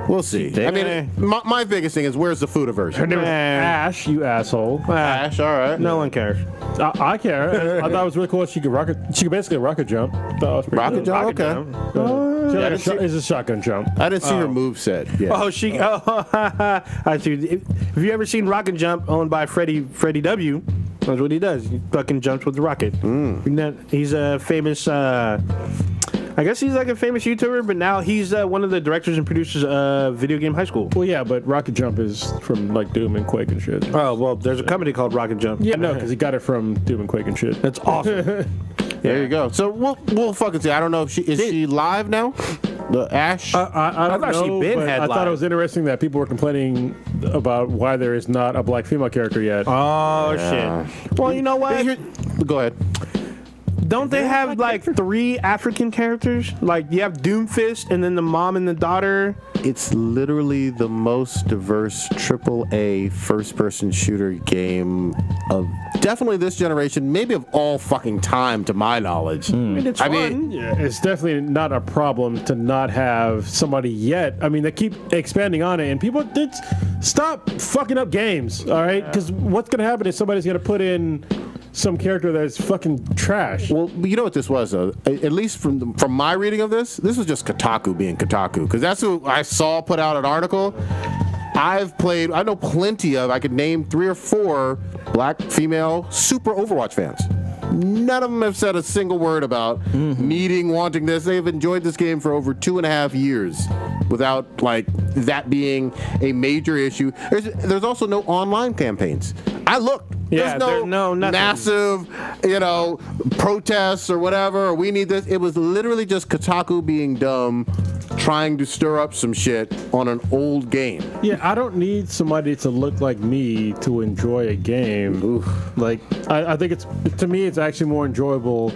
We'll see. I mean, my biggest thing is where's the Fuda version? Her name is Ash, you asshole. Ash, all right. No one cares. I care. I thought it was really cool. She could basically rocket jump. Rocket jump? Okay. It's a shotgun jump. I didn't see her move set. Yeah. I see. Have you ever seen Rocket Jump owned by Freddie W? That's what he does. He fucking jumps with the rocket. He's a famous. I guess he's like a famous YouTuber, but now he's one of the directors and producers of Video Game High School. Well, yeah, but Rocket Jump is from like Doom and Quake and shit. Oh, well, there's a company called Rocket Jump. Yeah, no, because he got it from Doom and Quake and shit. That's awesome. There you go. So we'll fucking see. I don't know if she live now. The Ash. I don't know. I thought it was interesting that people were complaining about why there is not a black female character yet. Oh shit. Well, you know what? Go ahead. Don't they have like 3 African characters? Like you have Doomfist and then the mom and the daughter. It's literally the most diverse AAA first-person shooter game of definitely this generation, maybe of all fucking time, to my knowledge. I mean, it's fun. Yeah, it's definitely not a problem to not have somebody yet. I mean, they keep expanding on it, and people stop fucking up games, all right? Because what's going to happen is somebody's going to put in some character that's fucking trash. Well, you know what this was, though? At least from my reading of this was just Kotaku being Kotaku. Because that's who I saw put out an article. I know plenty of, I could name 3 or 4 black, female, super Overwatch fans. None of them have said a single word about wanting this. They've enjoyed this game for over 2.5 years without, like, that being a major issue. There's also no online campaigns. I looked. Yeah, there's no massive, protests or whatever, or we need this. It was literally just Kotaku being dumb, trying to stir up some shit on an old game. Yeah, I don't need somebody to look like me to enjoy a game. Oof. Like, I think to me, it's actually more enjoyable.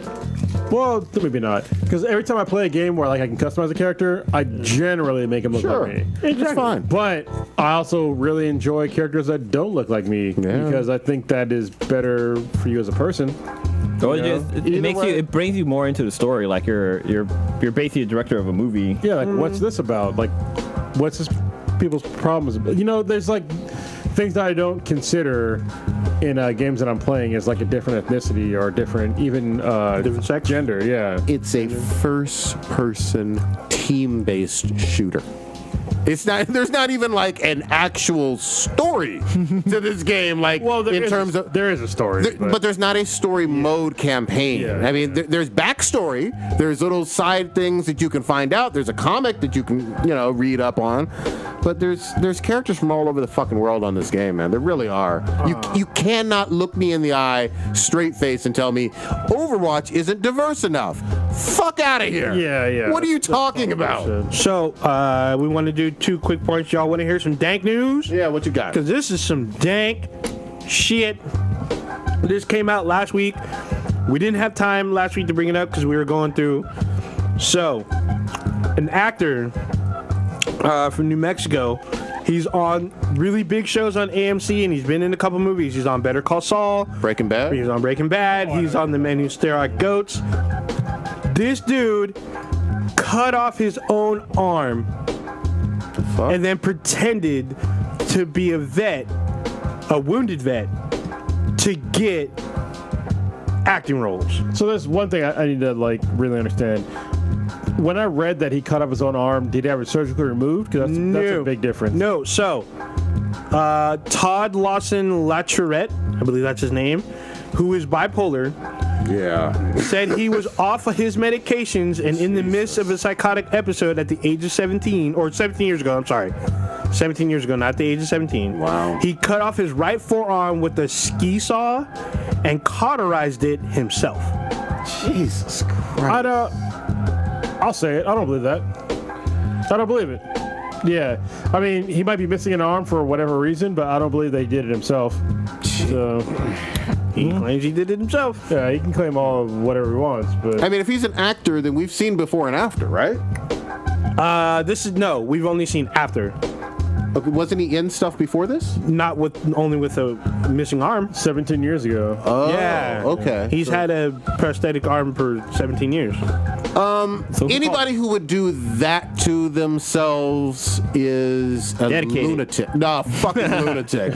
Well, maybe not. Because every time I play a game where, like, I can customize a character, I generally make them look like me. It's fine. But I also really enjoy characters that don't look like me because I think that is better for you as a person. So it brings you more into the story. Like you're basically a director of a movie. Yeah, like what's this about? Like, what's this people's problems about? You know, there's like things that I don't consider in games that I'm playing as like a different ethnicity or different sex, gender. Yeah, it's a first-person team-based shooter. It's not. There's not even like an actual story to this game. Like, there is a story, but there's not a story mode campaign. Yeah, I mean, there's backstory. There's little side things that you can find out. There's a comic that you can read up on. But there's characters from all over the fucking world on this game, man. There really are. You cannot look me in the eye, straight face, and tell me Overwatch isn't diverse enough. Fuck out of here. Yeah. What are you talking about? So we want to do 2 quick points. Y'all want to hear some dank news? Yeah, what you got? Because this is some dank shit. This came out last week. We didn't have time last week to bring it up because we were going through. So, an actor from New Mexico, he's on really big shows on AMC, and he's been in a couple movies. He's on Better Call Saul. Breaking Bad? He's on Breaking Bad. He's on The Men Who Stare at Goats. This dude cut off his own arm and then pretended to be a wounded vet, to get acting roles. So there's one thing I need to like really understand. When I read that he cut off his own arm, did he have it surgically removed? Because that's a big difference. No. So Todd Lawson Latourette, I believe that's his name, who is bipolar, said he was off of his medications and in the midst of a psychotic episode at the age of 17, or 17 years ago, I'm sorry. 17 years ago, not the age of 17. Wow. He cut off his right forearm with a ski saw and cauterized it himself. Jesus Christ. I'll say it. I don't believe that. I don't believe it. Yeah. I mean, he might be missing an arm for whatever reason, but I don't believe that he did it himself. So... He claims he did it himself. Yeah, he can claim all of whatever he wants, but... I mean, if he's an actor, then we've seen before and after, right? We've only seen after. Okay, wasn't he in stuff before this? Only with a missing arm. 17 years ago. Oh, yeah. Okay. He's had a prosthetic arm for 17 years. Anybody who would do that to themselves is a lunatic. No, fucking lunatic.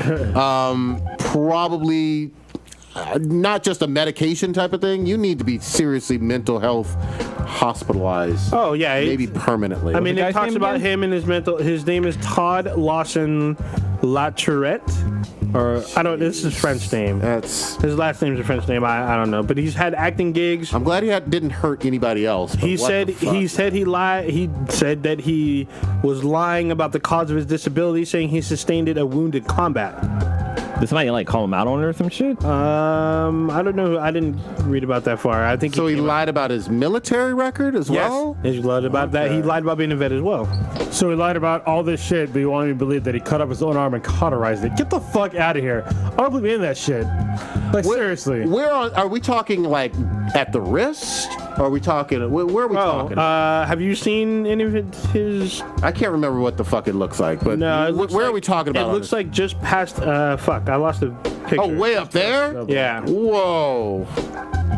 Probably not just a medication type of thing. You need to be seriously mental health hospitalized. Oh yeah, maybe permanently. I mean, it talks about him and his mental. His name is Todd Lawson Latourette, or I don't. This is his French name. That's his last name's a French name. I don't know, but he's had acting gigs. I'm glad he didn't hurt anybody else. He said he lied. He said that he was lying about the cause of his disability, saying he sustained it a wounded combat. Did somebody like call him out on it or some shit? I don't know. I didn't read about that far. I think so. He lied about his military record as well. Yes, he lied about that. He lied about being a vet as well. So he lied about all this shit, but you won't even believe that he cut off his own arm and cauterized it. Get the fuck out of here! I don't believe in that shit. Like seriously. Are we talking like at the wrist? Or are we talking? Where are we talking? Have you seen any of his? I can't remember what the fuck it looks like. But No, where are we talking about? It looks like just past. Fuck, I lost the picture. Oh, way up there? Yeah. Whoa.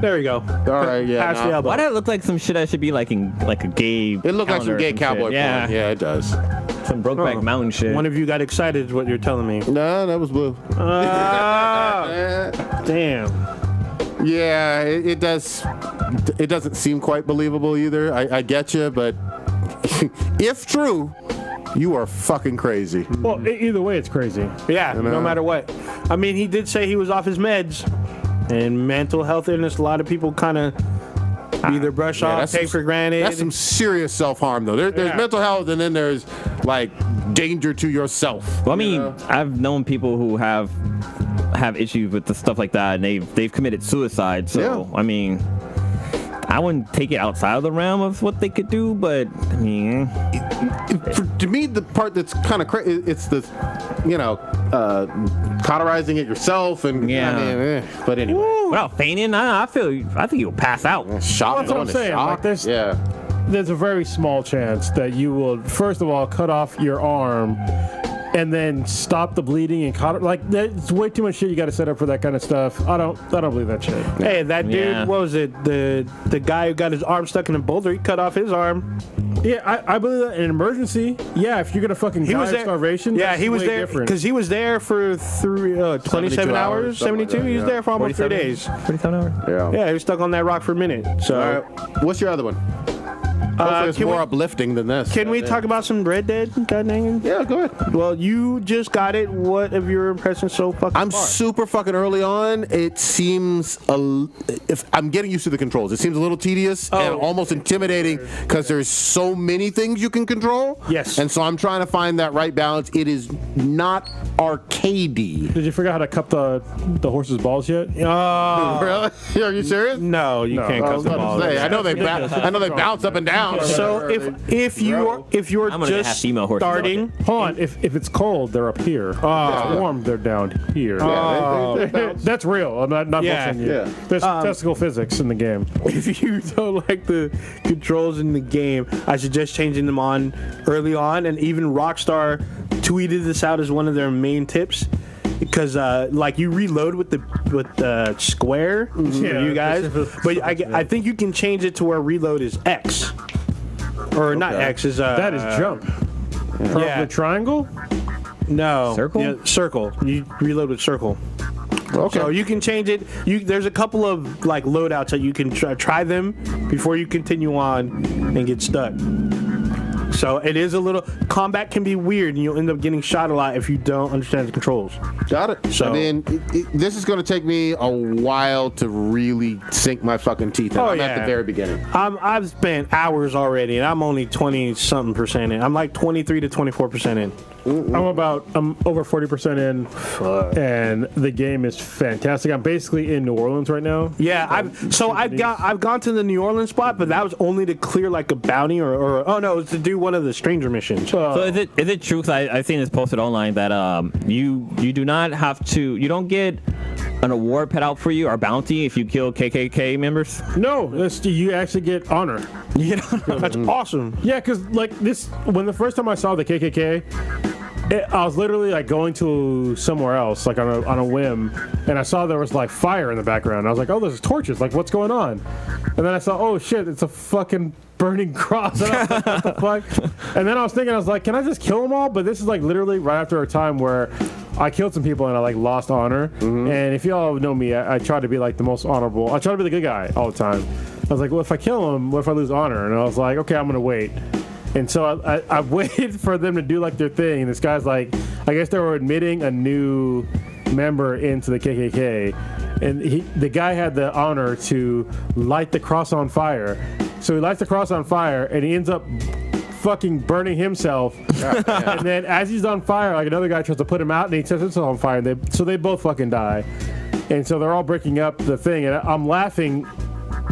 There we go. All right, yeah. Past the elbow. Why does it look like some shit that should be like in like a gay? It looked like some gay cowboy porn. Yeah, Yeah, it does. some Brokeback Mountain shit. One of you got excited, is what you're telling me. No, that was blue. Damn. Yeah, it does. It doesn't seem quite believable either. I get you, but if true, you are fucking crazy. Well, either way, it's crazy. Yeah, no matter what. I mean, he did say he was off his meds, and mental health illness. A lot of people kind of either brush off, take for granted. That's some serious self-harm, though. There's mental health, and then there's like danger to yourself. Well, I mean, I've known people who have issues with the stuff like that, and they've committed suicide. So, I mean, I wouldn't take it outside of the realm of what they could do, but I mean, to me, the part that's kind of crazy, it's the, cauterizing it yourself, and but anyway, without fainting, I think you'll pass out. Shock. That's what I'm saying. Like, there's a very small chance that you will, first of all, cut off your arm and then stop the bleeding and that's way too much shit you got to set up for that kind of stuff. I don't believe that shit. Hey, that dude, what was it? The guy who got his arm stuck in a boulder, he cut off his arm. Yeah, I believe that in an emergency. Yeah, if you're gonna fucking die of starvation. Yeah, he was there because he was there for 27 hours, 72. He was there for almost 3 days. 47 hours. Yeah, he was stuck on that rock for a minute. So, all right. What's your other one? It's more uplifting than this. Can we talk about some Red Dead? God dang it. Yeah, go ahead. Well, you just got it. What of your impressions so fucking I'm far? super fucking early on. It seems, if I'm getting used to the controls, it seems a little tedious and almost intimidating because there's so many things you can control. Yes. And so I'm trying to find that right balance. It is not arcadey. Did you figure out how to cup the horse's balls yet? Really? Are you serious? No, you can't cut the balls. I know they bounce up and down. So if you're just starting, hold on. If it's cold, they're up here. If it's warm, they're down here. That's real. I'm not bullshitting you. Yeah. There's statistical physics in the game. if you don't like the controls in the game, I suggest changing them on early on. And even Rockstar tweeted this out as one of their main tips. Because like you reload with the square for you guys, but I think you can change it to where reload is X, or not X is that is jump. The triangle? No, circle. Yeah, circle. You reload with circle. Okay. So you can change it. There's a couple of like loadouts that you can try them before you continue on and get stuck. So it is a little combat can be weird, and you'll end up getting shot a lot if you don't understand the controls. Got it. So I mean, this is going to take me a while to really sink my fucking teeth in. I'm at the very beginning. I've spent hours already, and I'm only 20-something% in. I'm like 23 to 24% in. I'm over 40% in. Fuck. And the game is fantastic. I'm basically in New Orleans right now. Yeah, I've gone to the New Orleans spot, but that was only to clear like a bounty or it was to do one of the stranger missions. So is it true? Cause I've seen this posted online that you do not have to. You don't get an award put out for you or bounty if you kill KKK members. No, you actually get honor. You know, that's awesome. Yeah, because like when the first time I saw the KKK. I was literally like going to somewhere else, like on a whim, and I saw there was like fire in the background. I was like, "Oh, there's torches! Like, what's going on?" And then I saw, "Oh shit, it's a fucking burning cross!" And I was like, "What the fuck?" And then I was thinking, I was like, "Can I just kill them all?" But this is like literally right after a time where I killed some people and I like lost honor. Mm-hmm. And if y'all know me, I try to be like the most honorable. I try to be the good guy all the time. I was like, "Well, if I kill them, what if I lose honor?" And I was like, "Okay, I'm gonna wait." And so I waited for them to do like their thing. And this guy's like, I guess they were admitting a new member into the KKK. And the guy had the honor to light the cross on fire. So he lights the cross on fire and he ends up fucking burning himself. And then as he's on fire, like another guy tries to put him out and he sets himself on fire. So they both fucking die. And so they're all breaking up the thing. And I'm laughing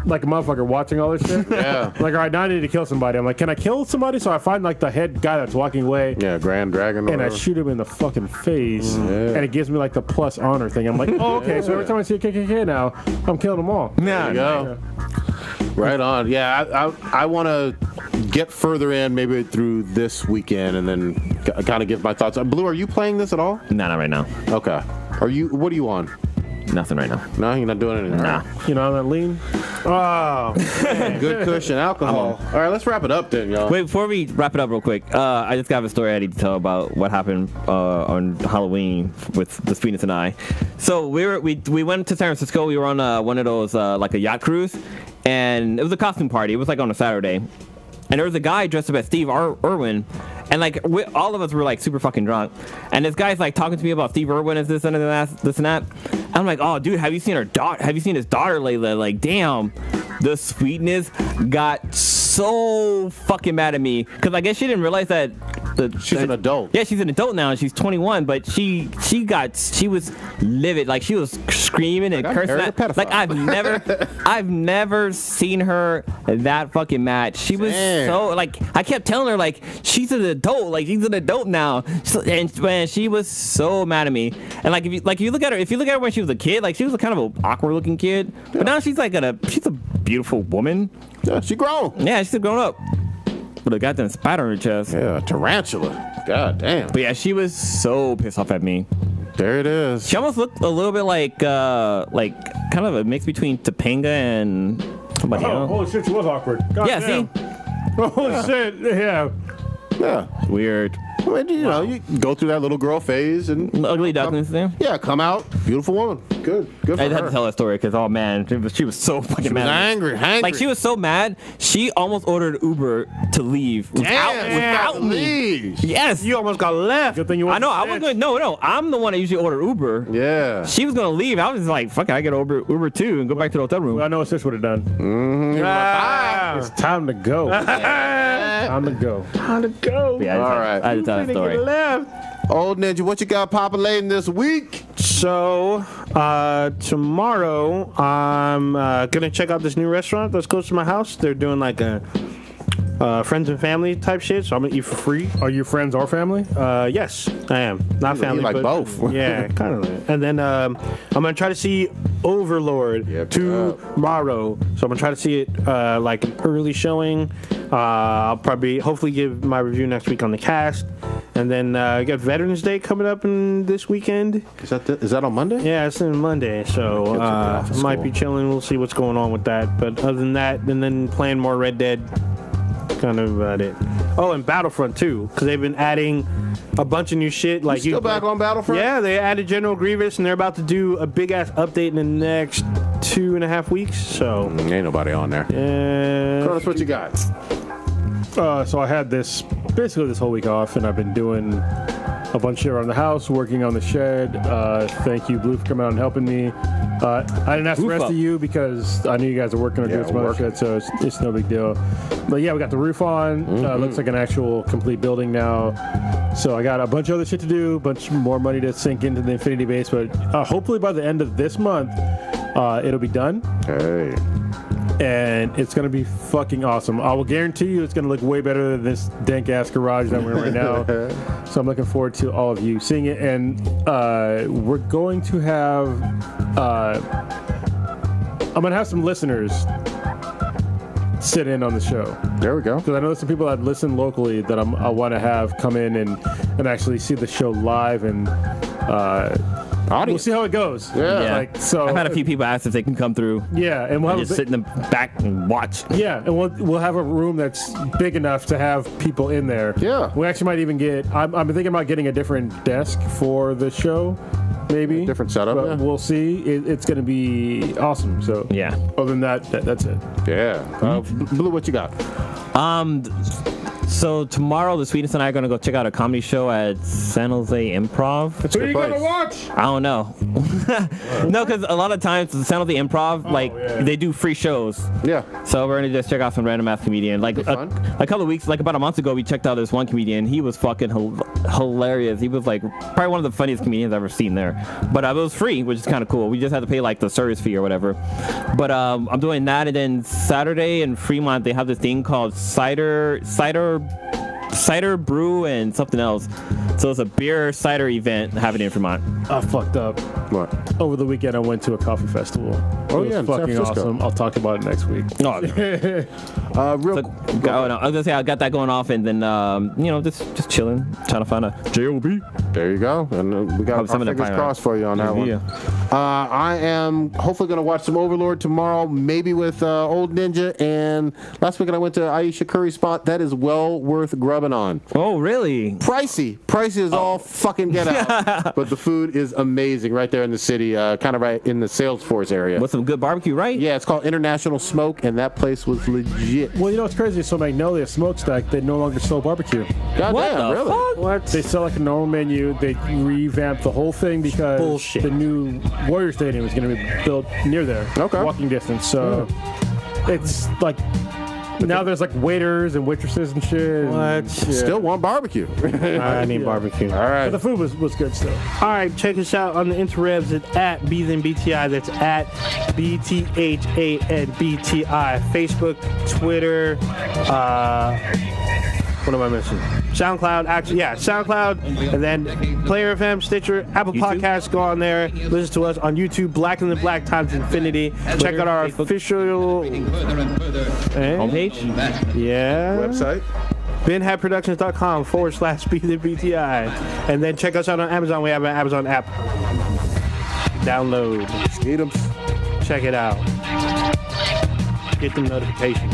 like a motherfucker watching all this shit. Yeah. Like, all right, now I need to kill somebody. I'm like, can I kill somebody? So I find like the head guy that's walking away. Yeah, Grand Dragon. And I shoot him in the fucking face. And it gives me like the plus honor thing. I'm like, oh, okay. So every time I see a KKK now, I'm killing them all. There you go. Right on. Yeah, I want to get further in, maybe through this weekend, and then kind of give my thoughts. Blue, are you playing this at all? No, not right now. Okay. What are you on? Nothing right now. No, you're not doing anything. Nah. You know, I'm not lean. Oh, Good cushion alcohol. All right, let's wrap it up then, y'all. Wait, before we wrap it up real quick, I just got a story I need to tell about what happened on Halloween with the Sweetness and I. So we went to San Francisco. We were on one of those like a yacht cruise, and it was a costume party. It was like on a Saturday, and there was a guy dressed up as Steve Irwin. And like all of us were like super fucking drunk, and this guy's like talking to me about Steve Irwin and this and that. I'm like, oh dude, have you seen his daughter Layla? Like, damn, the Sweetness got so fucking mad at me because I guess she didn't realize that she's an adult. Yeah, she's an adult now and she's 21, but she was livid. Like she was screaming and cursing at, like I've never seen her that fucking mad. She was so like, I kept telling her like she's an adult, like she's an adult now, and man, she was so mad at me. And like if you look at her when she was a kid, like she was a kind of an awkward looking kid, but now she's like she's a beautiful woman. Yeah, she grown. Yeah, she's grown up. With a goddamn spider on her chest. Yeah, a tarantula. God damn. But yeah, she was so pissed off at me. There it is. She almost looked a little bit like kind of a mix between Topanga and somebody else. Holy shit, she was awkward. God damn. See? Holy shit, yeah. Yeah. Weird. I mean, you know, you go through that little girl phase and ugly ducklings there. Yeah, come out, beautiful woman. Good for her. I had to tell that story because oh man, she was so fucking mad. Angry. Like she was so mad, she almost ordered Uber to leave without me. Yes, you almost got left. Good thing you. I know. I was going. No. I'm the one that usually order Uber. Yeah. She was gonna leave. I was like, fuck it, I get Uber too and go back to the hotel room. Well, I know what Sis would have done. It's time to go. Time to go. Time to go. Yeah, all right. I had to tell that story. Old Ninja, what you got populating this week? So, tomorrow, I'm going to check out this new restaurant that's close to my house. They're doing like a friends and family type shit, so I'm going to eat for free. Are you friends or family? Yes, I am. Not family, you like but both. Yeah, kind of. And then I'm going to try to see Overlord tomorrow. So I'm going to try to see it like an early showing. I'll hopefully give my review next week on the cast. And then we got Veterans Day coming up this weekend. Is that on Monday? Yeah, it's on Monday. So might be chilling. We'll see what's going on with that. But other than that, and then playing more Red Dead. Kind of about it. Oh, and Battlefront too, because they've been adding a bunch of new shit. Like still back on Battlefront? Yeah, they added General Grievous, and they're about to do a big ass update in the next 2.5 weeks. So ain't nobody on there. Curtis, what you got? So I had basically this whole week off, and I've been doing a bunch of shit around the house, working on the shed. Thank you, Blue, for coming out and helping me. I didn't ask the rest of you because I knew you guys are working on doing some other shit, so it's no big deal. But yeah, we got the roof on. Looks like an actual complete building now. So I got a bunch of other shit to do, a bunch more money to sink into the Infinity Base, but hopefully by the end of this month, it'll be done. Hey. And it's going to be fucking awesome. I will guarantee you it's going to look way better than this dank-ass garage that we're in right now. So I'm looking forward to all of you seeing it. And we're going to have... I'm going to have some listeners sit in on the show. There we go. Because I know there's some people that listen locally that I want to have come in and actually see the show live and... we'll see how it goes. Yeah. Like, so I've had a few people ask if they can come through. Yeah, and we'll just sit in the back and watch. Yeah, and we'll have a room that's big enough to have people in there. Yeah. We actually might even get. I'm thinking about getting a different desk for the show, maybe different setup. But yeah. We'll see. It's going to be awesome. So yeah. Other than that's it. Yeah. Blue, what you got? So tomorrow, the Sweetness and I are going to go check out a comedy show at San Jose Improv. Who are you going to watch? I don't know. No, because a lot of times the San Jose Improv, they do free shows. Yeah. So we're going to just check out some random ass comedian. Like a couple of weeks, like about a month ago, we checked out this one comedian. He was fucking hilarious. He was like probably one of the funniest comedians I've ever seen there. But it was free, which is kind of cool. We just had to pay like the service fee or whatever. But I'm doing that, and then Saturday in Fremont they have this thing called cider cider brew and something else. So it's a beer cider event happening in Fremont. I fucked up. What? Over the weekend, I went to a coffee festival. Oh, It yeah, was in San fucking Francisco. awesome. I'll talk about it next week. Oh, no. I was gonna say I got that going off, and then just chilling, trying to find a job. There you go. And we got our fingers crossed for you on that one. Yeah. I am hopefully going to watch some Overlord tomorrow, maybe with Old Ninja. And last weekend I went to Aisha Curry spot. That is well worth grubbing on. Oh, really? Pricey is all fucking get out. But the food is amazing right there in the city, kind of right in the Salesforce area. With some good barbecue, right? Yeah, it's called International Smoke, and that place was legit. Well, you know what's crazy? So Magnolia Smokestack, they no longer sell barbecue. God What damn, the really? fuck? What? They sell like a normal menu. They revamped the whole thing because Bullshit. the new Warrior Stadium is going to be built near there. Okay. Walking distance. So it's like now there's like waiters and waitresses and shit. What? And, yeah. Still want barbecue. I need barbecue. All right. But the food was good still. All right, check us out on the interwebs at BTHANBTI. That's at BTHANBTI. Facebook, Twitter, what am I missing? SoundCloud, SoundCloud, and then Player FM, Stitcher, Apple Podcasts. Go on there, listen to us on YouTube, Black in the Black times Infinity. Check out our Facebook. official Homepage? Yeah. Website. BenHatProductions.com/BTI. And then check us out on Amazon. We have an Amazon app. Download. Skeetums. Check it out. Get them notifications.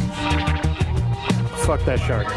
Fuck that shark.